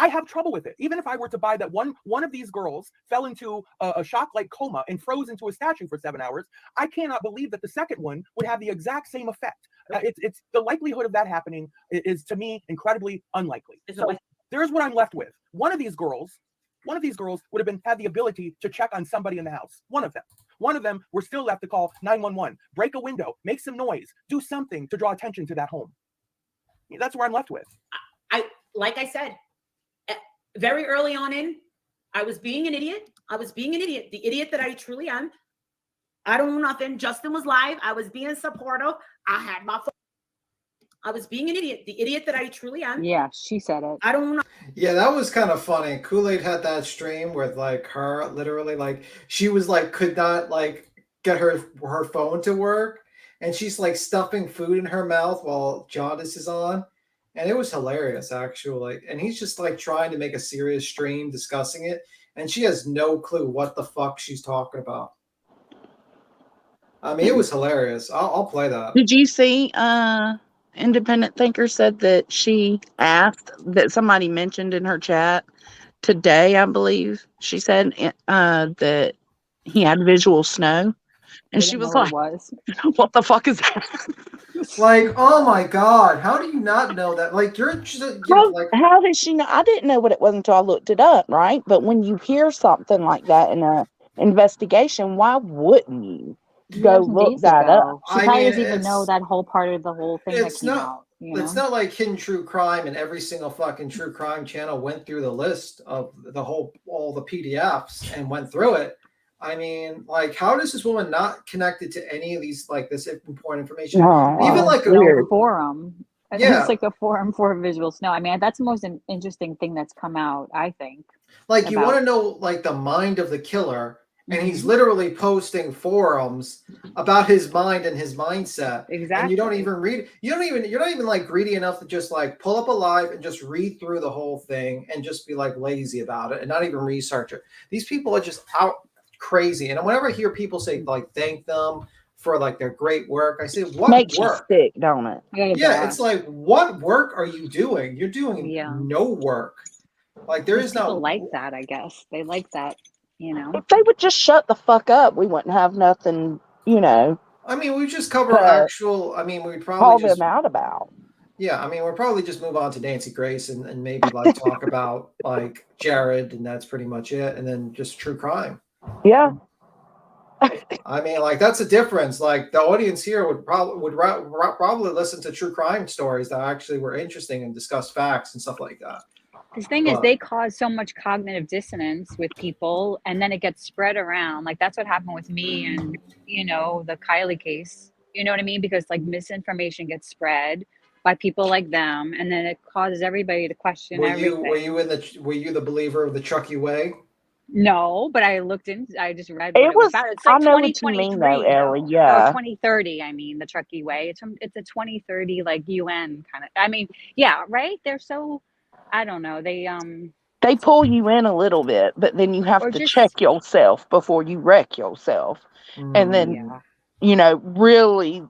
I have trouble with it. Even if I were to buy that one of these girls fell into a shock-like coma and froze into a statue for 7 hours, I cannot believe that the second one would have the exact same effect. It's the likelihood of that happening is to me incredibly unlikely. So there's what I'm left with. One of these girls would have had the ability to check on somebody in the house. One of them were still left to call 911, break a window, make some noise, do something to draw attention to that home. That's where I'm left with. Like I said, very early on I was being an idiot. The idiot that I truly am. I don't know nothing. Justin was live. I was being supportive. I had my phone. I was being an idiot. The idiot that I truly am. Yeah, she said it. I don't know. Yeah, that was kind of funny. Kool-Aid had that stream with like her literally like she was like could not like get her phone to work, and she's like stuffing food in her mouth while Jaundice is on. And it was hilarious, actually. And he's just like trying to make a serious stream discussing it. And she has no clue what the fuck she's talking about. I mean, it was hilarious. I'll play that. Did you see Independent Thinker said that she asked that somebody mentioned in her chat today, I believe. She said that he had visual snow. And I she didn't was know who like, it was. what the fuck is that? Like, oh my God, how do you not know that? Like, you're just, How did she know? I didn't know what it was until I looked it up, right? But when you hear something like that in a investigation, why wouldn't you go Years and look days that up? ago. She probably doesn't even know that whole part of the whole thing that it's came not, out. it's not like hidden true crime and every single fucking true crime channel went through the list of all the PDFs and went through it. I mean, like, how does this woman not connected to any of these, like, this important information? Even like a forum. Yeah. It's like a forum for visuals. No, I mean, that's the most interesting thing that's come out, I think. Like, you want to know, like, the mind of the killer, and he's literally posting forums about his mind and his mindset. Exactly. And you don't even read. You're not even like greedy enough to just like pull up a live and just read through the whole thing and just be like lazy about it and not even research it. These people are just out crazy. And whenever I hear people say like thank them for like their great work, I say, what Makes work? you sick, don't it? Yeah, it's like, what work are you doing? You're doing no work. Like, there is people no like that, I guess. They like that, you know. If they would just shut the fuck up, we wouldn't have nothing, you know. I mean, we just cover actual. I mean, we'd probably call just them out about. Yeah, I mean, we'll probably just move on to Nancy Grace and maybe like talk about like Jared, and that's pretty much it, and then just true crime. Yeah. I mean, like, that's a difference. Like, the audience here would probably listen to true crime stories that actually were interesting and discuss facts and stuff like that. The thing is, they cause so much cognitive dissonance with people, and then it gets spread around. Like, that's what happened with me and, you know, the Kylie case. You know what I mean? Because, like, misinformation gets spread by people like them, and then it causes everybody to question everything. Were you the believer of the Truckee Way? No, but I looked in. I just read It what it was was. about. It's I like know what you mean, though, 2023, Ellie. or Yeah. 2030. I mean, the Truckee Way. It's a 2030 like UN kind of. I mean, yeah, right. They're so. I don't know. They pull you in a little bit, but then you have to check yourself before you wreck yourself, and then you know, really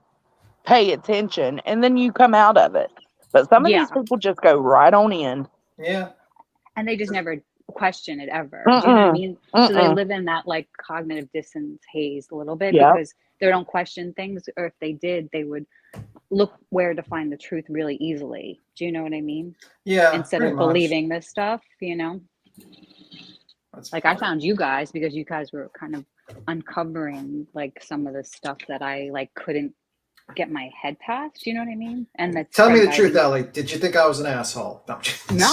pay attention, and then you come out of it. But some of these people just go right on in. Yeah. And they just never question it ever. Do you know what I mean? So they live in that like cognitive dissonance haze a little bit because they don't question things, or if they did, they would look where to find the truth really easily. Do you know what I mean? Yeah. Instead of believing this stuff, you know? Like, I found you guys because you guys were kind of uncovering like some of the stuff that I like couldn't get my head past. You know what I mean? And that's Tell me the truth, Ellie. Did you think I was an asshole? No,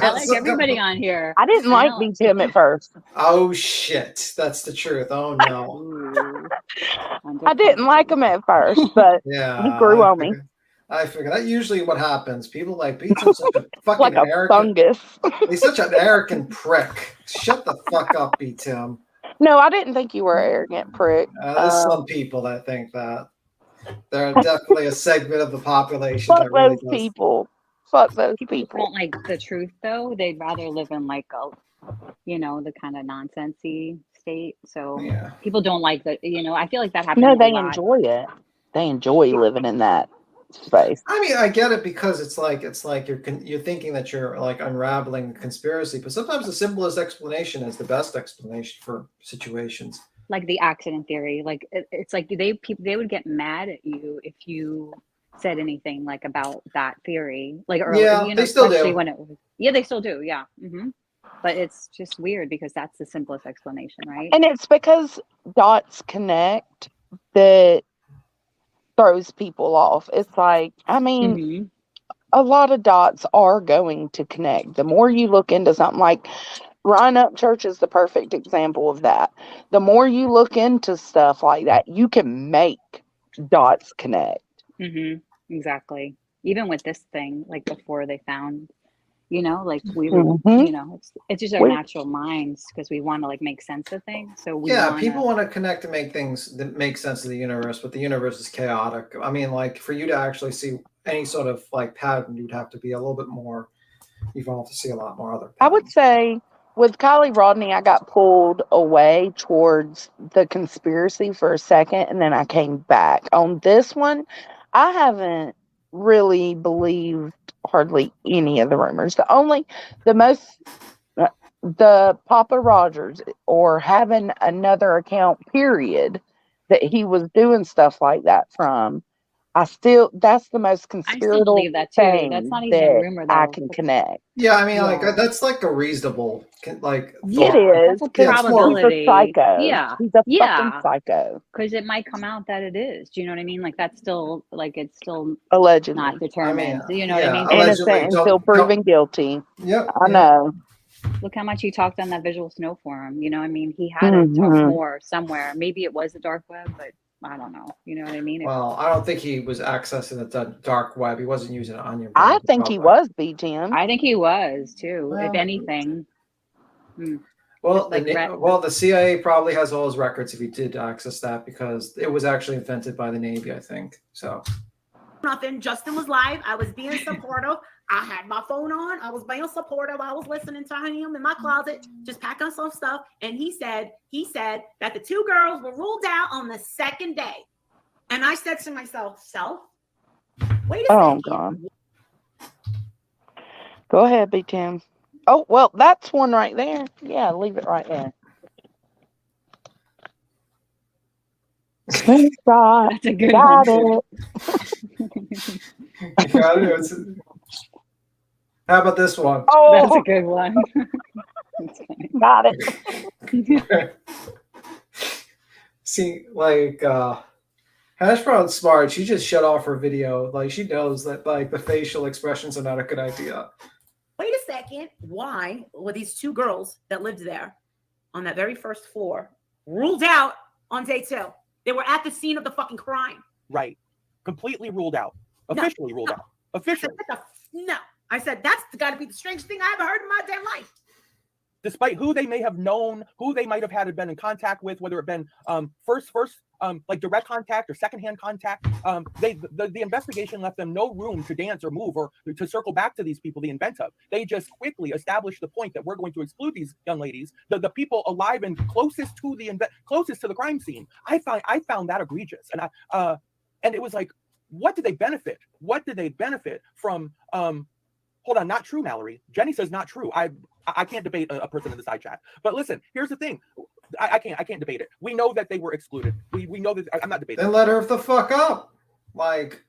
I like everybody on here. I didn't like BTM at first. Oh shit, that's the truth. Oh no. I didn't like him at first, but he grew on me. I figure that usually what happens. People like BTM's such a fucking like a fungus. He's such an arrogant prick. Shut the fuck up, BTM. No, I didn't think you were an arrogant prick. There's some people that think that. There are definitely a segment of the population Fuck that really those people. Fuck those people. Don't like the truth though. They'd rather live in like a, you know, the kind of nonsensey state. So people don't like that. You know, I feel like that happens. No, they enjoy it. They enjoy living in that space. I mean, I get it because it's like you're thinking that you're like unraveling a conspiracy, but sometimes the simplest explanation is the best explanation for situations. Like the accident theory, like it's like they would get mad at you if you said anything like about that theory, like early, you know, they still especially do. when it was, they still do, but it's just weird because that's the simplest explanation, right? And it's because dots connect that throws people off. It's like, I mean, a lot of dots are going to connect. The more you look into something, like Ryan Upchurch is the perfect example of that. The more you look into stuff like that, you can make dots connect. Exactly. Even with this thing, like before they found, you know, like we were, you know, it's just our natural minds because we want to like make sense of things. So people want to connect and make things that make sense of the universe, but the universe is chaotic. I mean, like for you to actually see any sort of like pattern, you'd have to be a little bit more. You'd have to see a lot more other patterns. I would say with Kylie Rodney, I got pulled away towards the conspiracy for a second, and then I came back. On this one, I haven't really believed hardly any of the rumors. The Papa Rogers or having another account, period, that he was doing stuff like that from. That's the most I still conspiratorial believe that too. That's thing not even a that rumor I though. can connect. Yeah, I mean, like Yeah. that's like a reasonable like Yeah, thought. It is, that's a because Yeah, it's more. he's a probability. psycho. Yeah. He's a fucking Yeah. psycho. Because it might come out that it is. Do you know what I mean? Like that's still like it's still Allegedly. not I mean, determined. You know what I yeah, mean? allegedly. Innocent until proven guilty. Yep. I know. Look how much he talked on that visual snow forum. You know what I mean? He had to talk more somewhere. Maybe it was the dark web, but I don't know. You know what I mean? Well, I don't think he was accessing the dark web. He wasn't using Onion. I think he was, BTM. I think he was too. Well, if anything. Well, Like the CIA probably has all his records if he did access that, because it was actually invented by the Navy, I think. So Nothing. Justin was live. I was being supportive. I had my phone on. I was being supportive. I was listening to him in my closet, just packing some stuff. And he said that the two girls were ruled out on the second day. And I said to myself, wait a second. Oh, God. Go ahead, BTM. Oh, well, that's one right there. Yeah, leave it right there. Screenshot. That's a good Got one. it. How about this one? Oh, that's a good one. Got it. See, like Hash Brown's smart. She just shut off her video. Like, she knows that like the facial expressions are not a good idea. Wait a second. Why were these two girls that lived there on that very first floor ruled out on day 2? They were at the scene of the fucking crime. Right. Completely ruled out. Officially ruled out. Officially. No. I said, that's got to be the strangest thing I ever heard in my damn life. Despite who they may have known, who they might have had been in contact with, whether it been first like direct contact or secondhand contact, the investigation left them no room to dance or move or to circle back to these people they invent of. They just quickly established the point that we're going to exclude these young ladies, the people alive and closest to the crime scene. I found that egregious, and it was like, what did they benefit? What did they benefit from? Hold on, not true, Mallory. Jenny says not true. I can't debate a person in the side chat. But listen, here's the thing. I can't debate it. We know that they were excluded. We know that. I'm not debating. Then let her the fuck up. Like,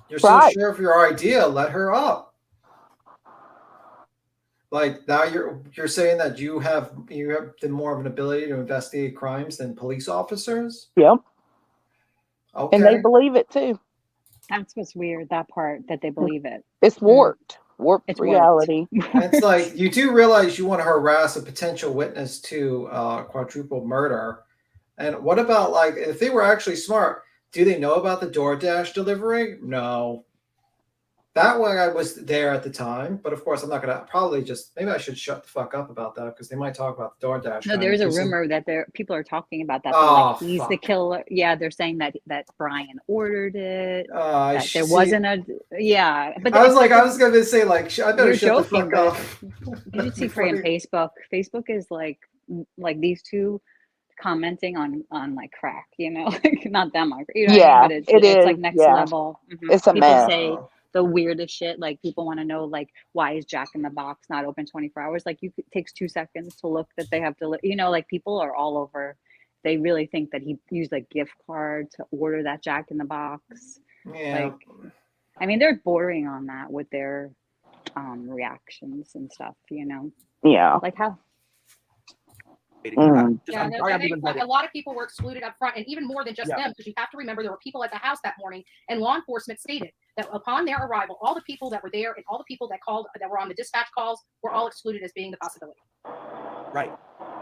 you're Right. so sure of your idea, let her up. Like, now you're saying that you have more of an ability to investigate crimes than police officers? Yep. Okay. And they believe it too. That's what's weird, that part, that they believe it. It's warped. Warped It's reality. It's like, you do realize you want to harass a potential witness to quadruple murder. And what about, like, if they were actually smart, do they know about the DoorDash delivery? No. That way I was there at the time, but of course I'm not going to maybe I should shut the fuck up about that, because they might talk about the DoorDash. No, there's a rumor that people are talking about that. Oh, like, he's the killer. Yeah, they're saying that Brian ordered it. That there wasn't but I was going to say, like, I better you're shut the joking, fuck up. Did you see Free on Facebook? Facebook is like these two commenting on like crack, you know, like not them, you know, Yeah, what I mean? But it's like next level. It's a people mess. say the weirdest shit. Like, people want to know, like, why is Jack in the Box not open 24 hours? Like, it takes 2 seconds to look that they have to, you know, like, people are all over. They really think that he used a gift card to order that Jack in the Box. Yeah. Like, I mean, they're bordering on that with their reactions and stuff, you know? Yeah. Like how? Yeah, no, I think a lot of people were excluded up front, and even more than just them, because you have to remember there were people at the house that morning, and law enforcement stated that upon their arrival, all the people that were there and all the people that called, that were on the dispatch calls, were all excluded as being the possibility. Right.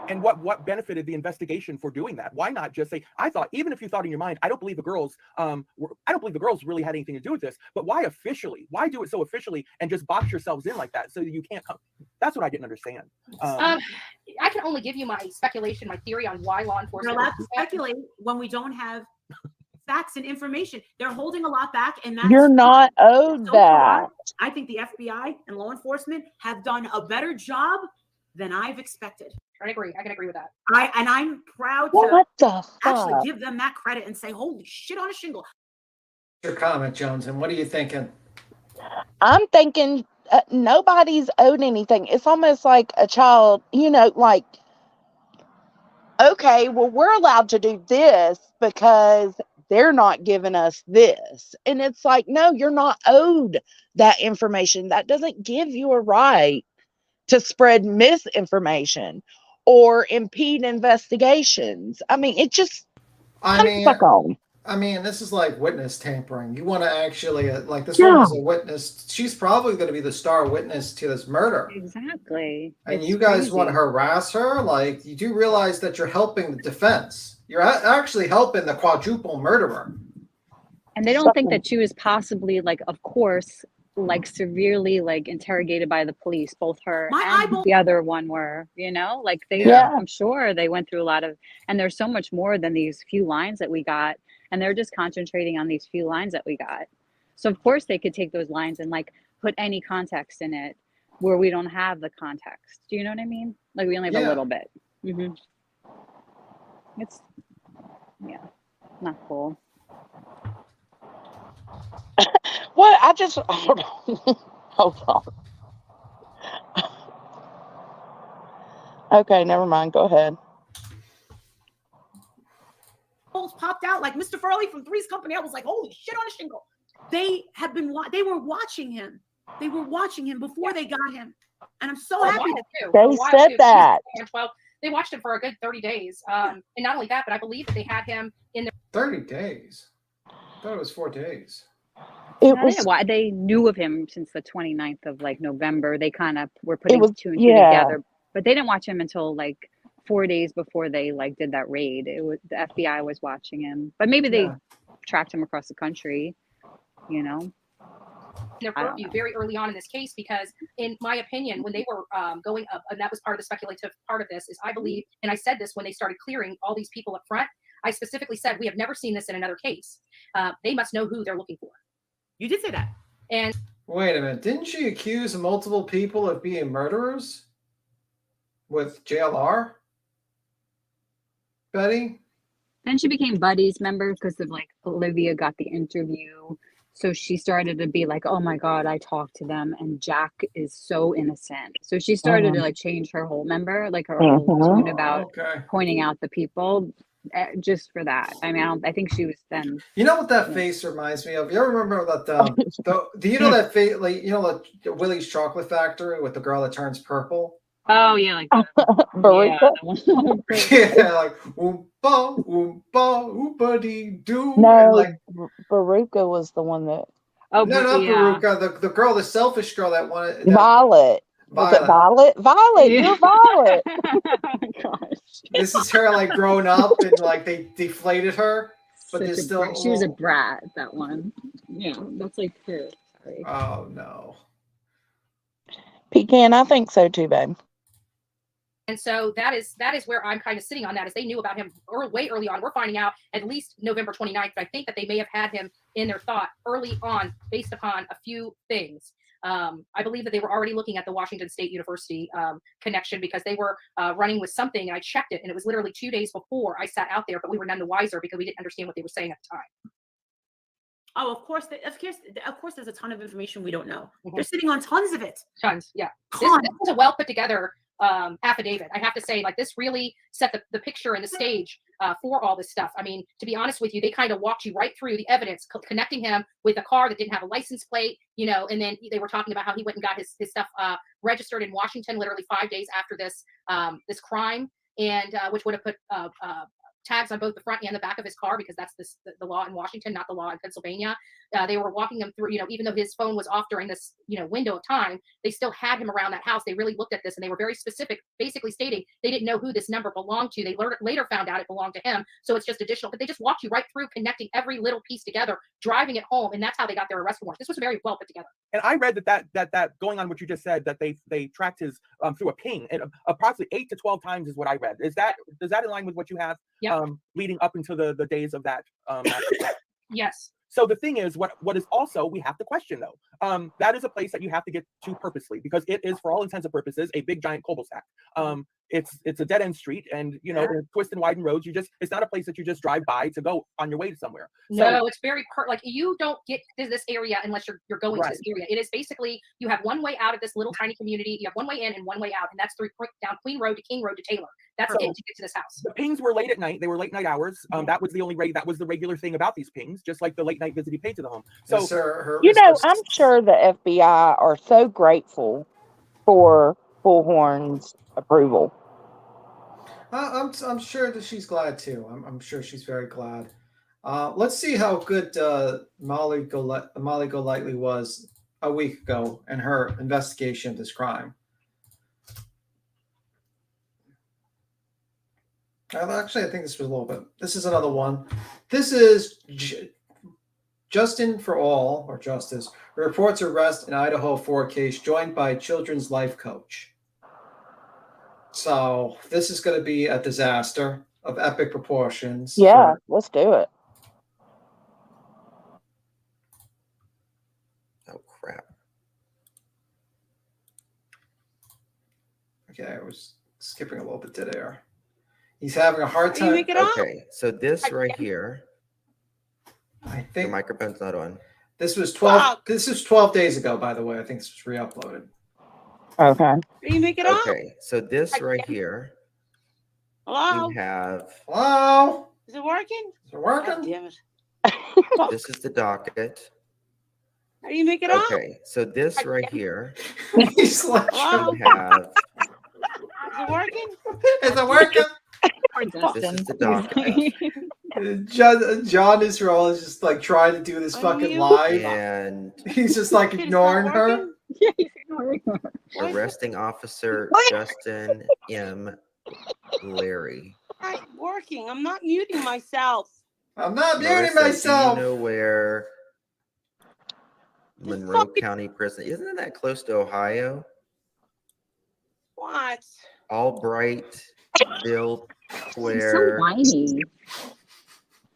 And what benefited the investigation for doing that? Why not just say, I thought, even if you thought in your mind, I don't believe the girls really had anything to do with this, but why officially? Why do it so officially and just box yourselves in like that so that you can't come? That's what I didn't understand. I can only give you my speculation, my theory on why law enforcement. You're allowed to speculate when we don't have facts and information. They're holding a lot back, and that's You're not owed so that. far, I think the FBI and law enforcement have done a better job than I've expected. I agree. I can agree with that. I'm proud What the to fuck? actually give them that credit and say, holy shit on a shingle. Your comment, Jones, and what are you thinking? I'm thinking nobody's owed anything. It's almost like a child, you know, like okay, well, we're allowed to do this because they're not giving us this. And it's like, no, you're not owed that information. That doesn't give you a right to spread misinformation or impede investigations. I mean, it just, I I'm mean, stuck on. this is like witness tampering. You want to actually, like, this Yeah. woman's a witness. She's probably going to be the star witness to this murder. Exactly. And It's you guys crazy. want to harass her? Like, you do realize that you're helping the defense. You're actually helping the quadruple murderer. And they don't think that she was possibly, like, of course, like, severely, like, interrogated by the police. Both her and the other one were, you know, like, they, Yeah. I'm sure they went through a lot of, and there's so much more than these few lines that we got. And they're just concentrating on these few lines that we got. So of course they could take those lines and, like, put any context in it where we don't have the context. Do you know what I mean? Like, we only have a little bit. It's, yeah, not cool. What? I just, hold on. Hold on. Okay, never mind. Go ahead. Popped out like Mr. Furley from Three's Company. I was like, holy shit on a shingle. They have been, they were watching him. They were watching him before they got him. And I'm so happy that They said that. They watched him for a good 30 days. And not only that, but I believe that they had him in their 30 days? I thought it was 4 days. Why they knew of him since the 29th of, like, November. They kind of were putting two and two yeah. together, but they didn't watch him until, like, 4 days before they, like, did that raid. It was the FBI was watching him, but maybe they tracked him across the country, you know. their purview very early on in this case, because in my opinion, when they were going up, and that was part of the speculative part of this, is I believe, and I said this when they started clearing all these people up front, I specifically said, we have never seen this in another case. They must know who they're looking for. You did say that. And wait a minute, didn't she accuse multiple people of being murderers with JLR? Betty? Then she became buddies, remember, because of, like, Olivia got the interview. So she started to be like, oh my God, I talked to them and Jack is so innocent. So she started to, like, change her whole her whole tune about pointing out the people just for that. I mean, I think she was then. You know what that face reminds me of? You ever remember that? Do you know that face? Like, you know, the Willie's Chocolate Factory with the girl that turns purple? Oh yeah, like Baruka. Yeah, like oompa oompa oompa dee doo. No, like Baruka was the one that. Oh no, not Baruka. The girl, the selfish girl that wanted Violet. Was it Violet? Violet, you're Violet. Oh gosh. This is her, like, grown up and, like, they deflated her, but there's still. She was a brat. That one. Yeah, that's like her. Sorry. Oh no. Pecan, I think so too, babe. And so that is where I'm kind of sitting on that, is they knew about him way early on. We're finding out at least November 29th, but I think that they may have had him in their thought early on based upon a few things. I believe that they were already looking at the Washington State University connection, because they were running with something, and I checked it, and it was literally 2 days before I sat out there, but we were none the wiser because we didn't understand what they were saying at the time. Oh, of course, there's a ton of information we don't know. They're sitting on tons of it. Tons, yeah. This was a well put together affidavit. I have to say, like, this really set the picture and the stage for all this stuff. I mean, to be honest with you, they kind of walked you right through the evidence, connecting him with a car that didn't have a license plate, you know, and then they were talking about how he went and got his stuff registered in Washington literally 5 days after this this crime, and which would have put tags on both the front and the back of his car, because that's the law in Washington, not the law in Pennsylvania. They were walking him through, you know, even though his phone was off during this, you know, window of time, they still had him around that house. They really looked at this, and they were very specific, basically stating they didn't know who this number belonged to. They later found out it belonged to him. So it's just additional, but they just walked you right through, connecting every little piece together, driving it home. And that's how they got their arrest warrant. This was very well put together. And I read that going on what you just said, that they tracked his through a ping, and approximately 8 to 12 times is what I read. Does that align with what you have leading up until the days of that? Yes. So the thing is, what is also, we have to question though. That is a place that you have to get to purposely, because it is, for all intents and purposes, a big giant cul-de-sac. It's a dead end street, and you know, twist and widen roads. It's not a place that you just drive by to go on your way to somewhere. No, it's very like, you don't get to this area unless you're going to this area. It is basically, you have one way out of this little tiny community. You have one way in and one way out, and that's down Queen Road to King Road to Taylor. That's So, it to get to this house. The pings were late at night. They were late night hours. That was the only that was the regular thing about these pings, just like the late night visit he paid to the home. So, you know, I'm sure the FBI are so grateful for Bullhorn's approval. I'm sure that she's glad too. I'm sure she's very glad. Let's see how good Molly Golightly was a week ago in her investigation of this crime. Actually, I think this was a little bit. This is another one. This is Justin for All, or Justice, reports arrest in Idaho 4 case joined by children's life coach. So this is going to be a disaster of epic proportions. Yeah, let's do it. Oh, crap. Okay, I was skipping a little bit there. He's having a hard time. Okay, so this right here. I think the microphone's not on. This was 12. This was 12 days ago, by the way. I think this was re-uploaded. Okay. You make it on? Okay, so this right here. Hello? You have. Hello? Is it working? Is it working? God damn it. This is the docket. How do you make it on? Okay, so this right here. He's like, Hello? You have. Is it working? Is it working? This is the docket. John Israel is just like trying to do this fucking live, and he's just like ignoring her. Yeah, he's ignoring her. Arresting officer Justin M. Larry. Not working. I'm not muting myself. I'm not muting Marissa, myself. Do you know where Monroe County Prison? Isn't that close to Ohio? What? Albrightville Square. So whiny.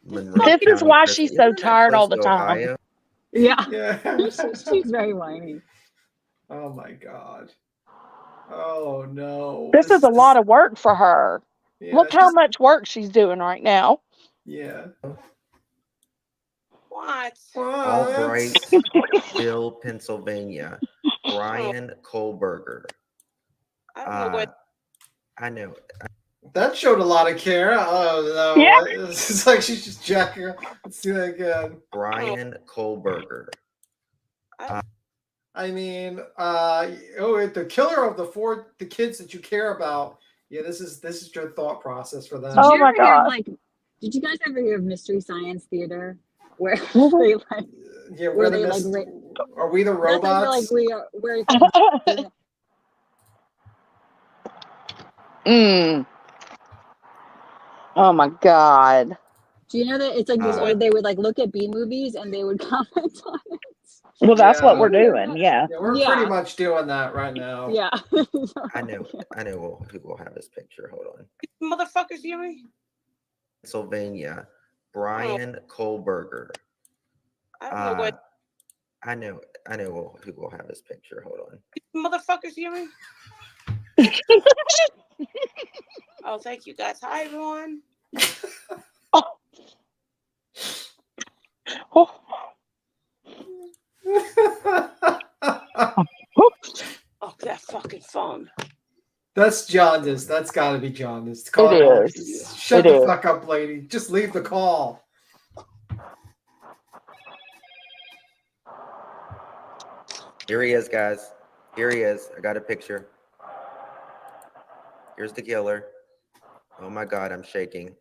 Monroe This is County why Prison. she's Isn't so that tired all close the to time. Ohio? Yeah. She's very whiny. Oh my god. Oh no. This is a lot of work for her. Yeah, Look how much work she's doing right now. Yeah. What? Albrightville, Pennsylvania. Brian Kohlberger. I don't know what. I know. That showed a lot of care. Oh no. Yeah. It's like she's just jacking her. Let's do that again. Brian Kohlberger. I mean, the killer of the kids that you care about. Yeah, this is your thought process for them. Oh my god! Did you guys ever hear of Mystery Science Theater, where they like? Yeah, where they are we the robots? That's like we are. Where Oh my god! Do you know that it's like this? Or they would like look at B movies and they would comment on it. Well, that's what we're doing. Yeah. We're pretty much doing that right now. Yeah. I know who will have this picture. Hold on. Motherfuckers, hear me? Pennsylvania. Brian Kohlberger. I don't know what. I know who will have this picture. Hold on. Motherfuckers, hear me? Oh, thank you guys. Hi, everyone. Oh, that fucking phone. That's Jaundice. That's got to be Jaundice. It is. Shut the fuck up, lady. Just leave the call. Here he is, guys. Here he is. I got a picture. Here's the killer. Oh my god, I'm shaking.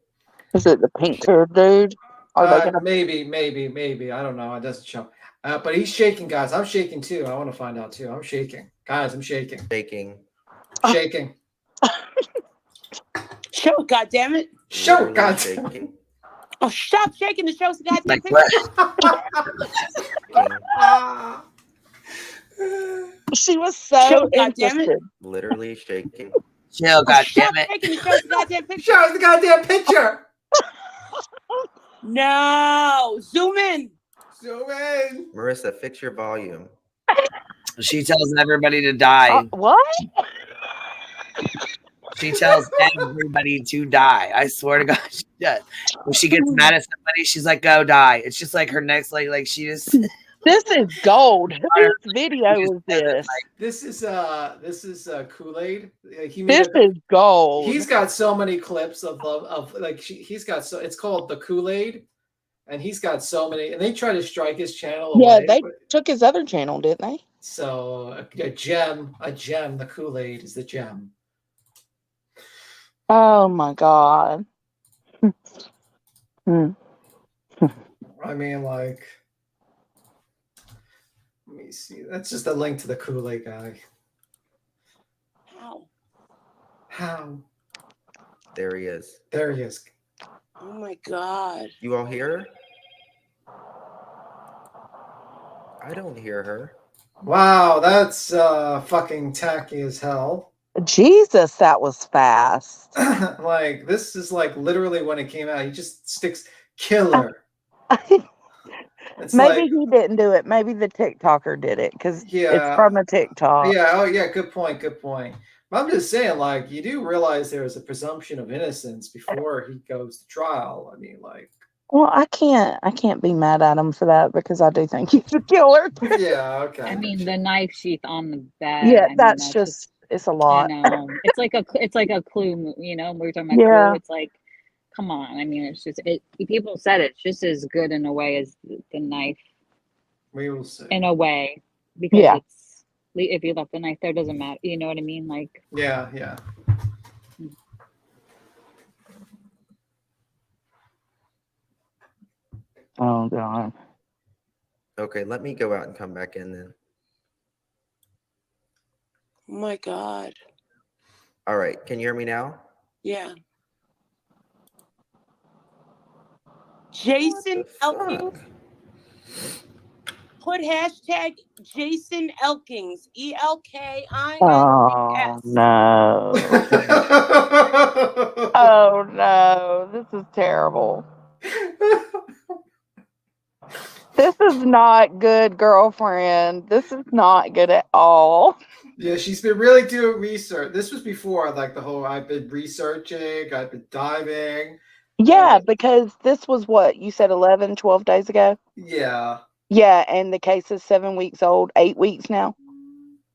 Is it the pink-haired dude? Are they gonna... Maybe. I don't know. It doesn't show. But he's shaking, guys. I'm shaking too. I want to find out too. I'm shaking. Guys, I'm shaking. Shaking. Shaking. Show, goddammit. Show, goddammit. Oh, stop shaking the show, goddamn She was so interested. Literally shaking. Chill, goddammit. Show the goddamn picture. No, zoom in. Zoom in. Marissa, fix your volume. She tells everybody to die. What? She tells everybody to die. I swear to God, she does. When she gets mad at somebody, she's like, "Go die." It's just like her next, like she just. This is gold. Whose video is this? This is Kool-Aid. He made This is gold. He's got so many clips of like he's got so it's called the Kool-Aid, and he's got so many. And they try to strike his channel Yeah, away. they took his other channel, didn't they? So a gem. The Kool-Aid is the gem. Oh my god. I mean, like, let me see. That's just a link to the Kool-Aid guy. How? There he is. There he is. Oh my god. You all hear her? I don't hear her. Wow, that's fucking tacky as hell. Jesus, that was fast. Like, this is like literally when it came out. He just sticks killer. It's Maybe like, he didn't do it. Maybe the TikToker did it because yeah, it's from a TikTok. Yeah. Oh, yeah. Good point. Good point. But I'm just saying, like, you do realize there is a presumption of innocence before he goes to trial. I mean, like. Well, I can't be mad at him for that because I do think he's a killer. Yeah. Okay. I mean, the knife sheath on the bed. Yeah, I mean, that's just it's a lot. You know, it's like a clue. You know, we were talking about Yeah. clue. It's like, come on. I mean, it's just people said it's just as good in a way as the knife. We will see. In a way, because Yeah. it's if you left the knife there, doesn't matter. You know what I mean? Like. Yeah. Yeah. Oh god. Okay, let me go out and come back in then. Oh my god. All right, can you hear me now? Yeah. Jason Elkins. Put hashtag Jason Elkins. ELKINGS. Oh no. Oh no. This is terrible. This is not good, girlfriend. This is not good at all. Yeah, she's been really doing research. This was before, like, the whole I've been researching, I've been diving. Yeah, because this was what you said 11, 12 days ago. Yeah. Yeah, and the case is 7 weeks old, 8 weeks now.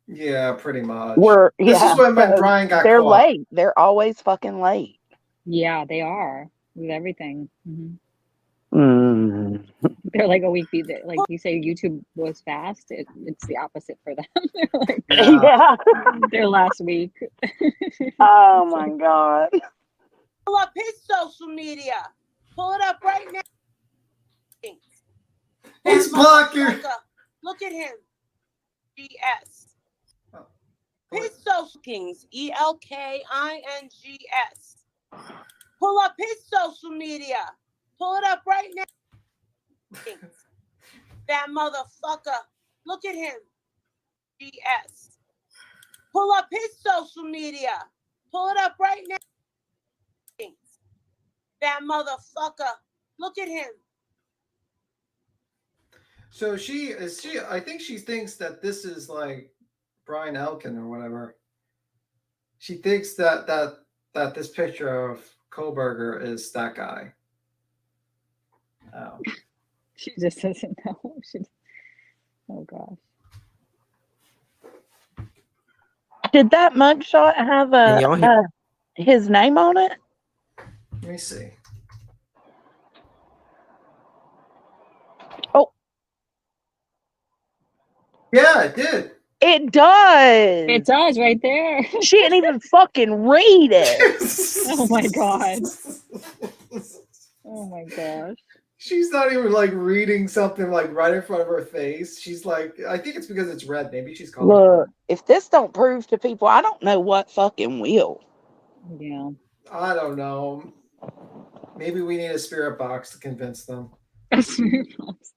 Yeah, pretty much. This is when so Brian got they're caught. late. They're always fucking late. Yeah, they are with everything. Mm. They're like a week. Like you say, YouTube was fast. It's the opposite for them. They're like, Yeah. their last week. Oh my god. Pull up his social media. Pull it up right now. He's blocking. Look at him. GS. His social kings. ELKINGS. Pull up his social media. Pull it up right now. That motherfucker. Look at him. GS. Pull up his social media. Pull it up right now. That motherfucker. Look at him. So I think she thinks that this is like Brian Elkin or whatever. She thinks that this picture of Kohberger is that guy. Oh. She just doesn't know. Oh gosh. Did that mugshot have his name on it? Let me see. Oh. Yeah, it did. It does. It does right there. She didn't even fucking read it. Oh my god. Oh my gosh. She's not even like reading something like right in front of her face. She's like, I think it's because it's red. Maybe she's calling. Look, if this don't prove to people, I don't know what fucking will. Yeah. I don't know. Maybe we need a spirit box to convince them. A spirit box.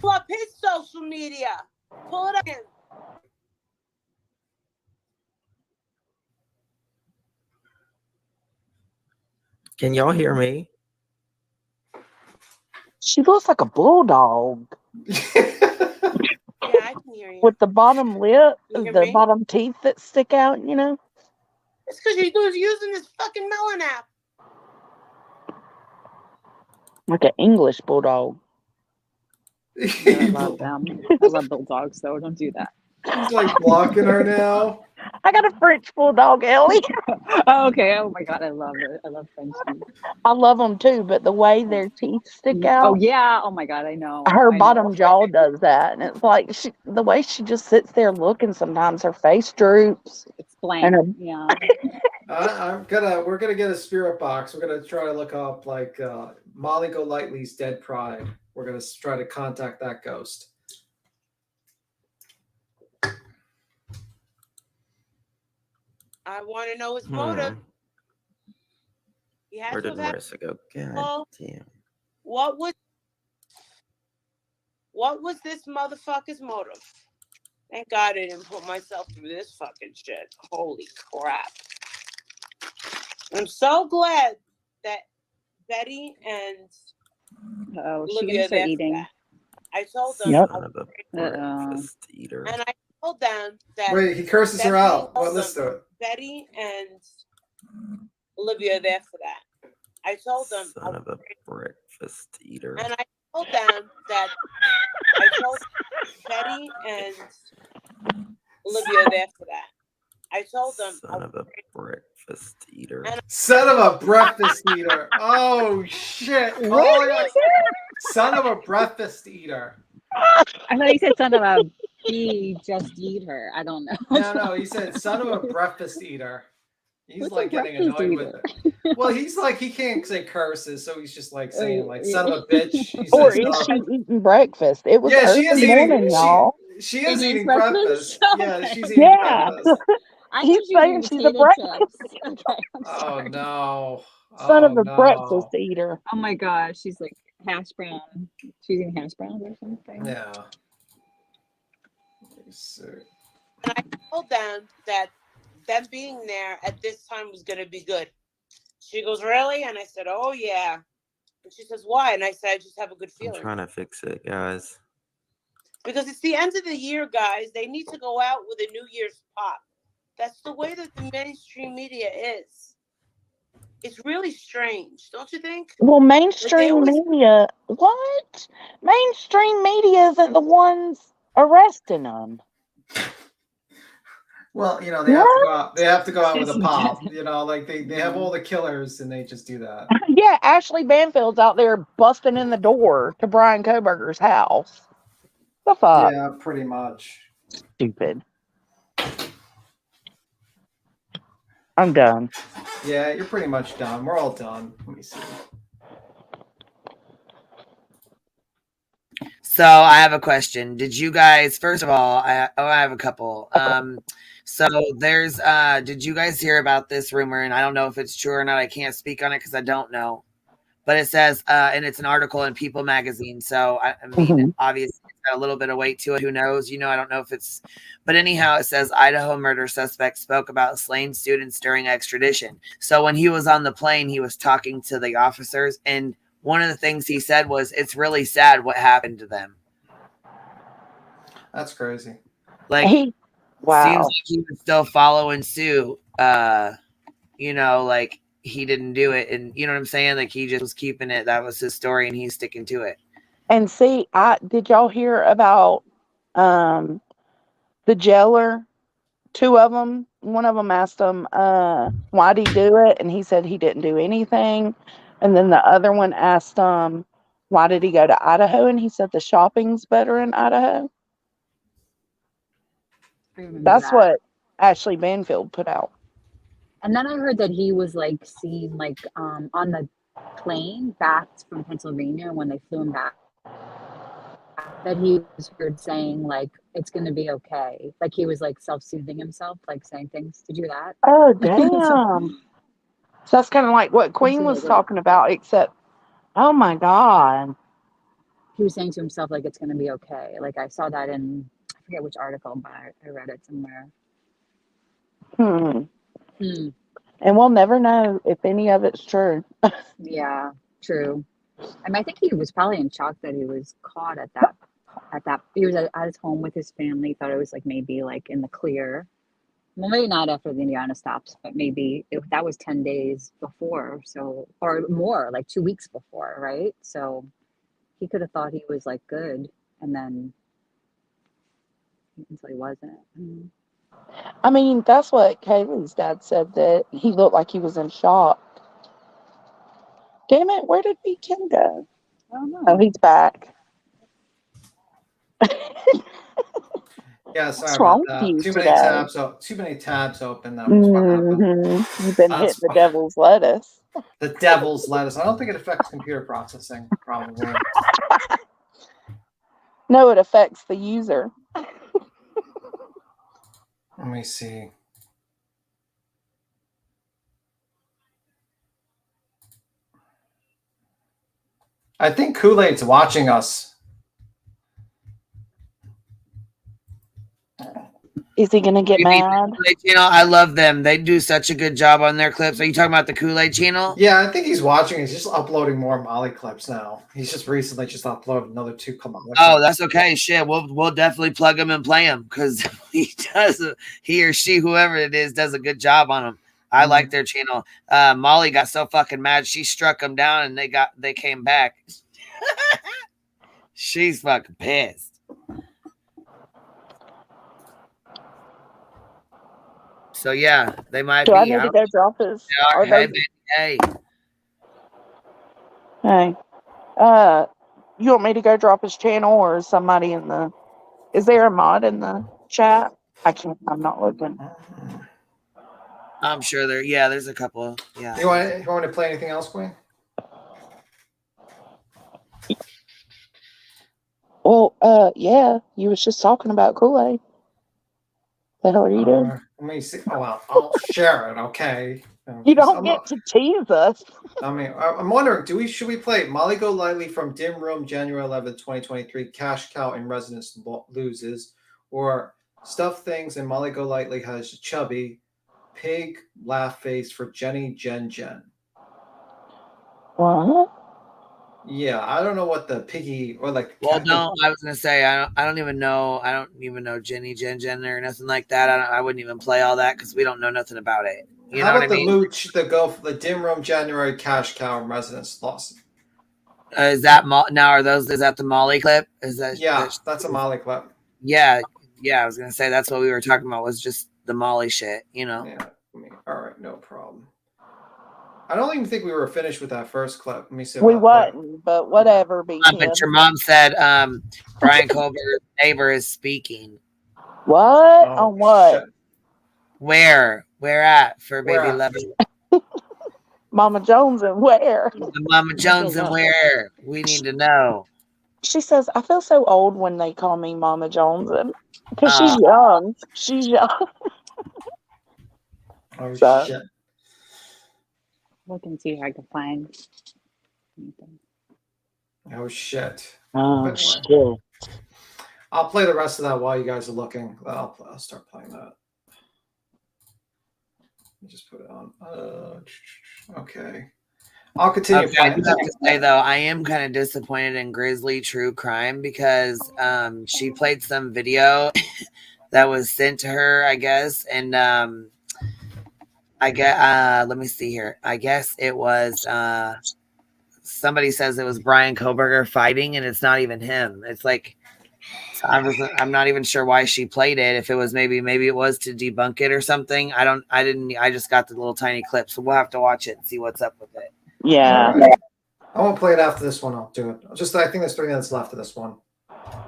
Pull up his social media. Pull it up. Can y'all hear me? She looks like a bulldog. Yeah, I can hear you. With the bottom lip, You hear the me? bottom teeth that stick out, you know? It's because he was using his fucking melon app. Like an English bulldog. I love them. I love little dogs, though. Don't do that. He's like blocking her now. I got a French bulldog, Ellie. Oh, okay. Oh my god, I love it. I love Frenchies. I love them too, but the way their teeth stick Oh out, yeah. Oh my god, I know. her I know. bottom jaw does that, and it's like the way she just sits there looking. Sometimes her face droops. It's blank. And her, Yeah. We're gonna get a spirit box. We're gonna try to look up like Molly Golightly's dead pride. We're gonna try to contact that ghost. I want to know his motive. He has Where to did have Marissa go? God Well, damn. what was this motherfucker's motive? Thank God I didn't put myself through this fucking shit. Holy crap. I'm so glad that Betty and Oh, she Olivia gonna are start there for eating. that. I told them, Yep. Son of a breakfast eater. and I told them that. Wait, he curses her out. Well, let's do it. Betty and Olivia are there for that. I told them. Son of a breakfast eater. And I told them that. I told Betty and Olivia are there for that. I told them. Son of a breakfast eater. Son of a breakfast eater. Oh shit. Oh my God. Son of a breakfast eater. I thought he said son of a bee, just eat her. I don't know. No, he said son of a breakfast eater. He's What's like a getting breakfast annoyed eater? with it. Well, he's like he can't say curses, so he's just like saying like son of a bitch. He or says, is no. she eating breakfast? It was Yeah, early she is eating. morning, y'all. She is It is eating breakfast? breakfast. Yeah, she's eating Yeah. breakfast. I He's thought she was saying eating she's a potato breakfast chips. Okay, I'm Oh sorry. no. son of Oh a breakfast no. eater. Oh my gosh, she's like hash brown. She's eating hash browns or something. Yeah. Let me see. And I told them that them being there at this time was going to be good. She goes, really? And I said, oh, yeah. And she says, why? And I said, I just have a good I'm feeling. trying to fix it, guys. Because it's the end of the year, guys. They need to go out with a New Year's pop. That's the way that the mainstream media is. It's really strange, don't you think? Well, Like they mainstream always, media, what? Mainstream media isn't the ones arresting them. Well, you know, they have to go What? out. They have to go out with a Yes, pop. yes. You know, like they have all the killers and they just do that. Yeah, Ashley Banfield's out there busting in the door to Brian Kohberger's house. The fuck? Yeah, pretty much. Stupid. I'm done. Yeah, you're pretty much done. We're all done. Let me see. So I have a question. Did you guys, first of all, I have a couple. So there's, did you guys hear about this rumor? And I don't know if it's true or not. I can't speak on it because I don't know. But it says, and it's an article in People magazine. So I mean, obviously it's got a little bit of weight to it. Who knows? You know, I don't know if it's, but anyhow, it says Idaho murder suspect spoke about slain students during extradition. So when he was on the plane, he was talking to the officers, and one of the things he said was, it's really sad what happened to them. That's crazy. Like, wow. seems like he was still following suit. You know, like he didn't do it. And you know what I'm saying? Like he just was keeping it. That was his story and he's sticking to it. And see, did y'all hear about the jailer? Two of them. One of them asked him, why'd he do it? And he said he didn't do anything. And then the other one asked him, why did he go to Idaho? And he said the shopping's better in Idaho. That's what Ashley Banfield put out. And then I heard that he was like seen like on the plane back from Pennsylvania when they flew him back, that he was heard saying like it's gonna be okay. Like he was like self-soothing himself, like saying things. Did you hear that? Oh damn. So that's kind of like what Queen was talking about, except oh my God. He was saying to himself like it's gonna be okay. Like I saw that in, I forget which article, but I read it somewhere. And we'll never know if any of it's true. Yeah, true. I mean, I think he was probably in shock that he was caught at that. He was at his home with his family. Thought it was like maybe like in the clear. Well, maybe not after the Indiana stops, but maybe that was 10 days before, so or more, like 2 weeks before, right? So he could have thought he was like good. and then until he wasn't. I mean, that's what Kaylee's dad said, that he looked like he was in shock. Damn it, where did Kim go? I don't know. Oh, he's back. Yeah, sorry What's about wrong with that. you Too today? many tabs open. That was what happened. You've been That's hitting the devil's lettuce. the devil's lettuce. I don't think it affects computer processing. Probably. No, it affects the user. Let me see. I think Kool-Aid's watching us. Is he gonna get mad? Channel, I love them. They do such a good job on their clips. Are you talking about the Kool-Aid channel? Yeah, I think he's watching. He's just uploading more Molly clips now. He's just recently just uploaded another 2 clips. Oh, that's okay. Shit, we'll definitely plug him and play him because he or she, whoever it is, does a good job on them. I like their channel. Molly got so fucking mad she struck them down and they came back. She's fucking pissed. So yeah, they might Do be. I need to go drop his? Are Hey, those... hey. Hey, you want me to go drop his channel, or is somebody in the? Is there a mod in the chat? I can't. I'm not looking. I'm sure there. Yeah, there's a couple. Yeah. You want to play anything else, Queen? Well, yeah. You was just talking about Kool-Aid. The hell are you doing? Let me see. Oh well, I'll share it. Okay. You don't get to tease us. I mean, I'm wondering, should we play Molly Go Lightly from Dim Room, January 11th, 2023, Cash Cow in Residence Loses, or Stuff Things and Molly Go Lightly has Chubby, Pig, Laugh Face for Jenny Jen Jen. What? Yeah, I don't know what the piggy or like. Well, no, I was gonna say I don't even know Jenny Jen Jen or nothing like that. I wouldn't even play all that because we don't know nothing about it. You How know about what I the mean? Mooch, the Dim Room, January Cash Cow and Residence Lost? Is that now? Is that the Molly clip? Is that? Yeah, that's a Molly clip. Yeah. I was gonna say that's what we were talking about was just the Molly shit. You know. Yeah. All right, no problem. I don't even think we were finished with that first clip. Let me see. We wasn't, but whatever. But your mom said Bryan Kohlberger's neighbor is speaking. What? On what? Shit. Where at for baby love? Mama Jones and where? Mama Jones and where? We need to know. She says, I feel so old when they call me Mama Jones, because she's young. She's young. Oh, So, shit. Look and see if I can find anything. Oh, shit. Oh, shit. I'll play the rest of that while you guys are looking. I'll start playing that. Let me just put it on. Okay. I'll continue Okay, I playing. do have to say, though, I am kind of disappointed in Grizzly True Crime because she played some video that was sent to her, I guess, and I get let me see here. I guess it was somebody says it was Bryan Kohlberger fighting, and it's not even him. It's like I'm not even sure why she played it. If it was maybe it was to debunk it or something. I just got the little tiny clip, so we'll have to watch it and see what's up with it. Yeah. Right. I won't play it after this one. I'll do it. I think there's 3 minutes left of this one.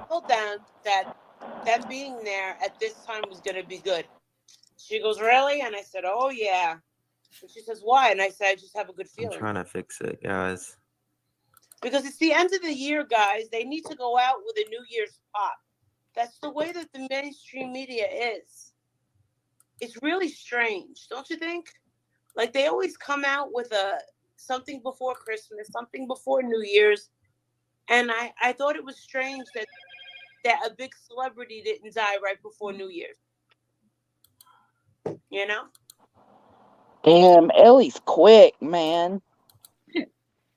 Told them that being there at this time was going to be good. She goes, really? And I said, oh, yeah. And she says, why? And I said, I just have a good feeling. I'm trying to fix it, guys. Because it's the end of the year, guys. They need to go out with a New Year's pop. That's the way that the mainstream media is. It's really strange, don't you think? Like, they always come out with something before Christmas, something before New Year's. And I thought it was strange that a big celebrity didn't die right before New Year's. You know? Damn, Ellie's quick, man.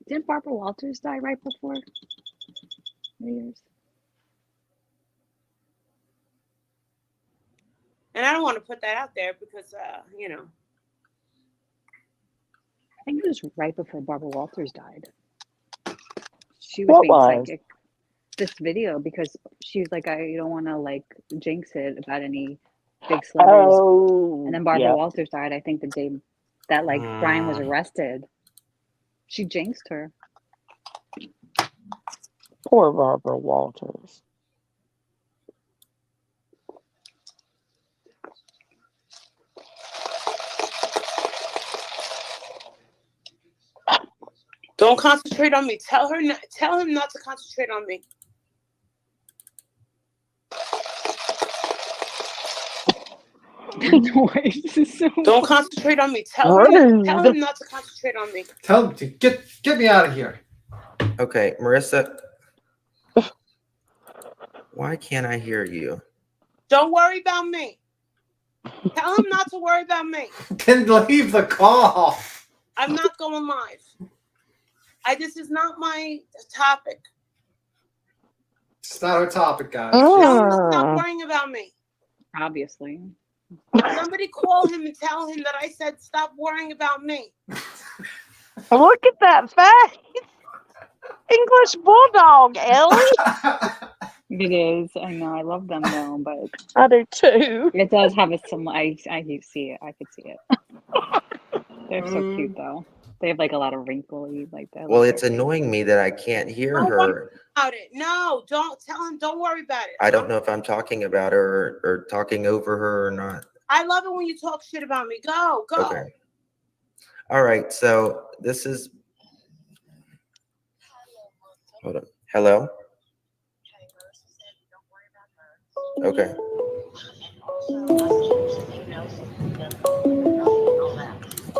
Didn't Barbara Walters die right before New Year's? And I don't want to put that out there because, you know. I think it was right before Barbara Walters died. She was being psychic. this video because she's like, I don't want to like jinx it about any big celebrities. Oh, And then Barbara yeah. Walters died, I think the day that like Brian was arrested. She jinxed her. Poor Barbara Walters. Don't concentrate on me. Tell him not to concentrate on me. Don't concentrate on me. Tell him not to concentrate on me. Tell him to get me out of here. Okay, Marissa. Why can't I hear you? Don't worry about me. Tell him not to worry about me. Then leave the call. I'm not going live. This is not my topic. It's not our topic, guys. Tell him to stop worrying about me. Obviously. Somebody call him and tell him that I said stop worrying about me. Look at that face. English Bulldog, Ellie. It is. I know. I love them though, but I do too. It does have a similar. I see it. I could see it. They're so cute though. They have like a lot of wrinkly like that. Well, it's annoying me that I can't hear her. About it. No, don't tell him. Don't worry about it. I don't know if I'm talking about her or talking over her or not. I love it when you talk shit about me. Go. Okay. All right. So this is. Hold on. Hello. Okay.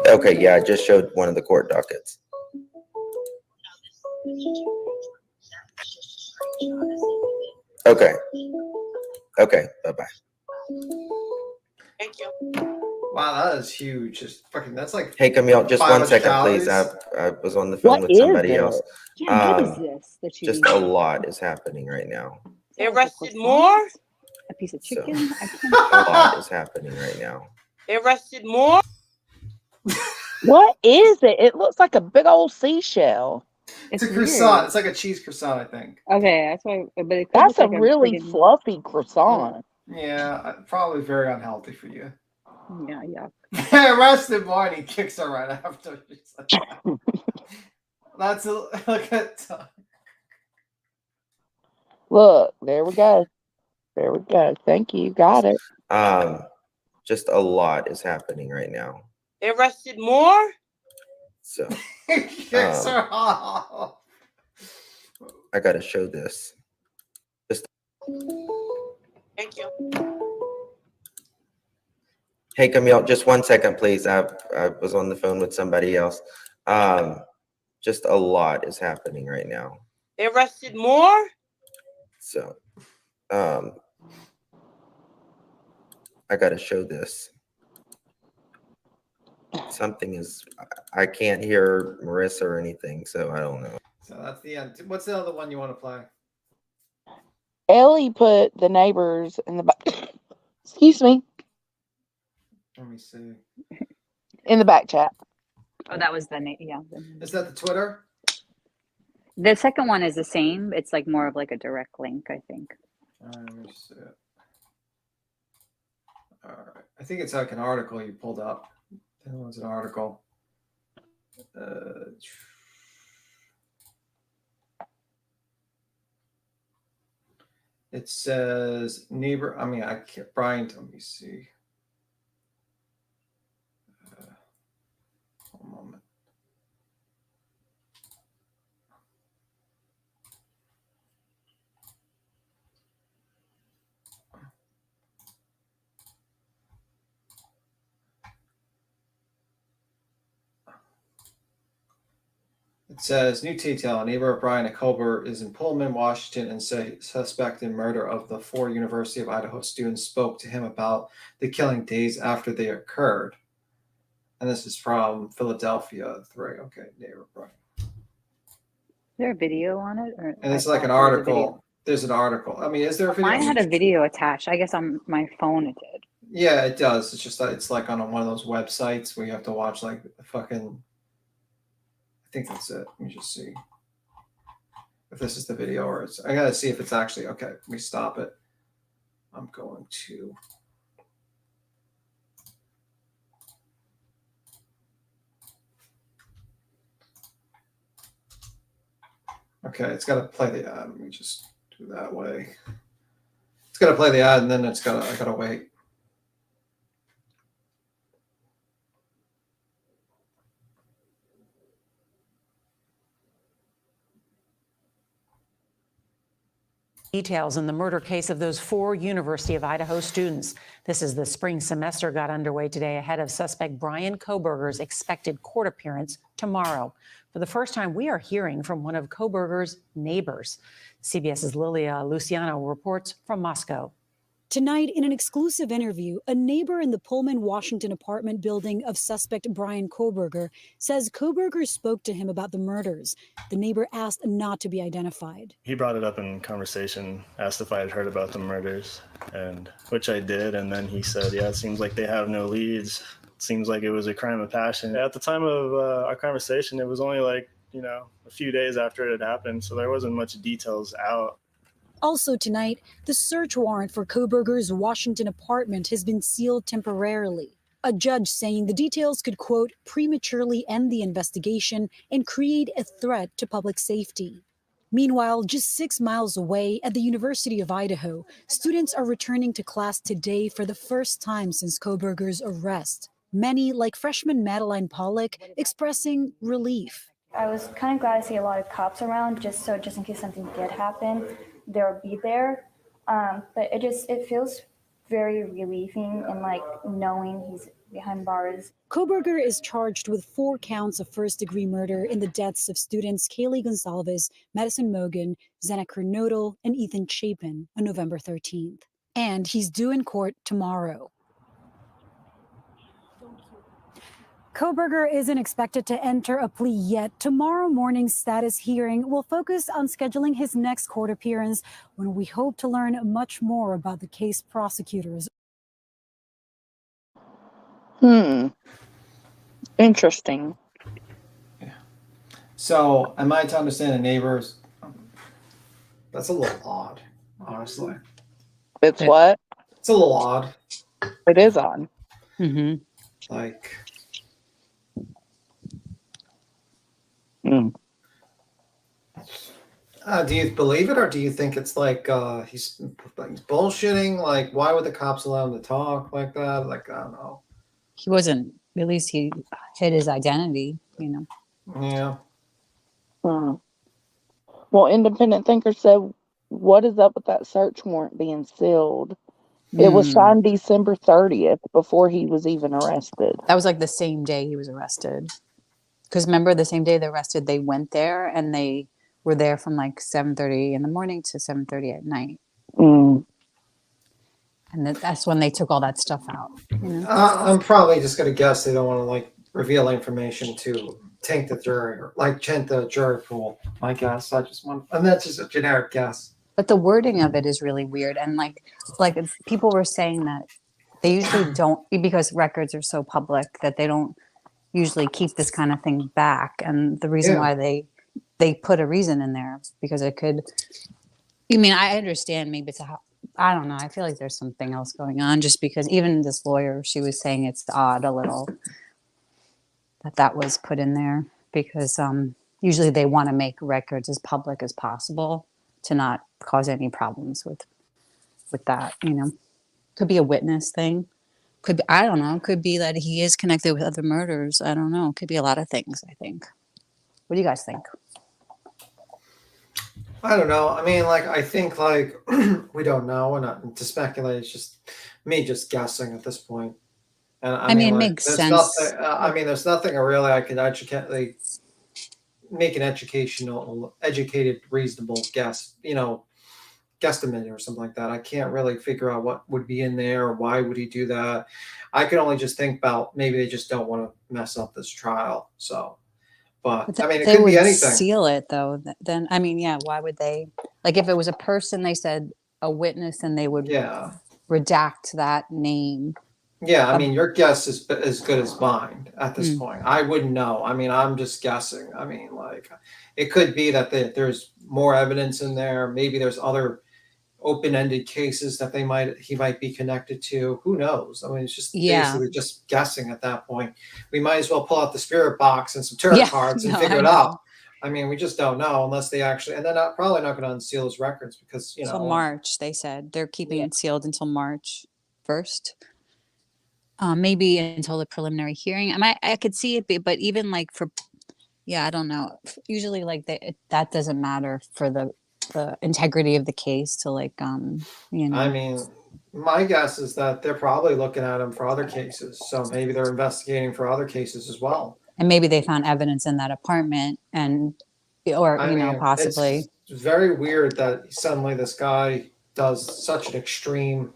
Okay, yeah, I just showed one of the court dockets. Okay. Okay, bye-bye. Thank you. Wow, that is huge. Just fucking, that's like. Hey, Camille, just 1 second, please. calories. I was on the phone with somebody else. Yeah, what is this that you Just a lot is happening right now. They arrested more. A piece of chicken. A lot is happening right now. They arrested more. What is it? It looks like a big old seashell. It's a croissant. It's like a cheese croissant, I think. Okay, that's why. But it That's a like really fluffy croissant. Yeah, probably very unhealthy for you. Yeah. Arrested more, and he kicks her right after. That's look at. Look, there we go. There we go. Thank you. Got it. Just a lot is happening right now. They arrested more. So kicks her off. I gotta show this. Just Thank you. hey, Camille, just 1 second, please. I was on the phone with somebody else. Just a lot is happening right now. They arrested more. So I gotta show this. Something is, I can't hear Marissa or anything, so I don't know. So that's the end. What's the other one you want to play? Ellie put the neighbors in the back. Excuse me. Let me see. In the back chat. Oh, that was the name. Yeah. Is that the Twitter? The second one is the same. It's like more of like a direct link, I think. Let me see it. All right. I think it's like an article you pulled up. That was an article. It says neighbor. I mean, I can't. Brian, let me see. One moment. It says, new detail, a neighbor of Brian Kohlberger is in Pullman, Washington, and suspect in murder of the 4 University of Idaho students spoke to him about the killing days after they occurred. And this is from Philadelphia 3. Okay, neighbor Brian. Is there a video on it? And it's like an article. There's an article. I mean, is there a video? Mine had a video attached. I guess on my phone it did. Yeah, it does. It's just that it's like on one of those websites where you have to watch like the fucking... I think that's it. Let me just see. if this is the video or it's. I gotta see if it's actually okay. Let me stop it. I'm going to. Okay, it's got to play the ad. Let me just do that way. It's got to play the ad, and then I gotta wait. Details in the murder case of those 4 University of Idaho students. This is the spring semester got underway today ahead of suspect Bryankohberger's expected court appearance tomorrow. For the first time, we are hearing from one of Kohberger's neighbors. CBS's Lilia Luciano reports from Moscow. Tonight, in an exclusive interview, a neighbor in the Pullman, Washington apartment building of suspect Bryankohberger says Kohberger spoke to him about the murders. The neighbor asked not to be identified. He brought it up in conversation, asked if I had heard about the murders, and which I did. And then he said, yeah, it seems like they have no leads. It seems like it was a crime of passion. At the time of our conversation, it was only like, a few days after it had happened. So there wasn't much details out. Also tonight, the search warrant for Kohberger's Washington apartment has been sealed temporarily. A judge saying the details could, quote, prematurely end the investigation and create a threat to public safety. Meanwhile, just 6 miles away at the University of Idaho, students are returning to class today for the first time since Kohberger's arrest. Many, like freshman Madeline Pollock, expressing relief. I was kind of glad to see a lot of cops around just in case something did happen. They'll be there, but it feels very relieving and like knowing he's behind bars. Kohberger is charged with 4 counts of first-degree murder in the deaths of students Kaylee Gonsalves, Madison Mogan, Zena Kernodle, and Ethan Chapin on November 13th. And he's due in court tomorrow. Kohberger isn't expected to enter a plea yet. Tomorrow morning's status hearing will focus on scheduling his next court appearance when we hope to learn much more about the case prosecutors. Interesting. Yeah. So, am I to understand the neighbors? That's a little odd, honestly. It's what? It's a little odd. It is odd. Like. Do you believe it, or do you think it's like he's bullshitting? Like, why would the cops allow him to talk like that? Like, I don't know. He wasn't. At least he hid his identity. Yeah. Well, independent thinker said, what is up with that search warrant being sealed? It was signed December 30th before he was even arrested. That was like the same day he was arrested. Because remember, the same day they arrested, they went there and they were there from like 7:30 in the morning to 7:30 at night. And that's when they took all that stuff out. I'm probably just going to guess they don't want to like reveal information to taint the jury or like taint the jury pool. My guess. And that's just a generic guess. But the wording of it is really weird. And like people were saying that they usually don't, because records are so public, that they don't usually keep this kind of thing back. And the reason why they put a reason in there, because it could, I understand maybe it's I don't know. I feel like there's something else going on, just because even this lawyer, she was saying it's odd a little that was put in there, because usually they want to make records as public as possible to not cause any problems with that, Could be a witness thing. Could be, I don't know. Could be that he is connected with other murders. I don't know. Could be a lot of things, I think. What do you guys think? I don't know. I think we don't know. We're not to speculate. It's just me just guessing at this point. And it makes sense. There's nothing really I can make an educated, reasonable guess, guesstimate or something like that. I can't really figure out what would be in there or why would he do that. I can only just think about maybe they just don't want to mess up this trial. So, but it could be anything. Seal it though. Then why would they? Like if it was a person, they said a witness, and they would redact that name. Yeah, I mean, your guess is as good as mine at this Mm. point. I wouldn't know. I mean, I'm just guessing. I mean, like, it could be that there's more evidence in there. Maybe there's other open-ended cases that he might be connected to. Who knows? I mean, it's just Yeah. basically just guessing at that point. We might as well pull out the spirit box and some tarot Yeah, cards and no, figure I it know. out. I mean, we just don't know unless they actually, and they're probably not going to unseal his records because, you Till know, March, they said they're keeping it sealed until March 1st. Maybe until the preliminary hearing. I could see it, but even like for, yeah, I don't know. Usually, like that doesn't matter for the integrity of the case to like, you know. I mean, my guess is that they're probably looking at him for other cases. So maybe they're investigating for other cases as well. And maybe they found evidence in that apartment, or I you know, mean, possibly. it's very weird that suddenly this guy does such an extreme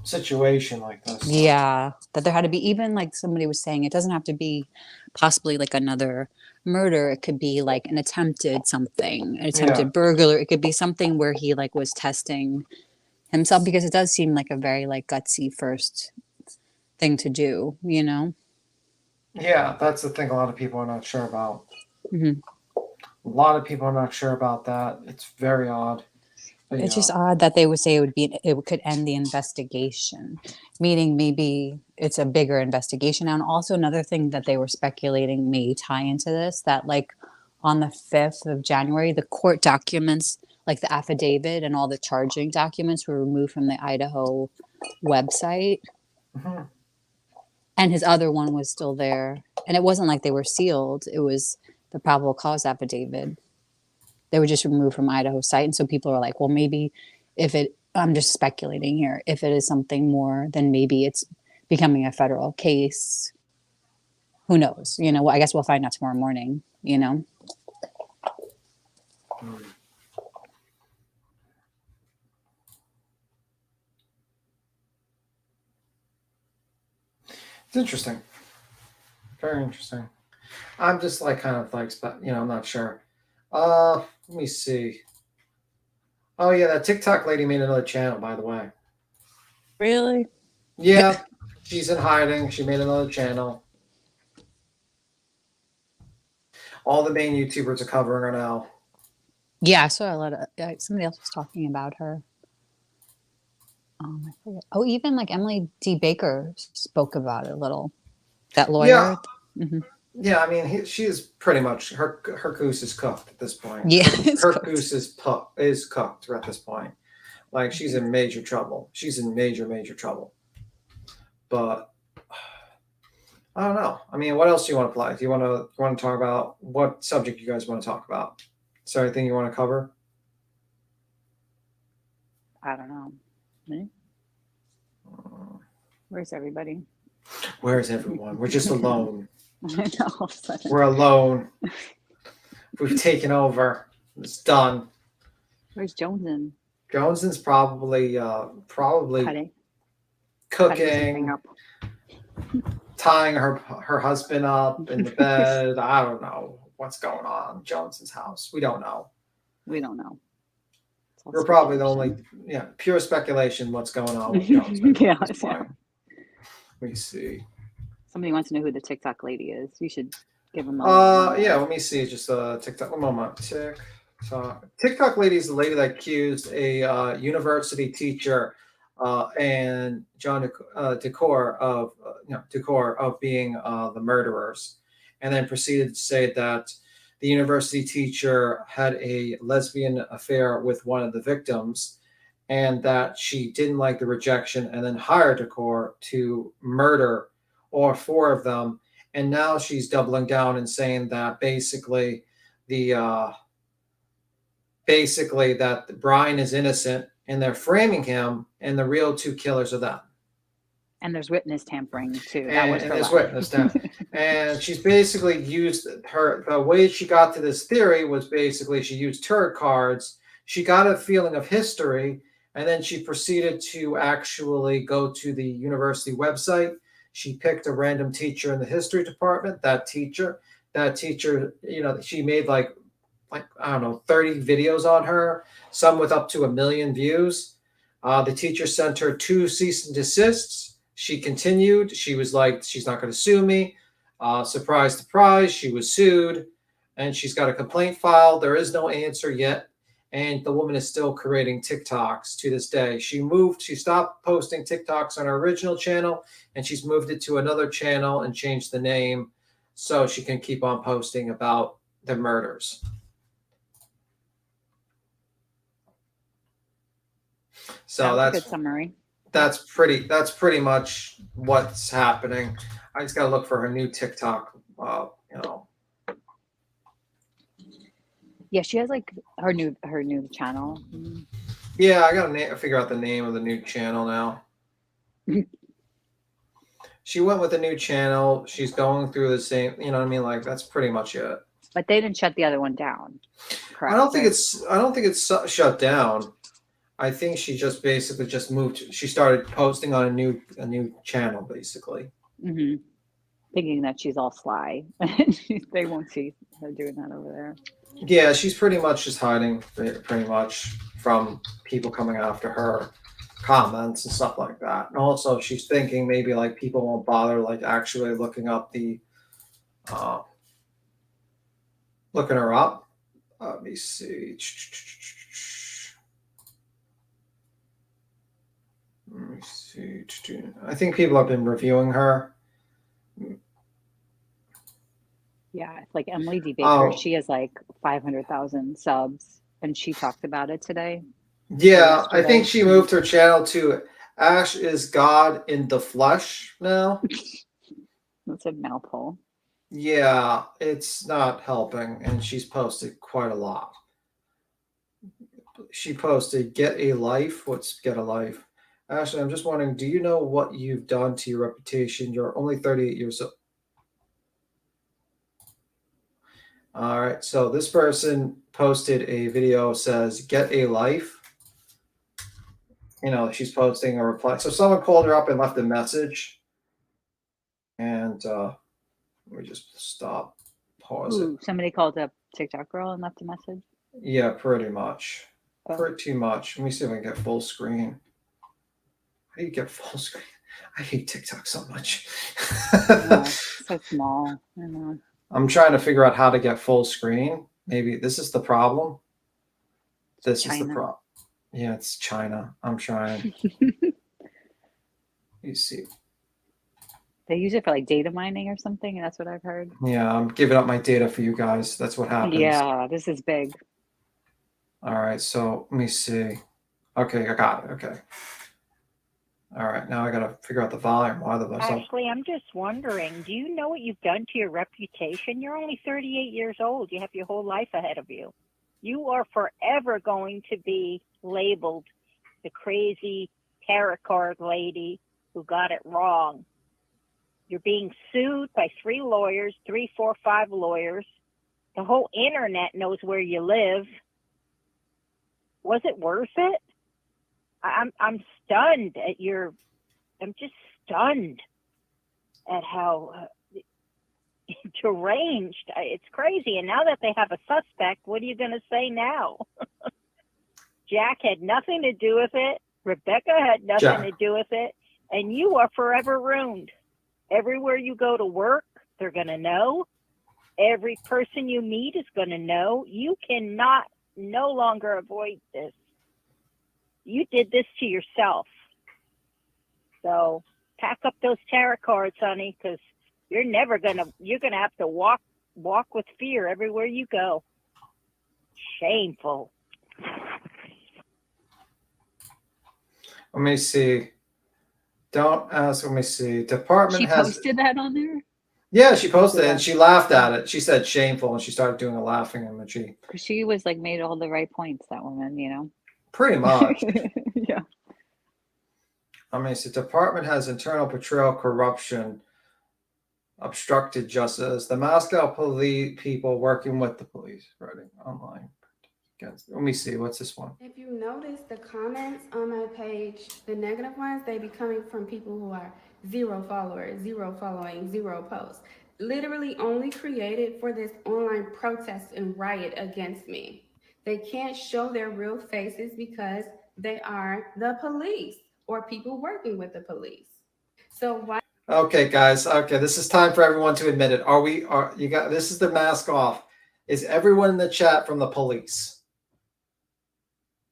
situation like this. Yeah, that there had to be, even like somebody was saying, it doesn't have to be possibly like another murder. It could be like an attempted something, an attempted burglar. It could be something where he like was testing himself, because it does seem like a very like gutsy first thing to do, you know? Yeah, that's the thing a lot of people are not sure about. Mhm. A lot of people are not sure about that. It's very odd. But, It's you just know. odd that they would say it could end the investigation, meaning maybe it's a bigger investigation. And also another thing that they were speculating may tie into this, that like on the 5th of January, the court documents, like the affidavit and all the charging documents, were removed from the Idaho website. Mhm. And his other one was still there. And it wasn't like they were sealed. It was the probable cause affidavit. They were just removed from Idaho's site. And so people are like, well, maybe I'm just speculating here, if it is something more, then maybe it's becoming a federal case. Who knows? You know, well, I guess we'll find out tomorrow morning, you know? It's interesting. Very interesting. I'm just like kind of like, you know, I'm not sure. Let me see. Oh yeah, that TikTok lady made another channel, by the way. Really? Yeah, she's in hiding. She made another channel. All the main YouTubers are covering her now. Yeah, I saw a lot of, somebody else was talking about her. I forget. Oh, even like Emily D. Baker spoke about it a little. That lawyer. Yeah. Mhm. Yeah, I mean, she is pretty much her goose is cooked at this point. Yeah, her goose is cooked at this point. Like she's in major trouble. She's in major trouble. But I don't know. I mean, what else do you want to play? Do you want to talk about what subject you guys want to talk about? Is there anything you want to cover? I don't know. Me? Where's everybody? Where's everyone? We're just alone. I know. We're alone. We've taken over. It's done. Where's Jonesin? Jonesin's probably cooking, tying her husband up in the bed. I don't know what's going on in Jonesin's house. We don't know. We don't know. We're probably the only, pure speculation what's going on with Jonesin. Yeah, at this point. Let me see. Somebody wants to know who the TikTok lady is. You should give them a yeah, let me see. Just TikTok. One moment. TikTok lady is the lady that accused a university teacher and John Decor of being the murderers, and then proceeded to say that the university teacher had a lesbian affair with one of the victims, and that she didn't like the rejection, and then hired Decor to murder all 4 of them. And now she's doubling down and saying that basically that Brian is innocent and they're framing him, and the real 2 killers are them. And there's witness tampering too. And there's witness tampering. And she's basically used the way she got to this theory was basically she used tarot cards. She got a feeling of history, and then she proceeded to actually go to the university website. She picked a random teacher in the history department. That teacher, she made like I don't know, 30 videos on her, some with up to 1 million views. The teacher sent her 2 cease and desists. She continued. She was like, she's not going to sue me. Surprise, surprise, she was sued, and she's got a complaint filed. There is no answer yet, and the woman is still creating TikToks to this day. She stopped posting TikToks on her original channel, and she's moved it to another channel and changed the name so she can keep on posting about the murders. So That's a good summary. That's pretty much what's happening. I just gotta look for her new TikTok. Yeah, she has like her new channel. Yeah, I gotta figure out the name of the new channel now. She went with a new channel. She's going through the same. You know what I mean? Like that's pretty much it. But they didn't shut the other one down. Correct. I don't think it's shut down. I think she just basically just moved. She started posting on a new channel, basically. Mm-hmm. Thinking that she's all sly. They won't see her doing that over there. Yeah, she's pretty much just hiding, pretty much, from people coming after her comments and stuff like that. And also, she's thinking maybe like people won't bother like actually looking up looking her up. Let me see. Let me see. I think people have been reviewing her. Yeah, it's like Emily D. Baker. She has like 500,000 subs, and she talked about it today. Yeah, I think she moved her channel to Ash is God in the Flesh now. That's a mouthful. Yeah, it's not helping, and she's posted quite a lot. She posted, "Get a life." What's get a life? Ashley, I'm just wondering, do you know what you've done to your reputation? You're only 38 years old. All right, so this person posted a video, says, "Get a life." You know, she's posting a reply. So someone called her up and left a message. And let me just stop, pause it. Somebody called up TikTok girl and left a message? Yeah, pretty much. Pretty much. Let me see if I can get full screen. How do you get full screen? I hate TikTok so much. So small. I know. I'm trying to figure out how to get full screen. Maybe this is the problem. This is the problem. Yeah, it's China. I'm trying. You see. They use it for like data mining or something. That's what I've heard. Yeah, I'm giving up my data for you guys. That's what happens. Yeah, this is big. All right, so let me see. Okay, I got it. Okay. All right, now I got to figure out the volume. Why the Ashley, I'm just wondering, do you know what you've done to your reputation? You're only 38 years old. You have your whole life ahead of you. You are forever going to be labeled the crazy tarot card lady who got it wrong. You're being sued by 3 lawyers, 3, 4, 5 lawyers. The whole internet knows where you live. Was it worth it? I'm stunned at I'm just stunned at how deranged. It's crazy. And now that they have a suspect, what are you going to say now? Jack had nothing to do with it. Rebecca had nothing to do with it. And you are forever ruined. Everywhere you go to work, they're going to know. Every person you meet is going to know. You cannot no longer avoid this. You did this to yourself. So pack up those tarot cards, honey, because you're going to have to walk with fear everywhere you go. Shameful. Let me see. Don't ask. Let me see. Department she posted that on there? Yeah, she posted it and she laughed at it. She said shameful and she started doing a laughing emoji. Because she was like made all the right points, that woman, you know? Pretty much. Yeah. I mean, the department has internal betrayal, corruption, obstructed justice. The Moscow police people working with the police, writing online. Let me see. What's this one? If you notice the comments on my page, the negative ones, they be coming from people who are 0 followers, 0 following, 0 posts. Literally only created for this online protest and riot against me. They can't show their real faces because they are the police or people working with the police. So why? Okay, guys. Okay, this is time for everyone to admit it. This is the mask off. Is everyone in the chat from the police?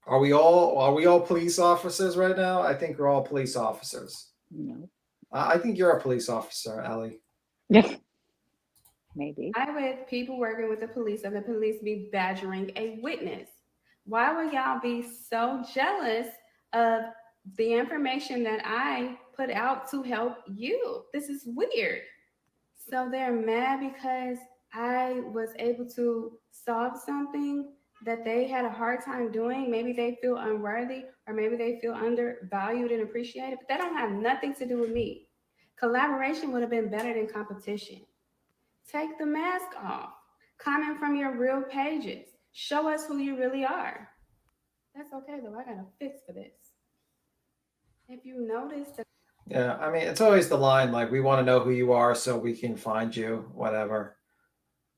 Are we all police officers right now? I think we're all police officers. No. I think you're a police officer, Ellie. Yes. Maybe. Why would people working with the police and the police be badgering a witness? Why would y'all be so jealous of the information that I put out to help you? This is weird. So they're mad because I was able to solve something that they had a hard time doing. Maybe they feel unworthy, or maybe they feel undervalued and appreciated, but that don't have nothing to do with me. Collaboration would have been better than competition. Take the mask off. Comment from your real pages. Show us who you really are. That's okay though. I got a fix for this. If you notice that. Yeah, I mean, it's always the line, like, we want to know who you are so we can find you, whatever.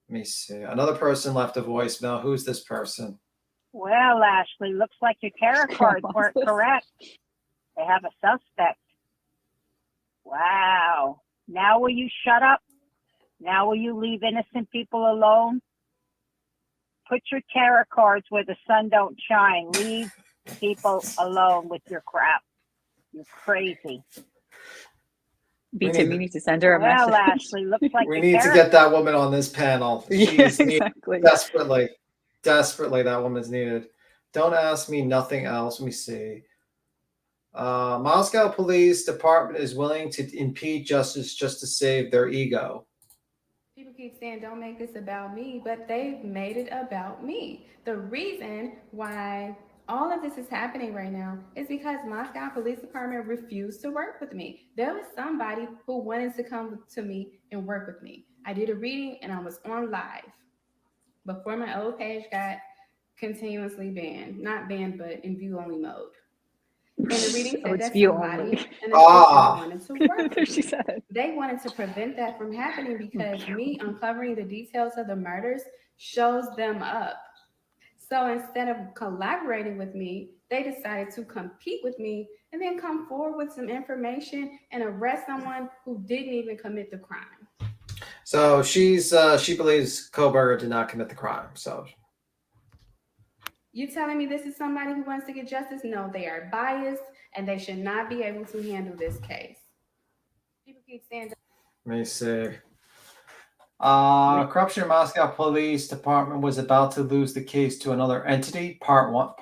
Let me see. Another person left a voicemail. Who's this person? Well, Ashley, looks like your tarot cards weren't correct. They have a suspect. Wow. Now will you shut up? Now will you leave innocent people alone? Put your tarot cards where the sun don't shine. Leave people alone with your crap. You're crazy. We need to send her a message. Well, Ashley, looks like We need to get that woman on this panel. She's exactly. Desperately. Desperately, that woman's needed. Don't ask me nothing else. Let me see. Moscow Police Department is willing to impede justice just to save their ego. People keep saying, don't make this about me, but they've made it about me. The reason why all of this is happening right now is because Moscow Police Department refused to work with me. There was somebody who wanted to come to me and work with me. I did a reading and I was on live before my old page got continuously banned. Not banned, but in view only mode. And the reading said that somebody and the wanted to work with she me. said. They wanted to prevent that from happening because me uncovering the details of the murders shows them up. So instead of collaborating with me, they decided to compete with me and then come forward with some information and arrest someone who didn't even commit the crime. So she believes Kohberger did not commit the crime. So You telling me this is somebody who wants to get justice? No, they are biased and they should not be able to handle this case. People keep saying. let me see. Corruption in Moscow Police Department was about to lose the case to another entity. Part what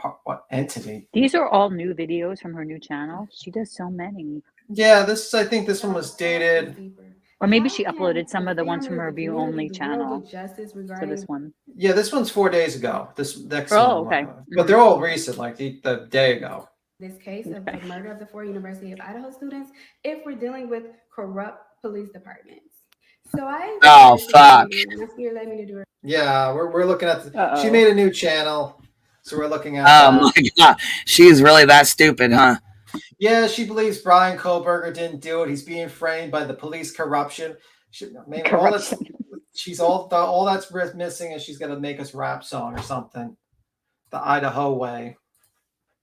entity? These are all new videos from her new channel. She does so many. Yeah, I think this one was dated. Or maybe she uploaded some of the ones from her view only channel to this one. Yeah, this one's 4 days ago. This next one. Oh, okay. But they're all recent, like the day ago. This case of the murder of the 4 University of Idaho students, if we're dealing with corrupt police departments. So fuck. Yeah, we're looking at she made a new channel. So we're looking at my god. She's really that stupid, huh? Yeah, she believes Bryan Kohberger didn't do it. He's being framed by the police corruption. She's all that's missing is she's gonna make us rap song or something. The Idaho way.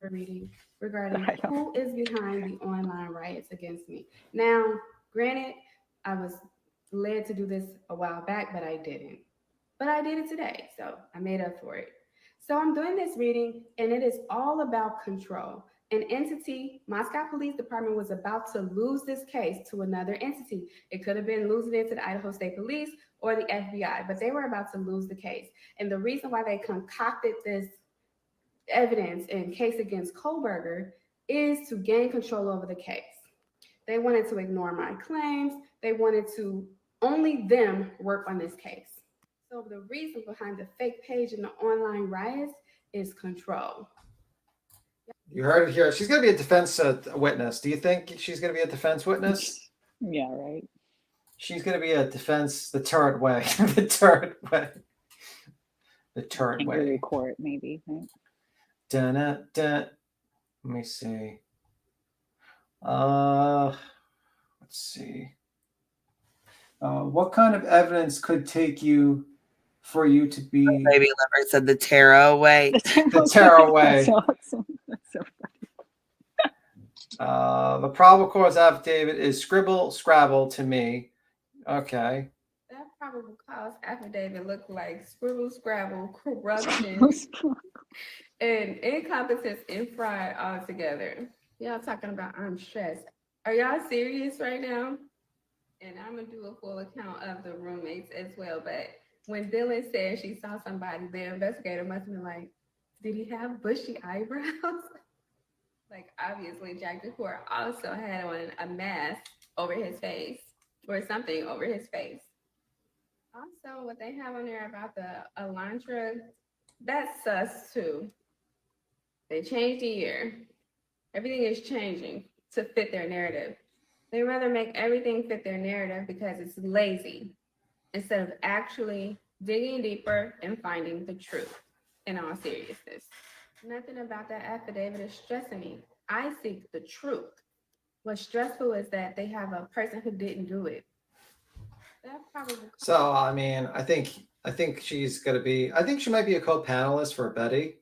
Reading regarding who is behind the online riots against me. Now, granted, I was led to do this a while back, but I didn't. But I did it today, so I made up for it. So I'm doing this reading, and it is all about control. An entity, Moscow Police Department, was about to lose this case to another entity. It could have been losing it to the Idaho State Police or the FBI, but they were about to lose the case. And the reason why they concocted this evidence and case against Kohberger is to gain control over the case. They wanted to ignore my claims. They wanted to only them work on this case. So the reason behind the fake page and the online riots is control. You heard it here. She's going to be a defense witness. Do you think she's going to be a defense witness? Yeah, right. She's going to be a defense, the turret way. The turret way. The turret way. Court, maybe. Right? Let me see. Let's see. What kind of evidence could take you for you to be? Baby Liver said the tarot way. The tarot way. That's awesome. That's so The probable cause affidavit is scribble scrabble to me. Okay. That probable cause affidavit looked like scribble scrabble, corruption, and incompetence and fraud all together. Y'all talking about I'm stressed. Are y'all serious right now? And I'm gonna do a full account of the roommates as well. But when Dylan said she saw somebody, the investigator must have been like, did he have bushy eyebrows? Like, obviously, Jack DeCourt also had on a mask over his face or something over his face. Also, what they have on there about the Elantra, that's sus too. They changed the year. Everything is changing to fit their narrative. They rather make everything fit their narrative because it's lazy instead of actually digging deeper and finding the truth in all seriousness. Nothing about that affidavit is stressing me. I seek the truth. What's stressful is that they have a person who didn't do it. That probably. So I mean, I think she's gonna be. I think she might be a co-panelist for Betty.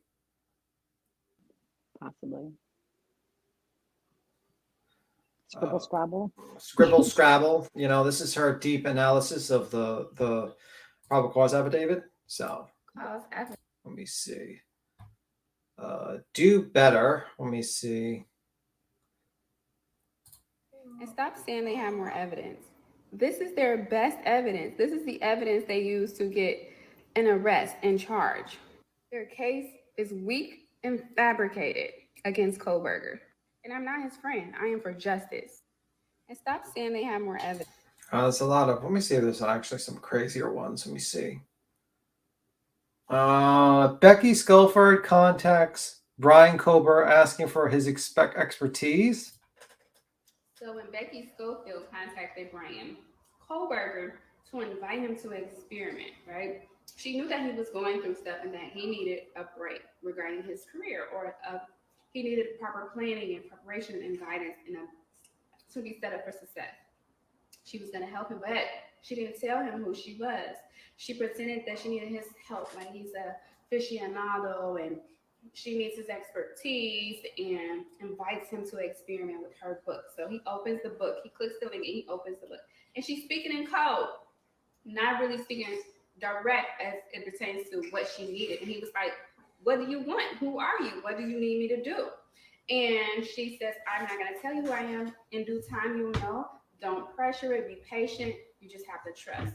Possibly. Scribble scrabble. Scribble scrabble. You know, this is her deep analysis of the probable cause affidavit. So let me see. Do better. Let me see. And stop saying they have more evidence. This is their best evidence. This is the evidence they use to get an arrest and charge. Their case is weak and fabricated against Kohberger. And I'm not his friend. I am for justice. And stop saying they have more evidence. There's a lot of. Let me see if there's actually some crazier ones. Let me see. Becky Sculford contacts Brian Kohberger asking for his expertise. So when Becky Schofield contacted Brian Kohberger to invite him to experiment, right? She knew that he was going through stuff and that he needed a break regarding his career, or he needed proper planning and preparation and guidance to be set up for success. She was going to help him, but she didn't tell him who she was. She pretended that she needed his help, like he's a aficionado and she needs his expertise, and invites him to experiment with her book. So he opens the book, he clicks the link, and he opens the book. And she's speaking in code, not really speaking direct as it pertains to what she needed. And he was like, what do you want? Who are you? What do you need me to do? And she says, I'm not going to tell you who I am. In due time, you'll know. Don't pressure it. Be patient. You just have to trust.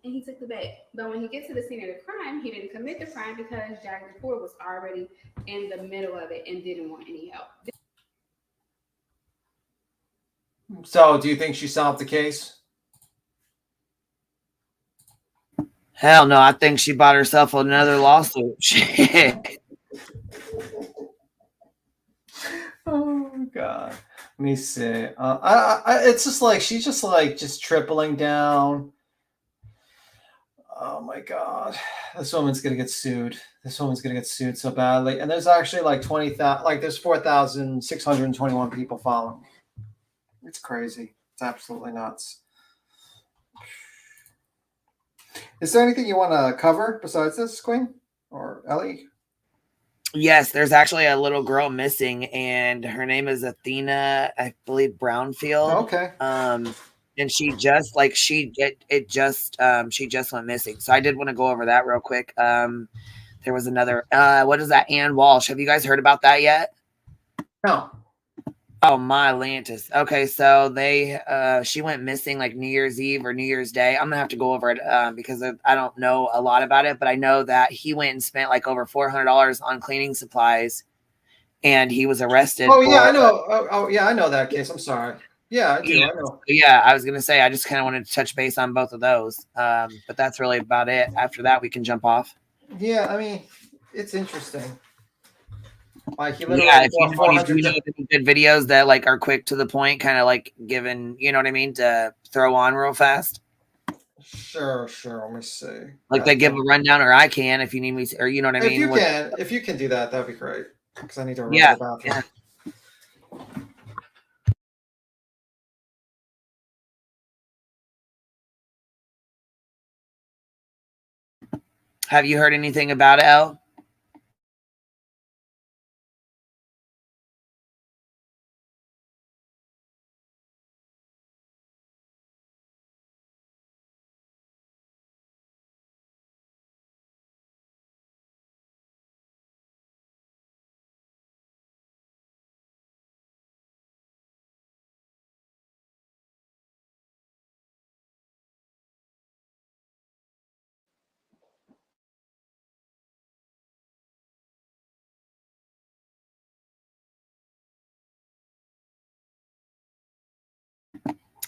And he took the bait. But when he gets to the scene of the crime, he didn't commit the crime because Jack DeCourt was already in the middle of it and didn't want any help. So, do you think she solved the case? Hell no, I think she bought herself another lawsuit. Shit. Oh God. Let me see. It's just like she's just tripling down. Oh my God, this woman's gonna get sued. This woman's gonna get sued so badly. And there's actually like 20,000, like there's 4,621 people following. It's crazy. It's absolutely nuts. Is there anything you want to cover besides this, Queen or Ellie? Yes, there's actually a little girl missing, and her name is Athena, I believe, Brownfield. Okay. And she just she just went missing. So I did want to go over that real quick. There was another. What is that? Ann Walsh. Have you guys heard about that yet? No. Oh my Atlantis. Okay, so she went missing like New Year's Eve or New Year's Day. I'm gonna have to go over it because I don't know a lot about it, but I know that he went and spent like over $400 on cleaning supplies, and he was arrested. Oh yeah, I know. Oh yeah, I know that case. I'm sorry. Yeah, I do. Yeah, I know. yeah, I was gonna say I just kind of wanted to touch base on both of those, but that's really about it. After that, we can jump off. Yeah, I mean, it's interesting. Like he Yeah, if you know any good videos that like are quick to the point, kind of like given, you know what I mean, to throw on real fast. Sure. Let me see. Like they give a rundown, or I can if you need me to, or you know what I mean. If you can do that, that'd be great. Because I need to run to the bathroom. Yeah. Have you heard anything about it, Elle?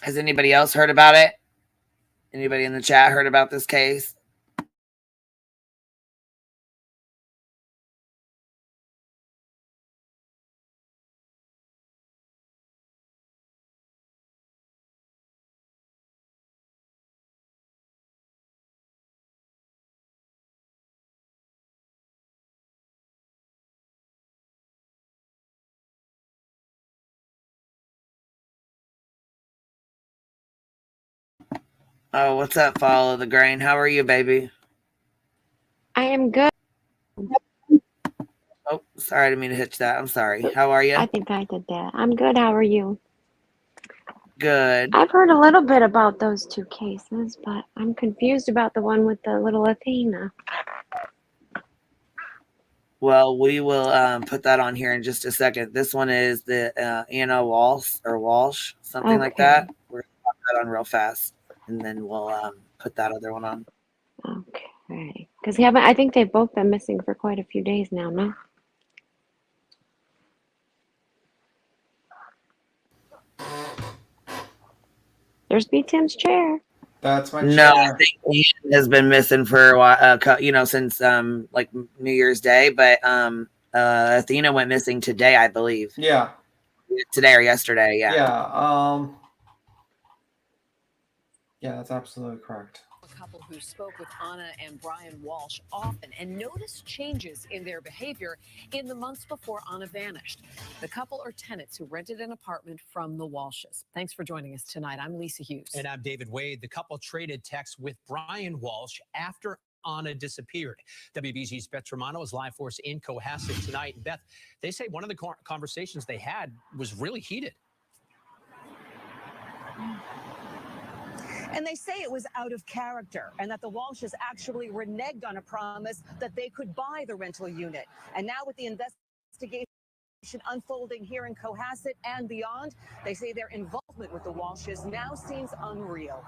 Has anybody else heard about it? Anybody in the chat heard about this case? Oh, what's up, Follow the Grain? How are you, baby? I am good. Oh, sorry, I didn't mean to hit that. I'm sorry. How are you? I think I did that. I'm good. How are you? Good. I've heard a little bit about those two cases, but I'm confused about the one with the little Athena. Well, we will put that on here in just a second. This one is the Anna Walsh, something like that. We're gonna put that on real fast, and then we'll put that other one on. Okay. Because I think they've both been missing for quite a few days now, no? There's B. Tim's chair. That's my No, chair. I think Ian has been missing for a while, since like New Year's Day. But Athena went missing today, I believe. Yeah. Today or yesterday, yeah. Yeah. Yeah, that's absolutely correct. A couple who spoke with Anna and Brian Walsh often and noticed changes in their behavior in the months before Anna vanished. The couple are tenants who rented an apartment from the Walshes. Thanks for joining us tonight. I'm Lisa Hughes. And I'm David Wade. The couple traded texts with Brian Walsh after Anna disappeared. WBZ's Beth Tremano is live for us in Cohasset tonight. Beth, they say one of the conversations they had was really heated. And they say it was out of character and that the Walshes actually reneged on a promise that they could buy the rental unit. And now with the investigation unfolding here in Cohasset and beyond, they say their involvement with the Walshes now seems unreal.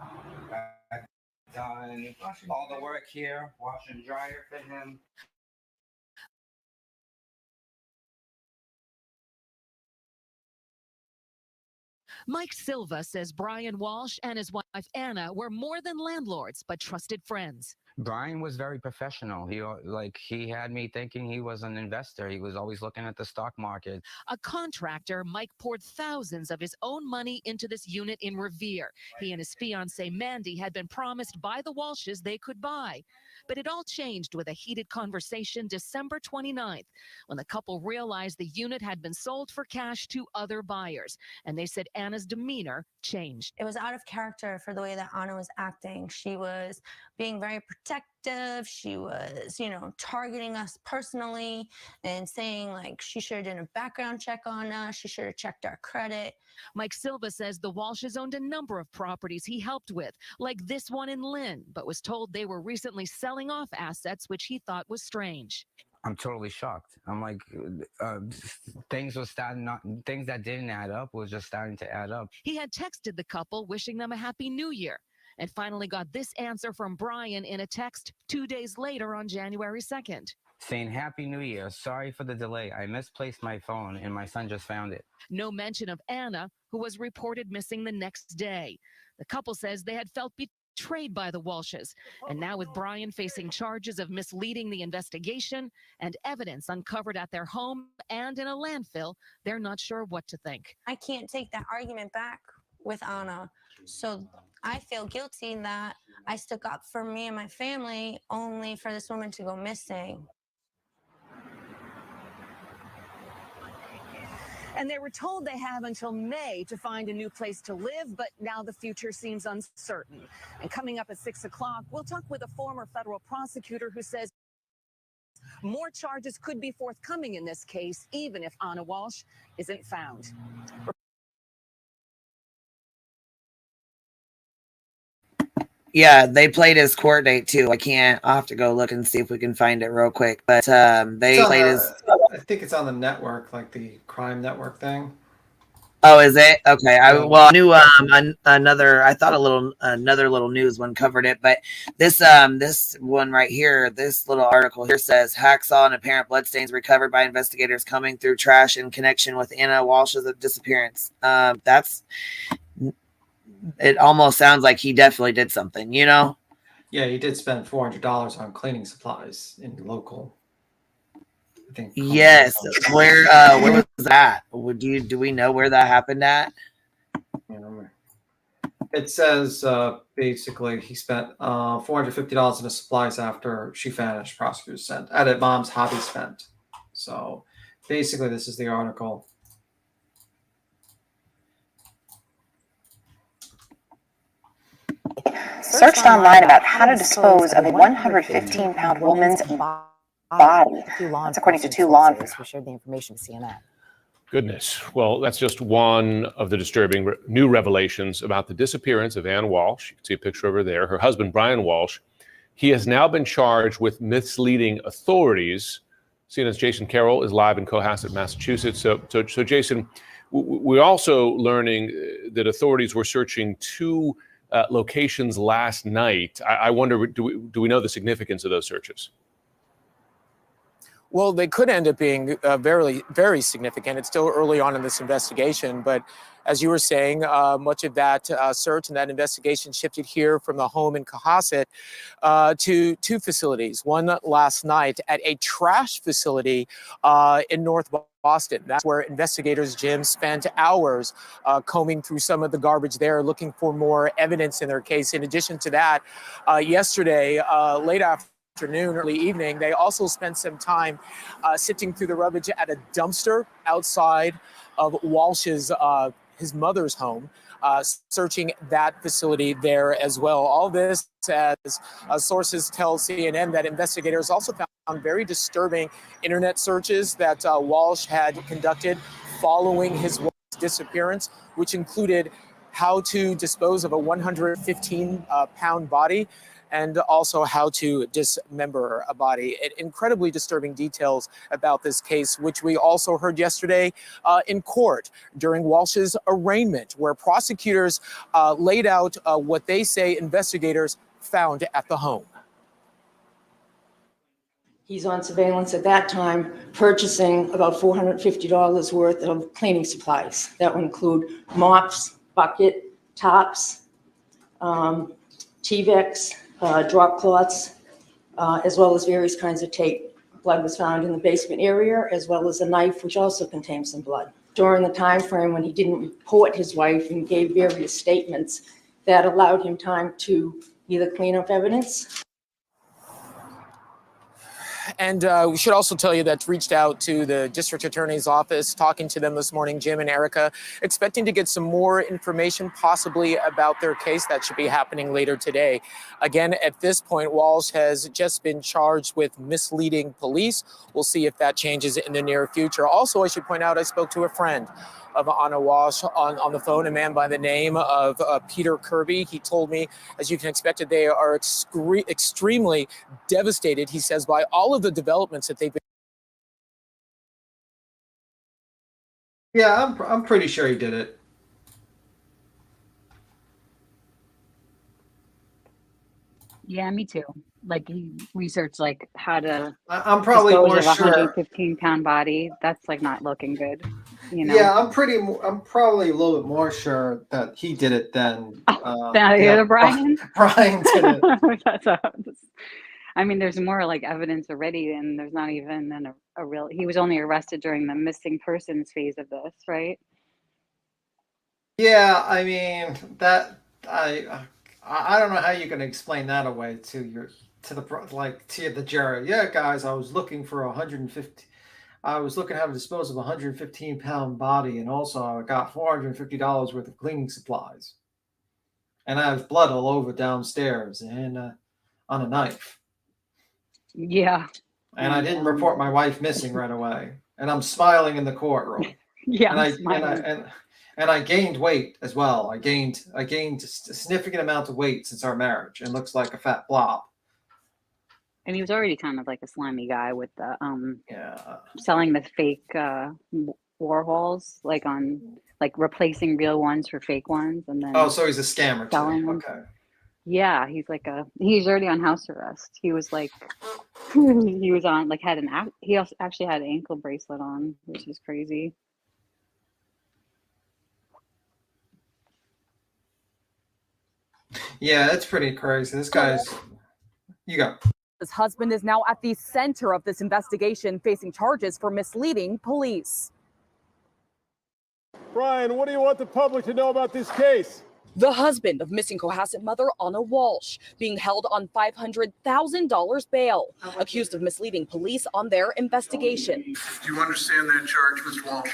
Done all the work here, wash and dryer for him. Mike Silva says Brian Walsh and his wife Anna were more than landlords, but trusted friends. Brian was very professional. He had me thinking he was an investor. He was always looking at the stock market. A contractor, Mike poured thousands of his own money into this unit in Revere. He and his fiancée Mandy had been promised by the Walshes they could buy. But it all changed with a heated conversation December 29th, when the couple realized the unit had been sold for cash to other buyers. And they said Anna's demeanor changed. It was out of character for the way that Anna was acting. She was being very protective. She was, targeting us personally and saying like she should have done a background check on us. She should have checked our credit. Mike Silva says the Walshes owned a number of properties he helped with, like this one in Lynn, but was told they were recently selling off assets, which he thought was strange. I'm totally shocked. I'm like, things that didn't add up was just starting to add up. He had texted the couple wishing them a happy new year and finally got this answer from Brian in a text 2 days later on January 2nd. Saying Happy New Year. Sorry for the delay. I misplaced my phone and my son just found it. No mention of Anna, who was reported missing the next day. The couple says they had felt betrayed by the Walshes. And now with Brian facing charges of misleading the investigation and evidence uncovered at their home and in a landfill, they're not sure what to think. I can't take that argument back with Anna. So I feel guilty that I stuck up for me and my family only for this woman to go missing. And they were told they have until May to find a new place to live, but now the future seems uncertain. And coming up at 6 o'clock, we'll talk with a former federal prosecutor who says more charges could be forthcoming in this case, even if Anna Walsh isn't found. Yeah, they played his court date too. I'll have to go look and see if we can find it real quick. But they played his. I think it's on the network, like the crime network thing. Oh, is it? Okay. I knew another. I thought another little news one covered it, but this one right here, this little article here says hacksaw and apparent bloodstains recovered by investigators coming through trash in connection with Anna Walsh's disappearance. it almost sounds like he definitely did something, you know? Yeah, he did spend $400 on cleaning supplies in local. I think. Yes. Where was that? Do we know where that happened at? It says basically he spent $450 in his supplies after she vanished. Prosecutors sent at Mom's Hobby Spent. So basically, this is the article. Searched online about how to dispose of a 115-pound woman's body. That's according to two law enforcement. We shared the information with CNN. Goodness. Well, that's just one of the disturbing new revelations about the disappearance of Ann Walsh. You can see a picture of her there. Her husband, Brian Walsh, he has now been charged with misleading authorities. CNN's Jason Carroll is live in Cohasset, Massachusetts. So Jason, we're also learning that authorities were searching two locations last night. I wonder, do we know the significance of those searches? Well, they could end up being very, very significant. It's still early on in this investigation, but as you were saying, much of that search and that investigation shifted here from the home in Cohasset to two facilities. One last night at a trash facility in North Boston. That's where investigators, Jim, spent hours combing through some of the garbage there, looking for more evidence in their case. In addition to that, yesterday, late afternoon, early evening, they also spent some time sifting through the rubbish at a dumpster outside of Walsh's, his mother's home, searching that facility there as well. All this as sources tell CNN that investigators also found very disturbing internet searches that Walsh had conducted following his wife's disappearance, which included how to dispose of a 115-pound body and also how to dismember a body. Incredibly disturbing details about this case, which we also heard yesterday in court during Walsh's arraignment, where prosecutors laid out what they say investigators found at the home. He's on surveillance at that time, purchasing about $450 worth of cleaning supplies. That would include mops, bucket, tops, T-Vex, drop cloths, as well as various kinds of tape. Blood was found in the basement area, as well as a knife, which also contained some blood. During the time frame when he didn't report his wife and gave various statements, that allowed him time to either clean up evidence. And we should also tell you that reached out to the district attorney's office, talking to them this morning, Jim and Erica, expecting to get some more information possibly about their case. That should be happening later today. Again, at this point, Walsh has just been charged with misleading police. We'll see if that changes in the near future. Also, I should point out, I spoke to a friend of Anna Walsh on the phone, a man by the name of Peter Kirby. He told me, as you can expect, that they are extremely devastated, he says, by all of the developments that they've been. Yeah, I'm pretty sure he did it. Yeah, me too. Like he researched like how to. I'm probably more dispose of sure. a 115-pound body. That's like not looking good. You know. Yeah, I'm probably a little bit more sure that he did it than Brian. Brian did it. I mean, there's more like evidence already, and there's not even a real. He was only arrested during the missing persons phase of this, right? Yeah, I mean that I don't know how you can explain that away to the jury. Yeah, guys, I was looking for 150. I was looking how to dispose of a 115-pound body, and also I got $450 worth of cleaning supplies. And I have blood all over downstairs and on a knife. Yeah. And I didn't report my wife missing right away. And I'm smiling in the courtroom. Yeah, and I gained weight as well. I gained a significant amount of weight since our marriage, and looks like a fat blob. And he was already kind of like a slimy guy with the selling the fake Warhols, like replacing real ones for fake ones, and then so he's a scammer too. Okay. Yeah, he's already on house arrest. He was like he was on he also actually had an ankle bracelet on, which is crazy. Yeah, it's pretty crazy. This guy's. You go. His husband is now at the center of this investigation, facing charges for misleading police. Brian, what do you want the public to know about this case? The husband of missing Cohasset mother Anna Walsh being held on $500,000 bail, accused of misleading police on their investigation. Do you understand that charge, Mr. Walsh?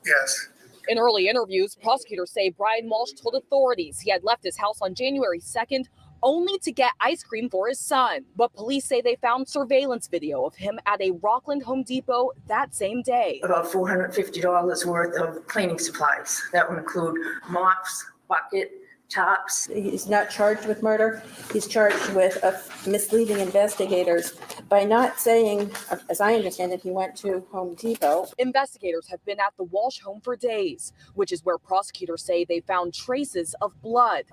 Yes. In early interviews, prosecutors say Brian Walsh told authorities he had left his house on January 2nd only to get ice cream for his son. But police say they found surveillance video of him at a Rockland Home Depot that same day. About $450 worth of cleaning supplies. That would include mops, bucket, tops. He's not charged with murder. He's charged with misleading investigators by not saying, as I understand it, he went to Home Depot. Investigators have been at the Walsh home for days, which is where prosecutors say they found traces of blood.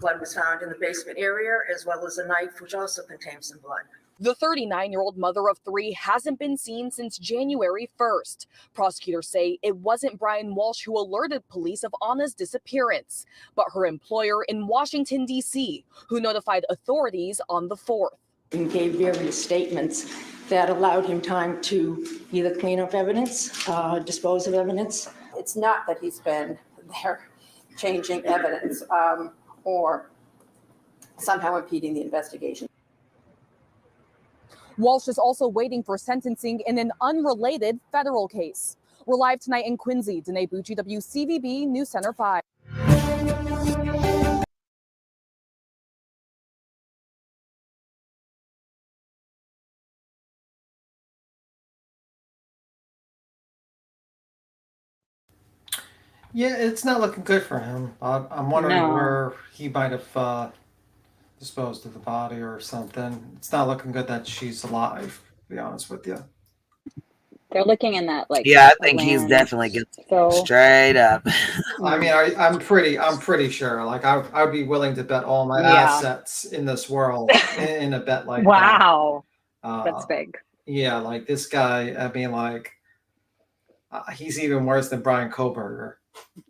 Blood was found in the basement area, as well as a knife, which also contains some blood. The 39-year-old mother of three hasn't been seen since January 1st. Prosecutors say it wasn't Brian Walsh who alerted police of Anna's disappearance, but her employer in Washington, D.C., who notified authorities on the 4th. He gave various statements that allowed him time to either clean up evidence, dispose of evidence. It's not that he's been there changing evidence or somehow impeding the investigation. Walsh is also waiting for sentencing in an unrelated federal case. We're live tonight in Quincy. Danae Bucci, WCVB News Center 5. Yeah, it's not looking good for him. I'm wondering where he might have disposed of the body or something. It's not looking good that she's alive, to be honest with you. They're looking in that Yeah, I think he's definitely good. Straight up. I mean, I'm pretty sure. Like, I'd be willing to bet all my assets in this world in a bet like wow, that. That's big. Yeah, like this guy. I mean, like, he's even worse than Bryankohberger.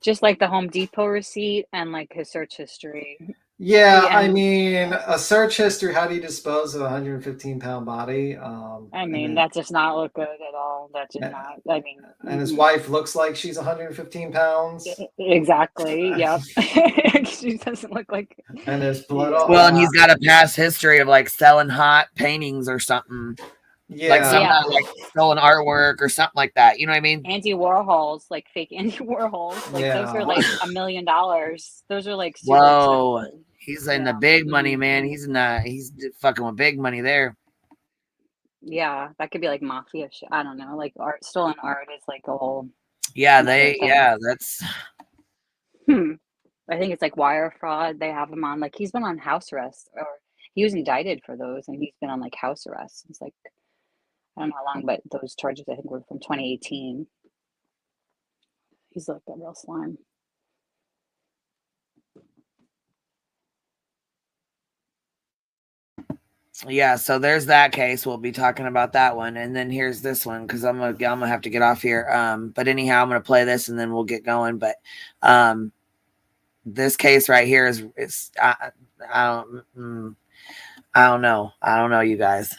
Just like the Home Depot receipt and like his search history. Yeah, I mean, a search history. How do you dispose of a 115-pound body? I mean, that does not look good at all. That does not. I mean, and his wife looks like she's 115 pounds. Exactly. Yep. She doesn't look like. And there's blood all. Well, and he's got a past history of like selling hot paintings or something. Yeah. Like somehow like stolen artwork or something like that. You know what I mean? Andy Warhols, like fake Andy Warhols. Like those are like $1 million. Those are like super expensive. He's in the big money, man. He's fucking with big money there. Yeah, that could be like mafia shit. I don't know. Like art, stolen art is like a whole. That's. I think it's like wire fraud. They have him on like he's been on house arrest, or he was indicted for those, and he's been on like house arrest. It's like I don't know how long, but those charges I think were from 2018. He's like a real slime. Yeah, so there's that case. We'll be talking about that one, and then here's this one because I'm gonna have to get off here. But anyhow, I'm gonna play this and then we'll get going. But this case right here is I don't know, you guys.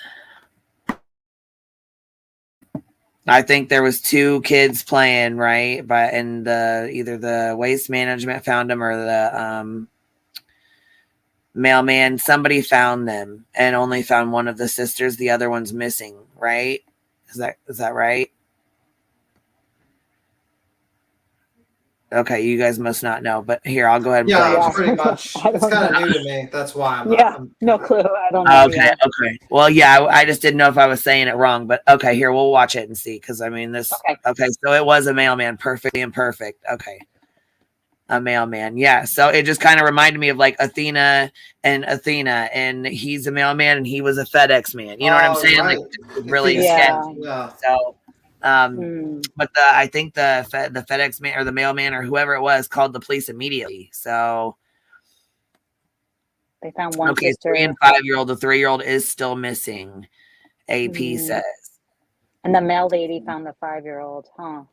I think there was two kids playing, right? But and either the waste management found them or the mailman, somebody found them and only found one of the sisters. The other one's missing, right? Is that right? Okay, you guys must not know, but here, I'll go ahead and play it. Pretty much. It's kind of new to me. That's why no clue. I don't know. Okay. Well, yeah, I just didn't know if I was saying it wrong, but okay, here, we'll watch it and see, because I mean, okay, so it was a mailman, perfectly imperfect. Okay. A mailman, yeah. So it just kind of reminded me of like Athena, and he's a mailman and he was a FedEx man. You know what I'm saying? Right. Like really sketchy. Yeah. So, but I think the FedEx man or the mailman or whoever it was called the police immediately. So they found one. Okay, sister. 3- and 5-year-old. The 3-year-old is still missing. AP says. And the mail lady found the 5-year-old, huh?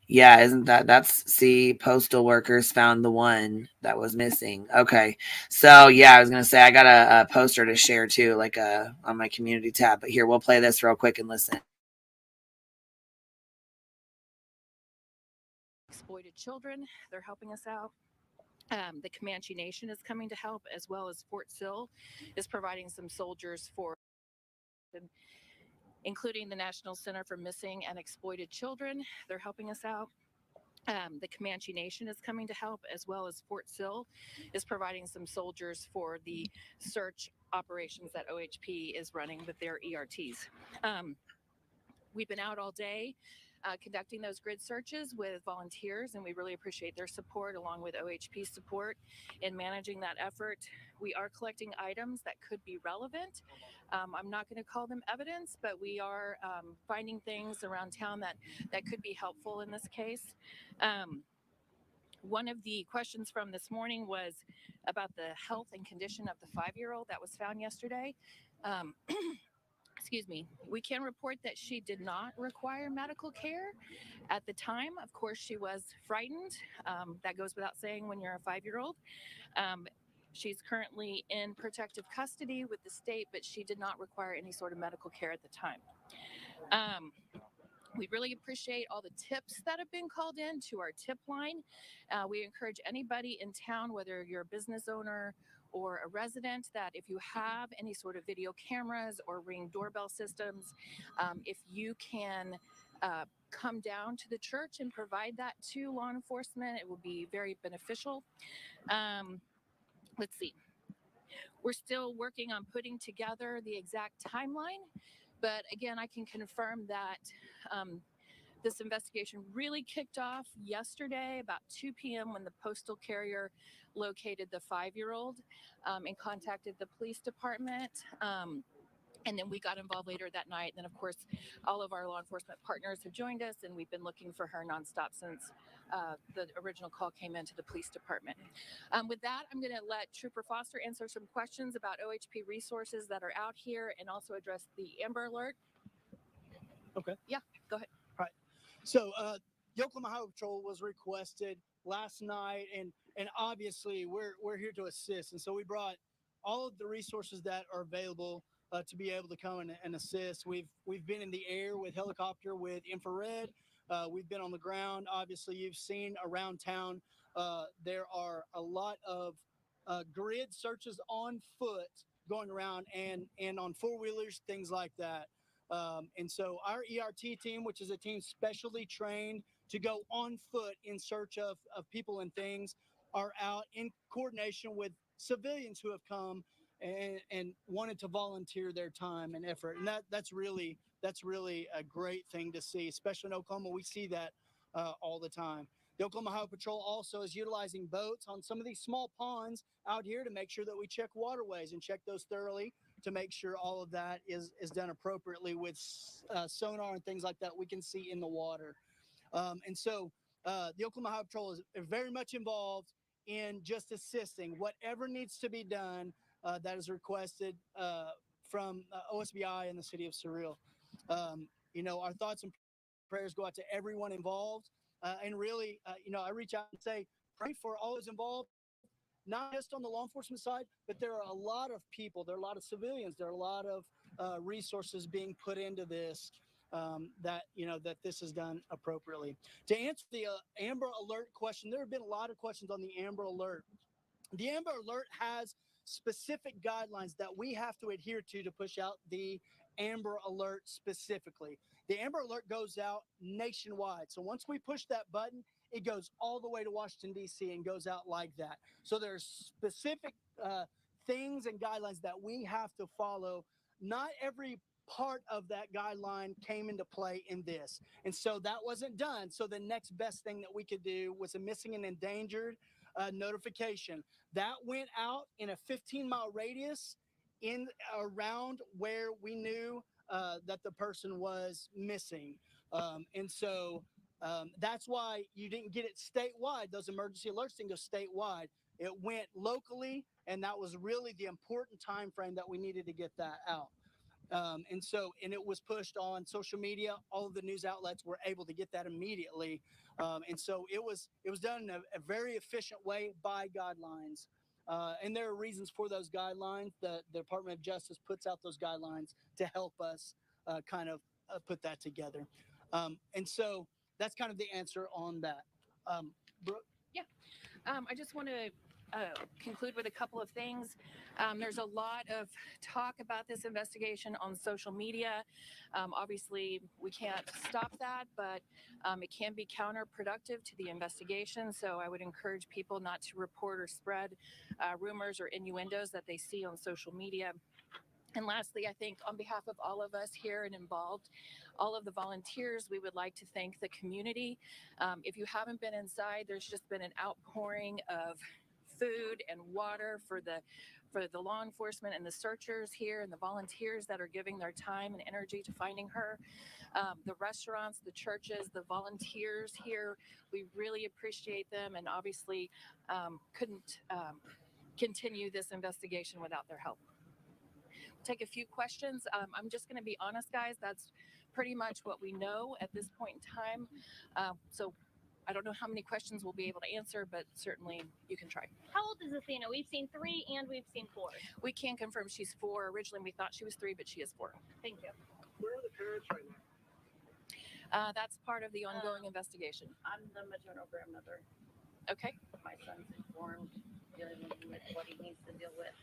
Yeah, isn't that's see, postal workers found the one that was missing. Okay. So yeah, I was gonna say I got a poster to share too, like on my community tab. But here, we'll play this real quick and listen. Exploited children, they're helping us out. The Comanche Nation is coming to help, as well as Fort Sill is providing some soldiers for, including the National Center for Missing and Exploited Children. They're helping us out. The Comanche Nation is coming to help, as well as Fort Sill is providing some soldiers for the search operations that OHP is running with their ERTs. We've been out all day conducting those grid searches with volunteers, and we really appreciate their support along with OHP support in managing that effort. We are collecting items that could be relevant. I'm not going to call them evidence, but we are finding things around town that could be helpful in this case. One of the questions from this morning was about the health and condition of the 5-year-old that was found yesterday. Excuse me, we can report that she did not require medical care at the time. Of course, she was frightened. That goes without saying when you're a 5-year-old. She's currently in protective custody with the state, but she did not require any sort of medical care at the time. We really appreciate all the tips that have been called in to our tip line. We encourage anybody in town, whether you're a business owner or a resident, that if you have any sort of video cameras or Ring doorbell systems, if you can come down to the church and provide that to law enforcement, it will be very beneficial. Let's see. We're still working on putting together the exact timeline, but again, I can confirm that this investigation really kicked off yesterday about 2 p.m. when the postal carrier located the 5-year-old and contacted the police department. And then we got involved later that night. And then, of course, all of our law enforcement partners have joined us, and we've been looking for her nonstop since the original call came into the police department. With that, I'm going to let Trooper Foster answer some questions about OHP resources that are out here and also address the Amber Alert. Okay. Yeah, go ahead. All right. So the Oklahoma Highway Patrol was requested last night, and obviously we're here to assist. And so we brought all of the resources that are available to be able to come and assist. We've been in the air with helicopter, with infrared. We've been on the ground. Obviously, you've seen around town there are a lot of grid searches on foot going around and on four-wheelers, things like that. And so our ERT team, which is a team specially trained to go on foot in search of people and things, are out in coordination with civilians who have come and wanted to volunteer their time and effort. And that's really a great thing to see, especially in Oklahoma. We see that all the time. The Oklahoma Highway Patrol also is utilizing boats on some of these small ponds out here to make sure that we check waterways and check those thoroughly to make sure all of that is done appropriately with sonar and things like that we can see in the water. And so the Oklahoma Highway Patrol is very much involved in just assisting whatever needs to be done that is requested from OSBI and the city of Surreal. Our thoughts and prayers go out to everyone involved. And really, I reach out and say, pray for all those involved, not just on the law enforcement side, but there are a lot of people, there are a lot of civilians, there are a lot of resources being put into this that this is done appropriately. To answer the Amber Alert question, there have been a lot of questions on the Amber Alert. The Amber Alert has specific guidelines that we have to adhere to push out the Amber Alert specifically. The Amber Alert goes out nationwide. So once we push that button, it goes all the way to Washington, D.C. and goes out like that. So there's specific things and guidelines that we have to follow. Not every part of that guideline came into play in this. And so that wasn't done. So the next best thing that we could do was a missing and endangered notification. That went out in a 15-mile radius in around where we knew that the person was missing. And so that's why you didn't get it statewide. Those emergency alerts didn't go statewide. It went locally, and that was really the important time frame that we needed to get that out. And it was pushed on social media. All of the news outlets were able to get that immediately. And so it was done in a very efficient way by guidelines. And there are reasons for those guidelines. The Department of Justice puts out those guidelines to help us put that together. And so that's kind of the answer on that. Brooke? Yeah, I just want to conclude with a couple of things. There's a lot of talk about this investigation on social media. Obviously, we can't stop that, but it can be counterproductive to the investigation. So I would encourage people not to report or spread rumors or innuendos that they see on social media. And lastly, I think on behalf of all of us here and involved, all of the volunteers, we would like to thank the community. If you haven't been inside, there's just been an outpouring of food and water for the law enforcement and the searchers here and the volunteers that are giving their time and energy to finding her. The restaurants, the churches, the volunteers here, we really appreciate them, and obviously couldn't continue this investigation without their help. Take a few questions. I'm just going to be honest, guys. That's pretty much what we know at this point in time. So I don't know how many questions we'll be able to answer, but certainly you can try. How old is Athena? We've seen 3 and we've seen 4. We can confirm she's 4. Originally, we thought she was 3, but she is 4. Thank you. Where are the parents right now? That's part of the ongoing investigation. I'm the maternal grandmother. Okay. My son's informed, dealing with what he needs to deal with.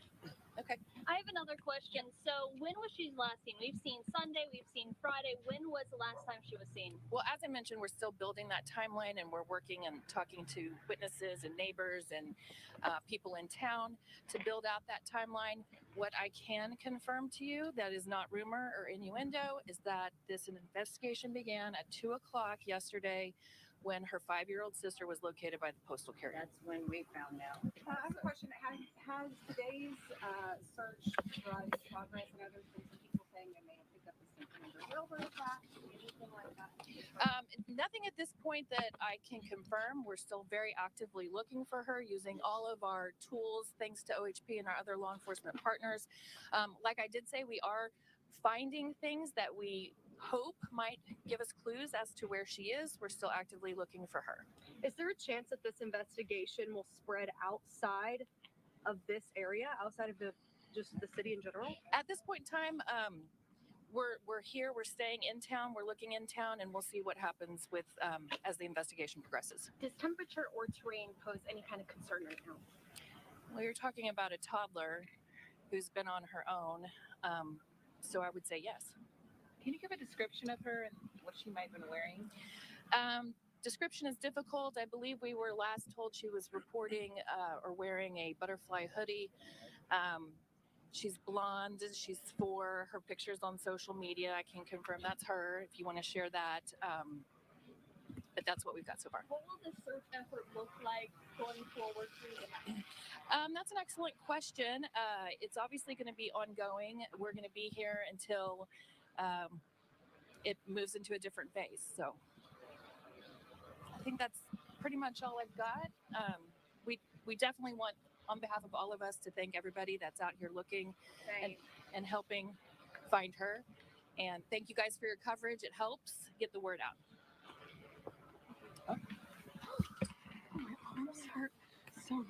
Okay. I have another question. So when was she last seen? We've seen Sunday, we've seen Friday. When was the last time she was seen? Well, as I mentioned, we're still building that timeline, and we're working and talking to witnesses and neighbors and people in town to build out that timeline. What I can confirm to you that is not rumor or innuendo is that this investigation began at 2 o'clock yesterday when her 5-year-old sister was located by the postal carrier. That's when we found out. I have a question. Has today's search brought progress? I know there's been some people saying they may have picked up the September railroad track, anything like that? Nothing at this point that I can confirm. We're still very actively looking for her using all of our tools, thanks to OHP and our other law enforcement partners. Like I did say, we are finding things that we hope might give us clues as to where she is. We're still actively looking for her. Is there a chance that this investigation will spread outside of this area, outside of just the city in general? At this point in time, we're here, we're staying in town, we're looking in town, and we'll see what happens with as the investigation progresses. Does temperature or terrain pose any kind of concern right now? Well, you're talking about a toddler who's been on her own, so I would say yes. Can you give a description of her and what she might have been wearing? Description is difficult. I believe we were last told she was reporting or wearing a butterfly hoodie. She's blonde. She's 4. Her picture's on social media. I can confirm that's her if you want to share that. But that's what we've got so far. What will the search effort look like going forward for you? That's an excellent question. It's obviously going to be ongoing. We're going to be here until it moves into a different phase. So I think that's pretty much all I've got. We definitely want, on behalf of all of us, to thank everybody that's out here looking and helping find her. And thank you guys for your coverage. It helps get the word out. Oh. My arms hurt so much.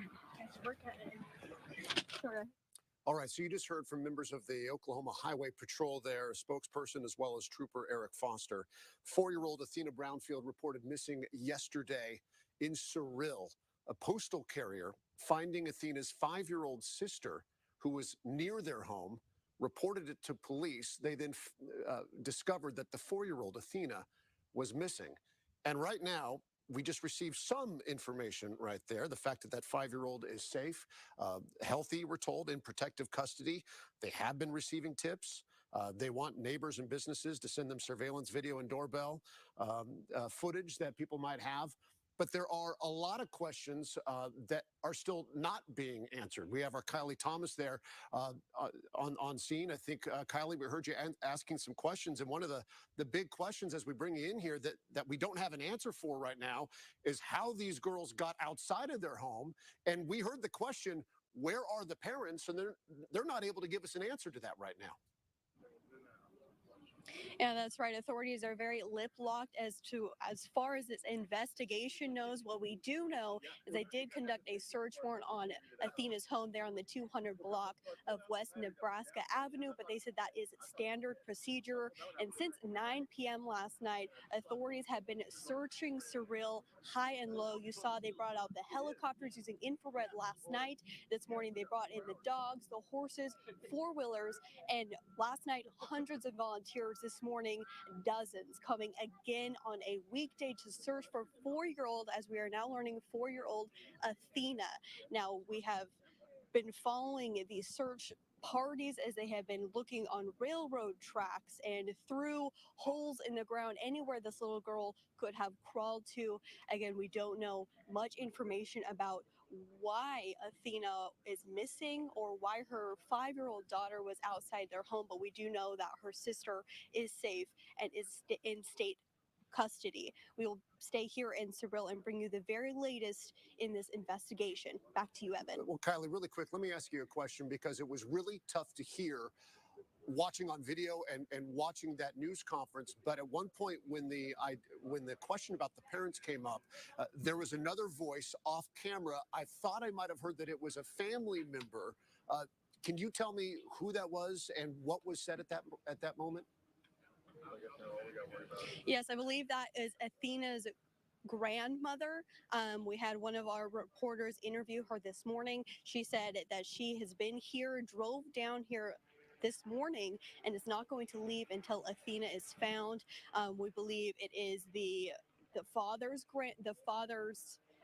All right, so you just heard from members of the Oklahoma Highway Patrol there, a spokesperson, as well as Trooper Eric Foster. 4-year-old Athena Brownfield reported missing yesterday in Cyril, a postal carrier finding Athena's 5-year-old sister, who was near their home, reported it to police. They then discovered that the 4-year-old Athena was missing. And right now, we just received some information right there. The fact that that 5-year-old is safe, healthy, we're told, in protective custody. They have been receiving tips. They want neighbors and businesses to send them surveillance video and doorbell footage that people might have. But there are a lot of questions that are still not being answered. We have our Kylie Thomas there on scene. I think, Kylie, we heard you asking some questions. And one of the big questions as we bring you in here that we don't have an answer for right now is how these girls got outside of their home. And we heard the question, where are the parents? And they're not able to give us an answer to that right now. Yeah, that's right. Authorities are very lip-locked as far as this investigation knows. What we do know is they did conduct a search warrant on Athena's home there on the 200 block of West Nebraska Avenue, but they said that is standard procedure. And since 9 p.m. last night, authorities have been searching Surreal high and low. You saw they brought out the helicopters using infrared last night. This morning they brought in the dogs, the horses, four-wheelers, and last night hundreds of volunteers. This morning, dozens coming again on a weekday to search for 4-year-old, as we are now learning, 4-year-old Athena. Now, we have been following these search parties as they have been looking on railroad tracks and through holes in the ground, anywhere this little girl could have crawled to. Again, we don't know much information about why Athena is missing or why her 5-year-old daughter was outside their home, but we do know that her sister is safe and is in state custody. We will stay here in Surreal and bring you the very latest in this investigation. Back to you, Evan. Well, Kylie, really quick, let me ask you a question because it was really tough to hear watching on video and watching that news conference. But at one point when the question about the parents came up, there was another voice off camera. I thought I might have heard that it was a family member. Can you tell me who that was and what was said at that moment? Yes, I believe that is Athena's grandmother. We had one of our reporters interview her this morning. She said that she has been here, drove down here this morning, and is not going to leave until Athena is found. We believe it is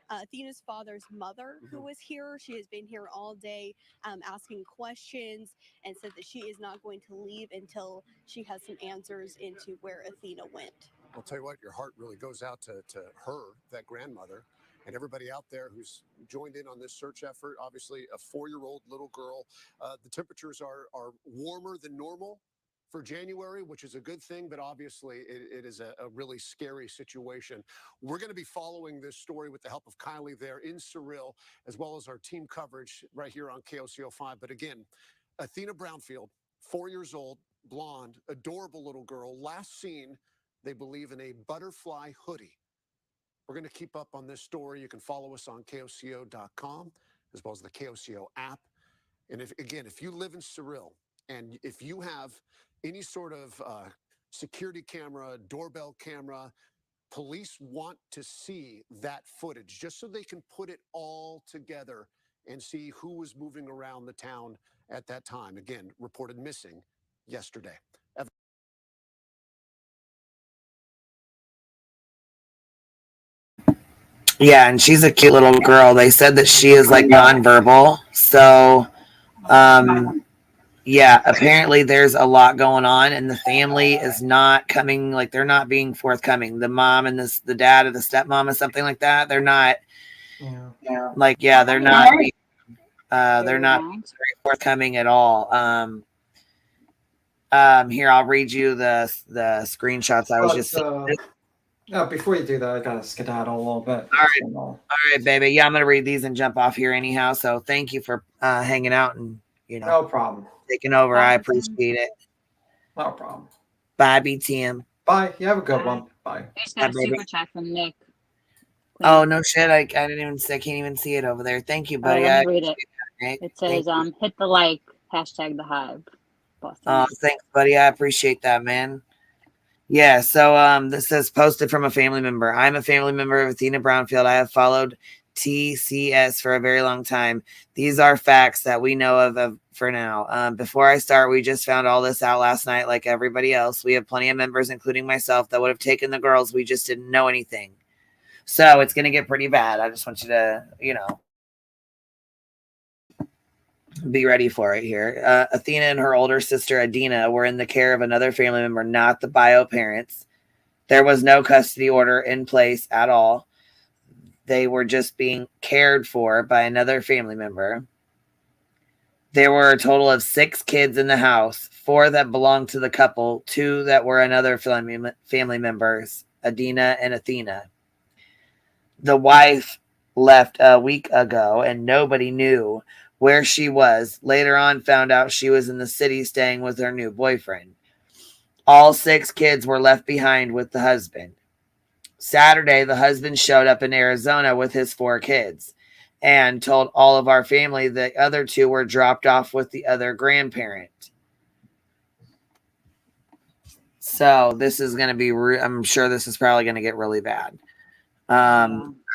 Athena's father's mother who was here. She has been here all day asking questions and said that she is not going to leave until she has some answers into where Athena went. I'll tell you what, your heart really goes out to her, that grandmother, and everybody out there who's joined in on this search effort. Obviously, a 4-year-old little girl. The temperatures are warmer than normal for January, which is a good thing, but obviously it is a really scary situation. We're going to be following this story with the help of Kylie there in Surreal, as well as our team coverage right here on KOCO5. But again, Athena Brownfield, 4 years old, blonde, adorable little girl, last seen, they believe, in a butterfly hoodie. We're going to keep up on this story. You can follow us on KOCO.com as well as the KOCO app. And if you live in Surreal and if you have any sort of security camera, doorbell camera, police want to see that footage just so they can put it all together and see who was moving around the town at that time. Again, reported missing yesterday. Yeah, and she's a cute little girl. They said that she is like nonverbal. So, yeah, apparently there's a lot going on, and the family is not coming. Like, they're not being forthcoming. The mom and the dad or the stepmom or something like that. They're not. Yeah. Like, yeah, they're not. They're not being very forthcoming at all. Here, I'll read you the screenshots I was just seeing. Before you do that, I gotta skedaddle a little bit. All right, baby. Yeah, I'm gonna read these and jump off here anyhow. So thank you for hanging out and no problem taking over. I appreciate it. No problem. Bye, BTM. Bye. You have a good one. Bye. I just got a super chat from Nick. Oh no shit! I didn't even. I can't even see it over there. Thank you, buddy. Let me read it. Nick. It says, hit the like, hashtag the hive. Oh, thanks, buddy. I appreciate that, man. Yeah, so this says posted from a family member. I'm a family member of Athena Brownfield. I have followed TCS for a very long time. These are facts that we know of for now. Before I start, we just found all this out last night like everybody else. We have plenty of members, including myself, that would have taken the girls. We just didn't know anything. So it's going to get pretty bad. I just want you to, be ready for it here. Athena and her older sister Adina were in the care of another family member, not the bio parents. There was no custody order in place at all. They were just being cared for by another family member. There were a total of 6 kids in the house, 4 that belonged to the couple, 2 that were another family members, Adina and Athena. The wife left a week ago and nobody knew where she was. Later on, found out she was in the city staying with her new boyfriend. All 6 kids were left behind with the husband. Saturday, the husband showed up in Arizona with his 4 kids and told all of our family the other 2 were dropped off with the other grandparent. So this is going to be, I'm sure this is probably going to get really bad. I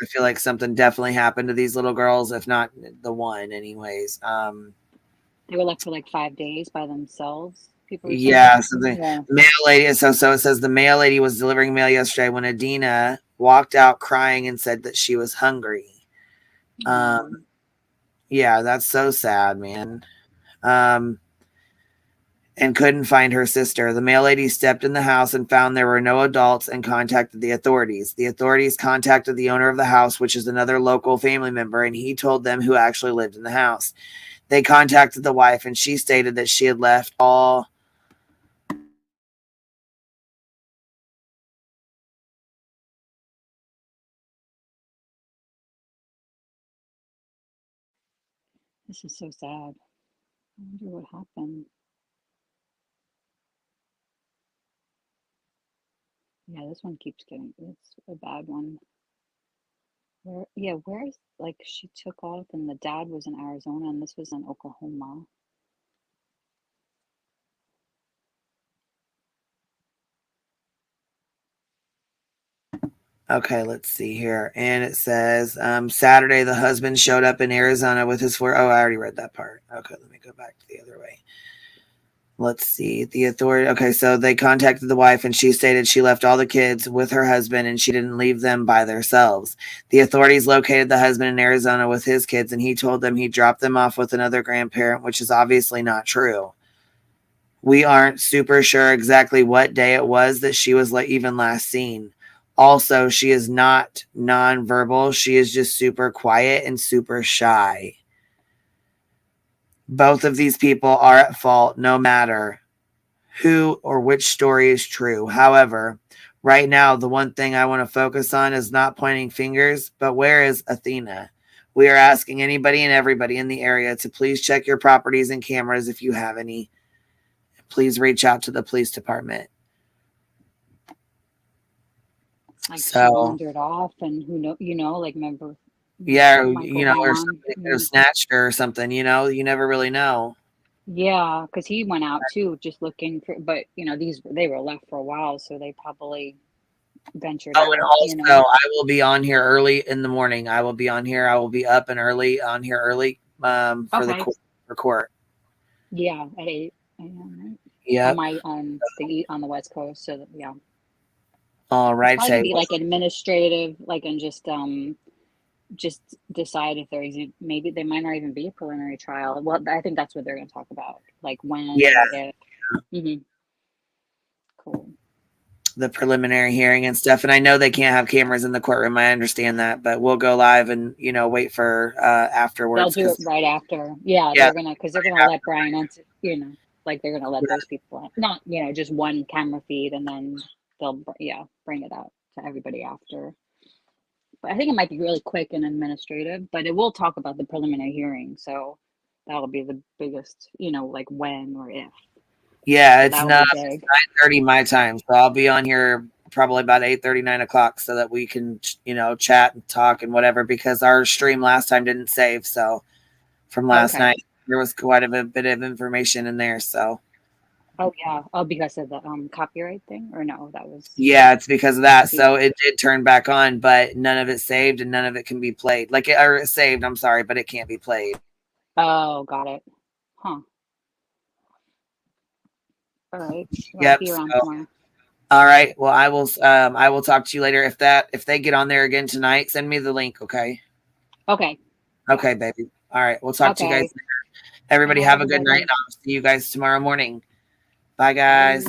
feel like something definitely happened to these little girls, if not the one anyways. They were left for like 5 days by themselves. People were saying. Yeah, so the Yeah. mail lady. So it says the mail lady was delivering mail yesterday when Adina walked out crying and said that she was hungry. Yeah, that's so sad, man. And couldn't find her sister. The mail lady stepped in the house and found there were no adults and contacted the authorities. The authorities contacted the owner of the house, which is another local family member, and he told them who actually lived in the house. They contacted the wife, and she stated that she had left all. This is so sad. I wonder what happened. Yeah, this one keeps getting, it's a bad one. Where's, like, she took off and the dad was in Arizona and this was in Oklahoma. Okay, let's see here. And it says Saturday, the husband showed up in Arizona with his 4. Oh, I already read that part. Okay, let me go back to the other way. Let's see. The authority. Okay, so they contacted the wife and she stated she left all the kids with her husband and she didn't leave them by themselves. The authorities located the husband in Arizona with his kids and he told them he dropped them off with another grandparent, which is obviously not true. We aren't super sure exactly what day it was that she was even last seen. Also, she is not nonverbal. She is just super quiet and super shy. Both of these people are at fault no matter who or which story is true. However, right now, the one thing I want to focus on is not pointing fingers, but where is Athena? We are asking anybody and everybody in the area to please check your properties and cameras if you have any. Please reach out to the police department. Like she wandered off and like remember. Yeah, Michael or Vaughn. somebody could have snatched her or something, you never really know. Yeah, because he went out too, just looking for, but they were left for a while, so they probably ventured out. And also, I will be on here early in the morning. I will be on here. I will be up and on here early for the court. Yeah, at 8 a.m. Right? Yeah. On the West Coast, so yeah. All right, it's probably be like administrative, like, and just decide if there's maybe there might not even be a preliminary trial. Well, I think that's what they're going to talk about, like when. Yeah. Mm-hmm. Cool. The preliminary hearing and stuff, and I know they can't have cameras in the courtroom. I understand that, but we'll go live and wait for afterwards. They'll do it right after. Yeah, they're gonna let Brian into, like they're gonna let those people in. Not just one camera feed, and then they'll bring it out to everybody after. But I think it might be really quick and administrative, but it will talk about the preliminary hearing. So that'll be the biggest, like when or if. Yeah, it's not 9:30 my time. So I'll be on here probably about 8:30, 9 o'clock so that we can, chat and talk and whatever, because our stream last time didn't save. So from last night, there was quite a bit of information in there. So. Oh yeah. Oh, because of the copyright thing, or no? That was. Yeah, it's because of that. So it did turn back on, but none of it saved and none of it can be played. Or saved. I'm sorry, but it can't be played. Oh, got it. Huh. All right. Well, Yep. Be around tomorrow. All right. Well, I will talk to you later. If they get on there again tonight, send me the link. Okay. Okay. Okay, baby. All right. We'll talk to you guys later. Everybody have a good night. I'll see you guys tomorrow morning. Bye, guys.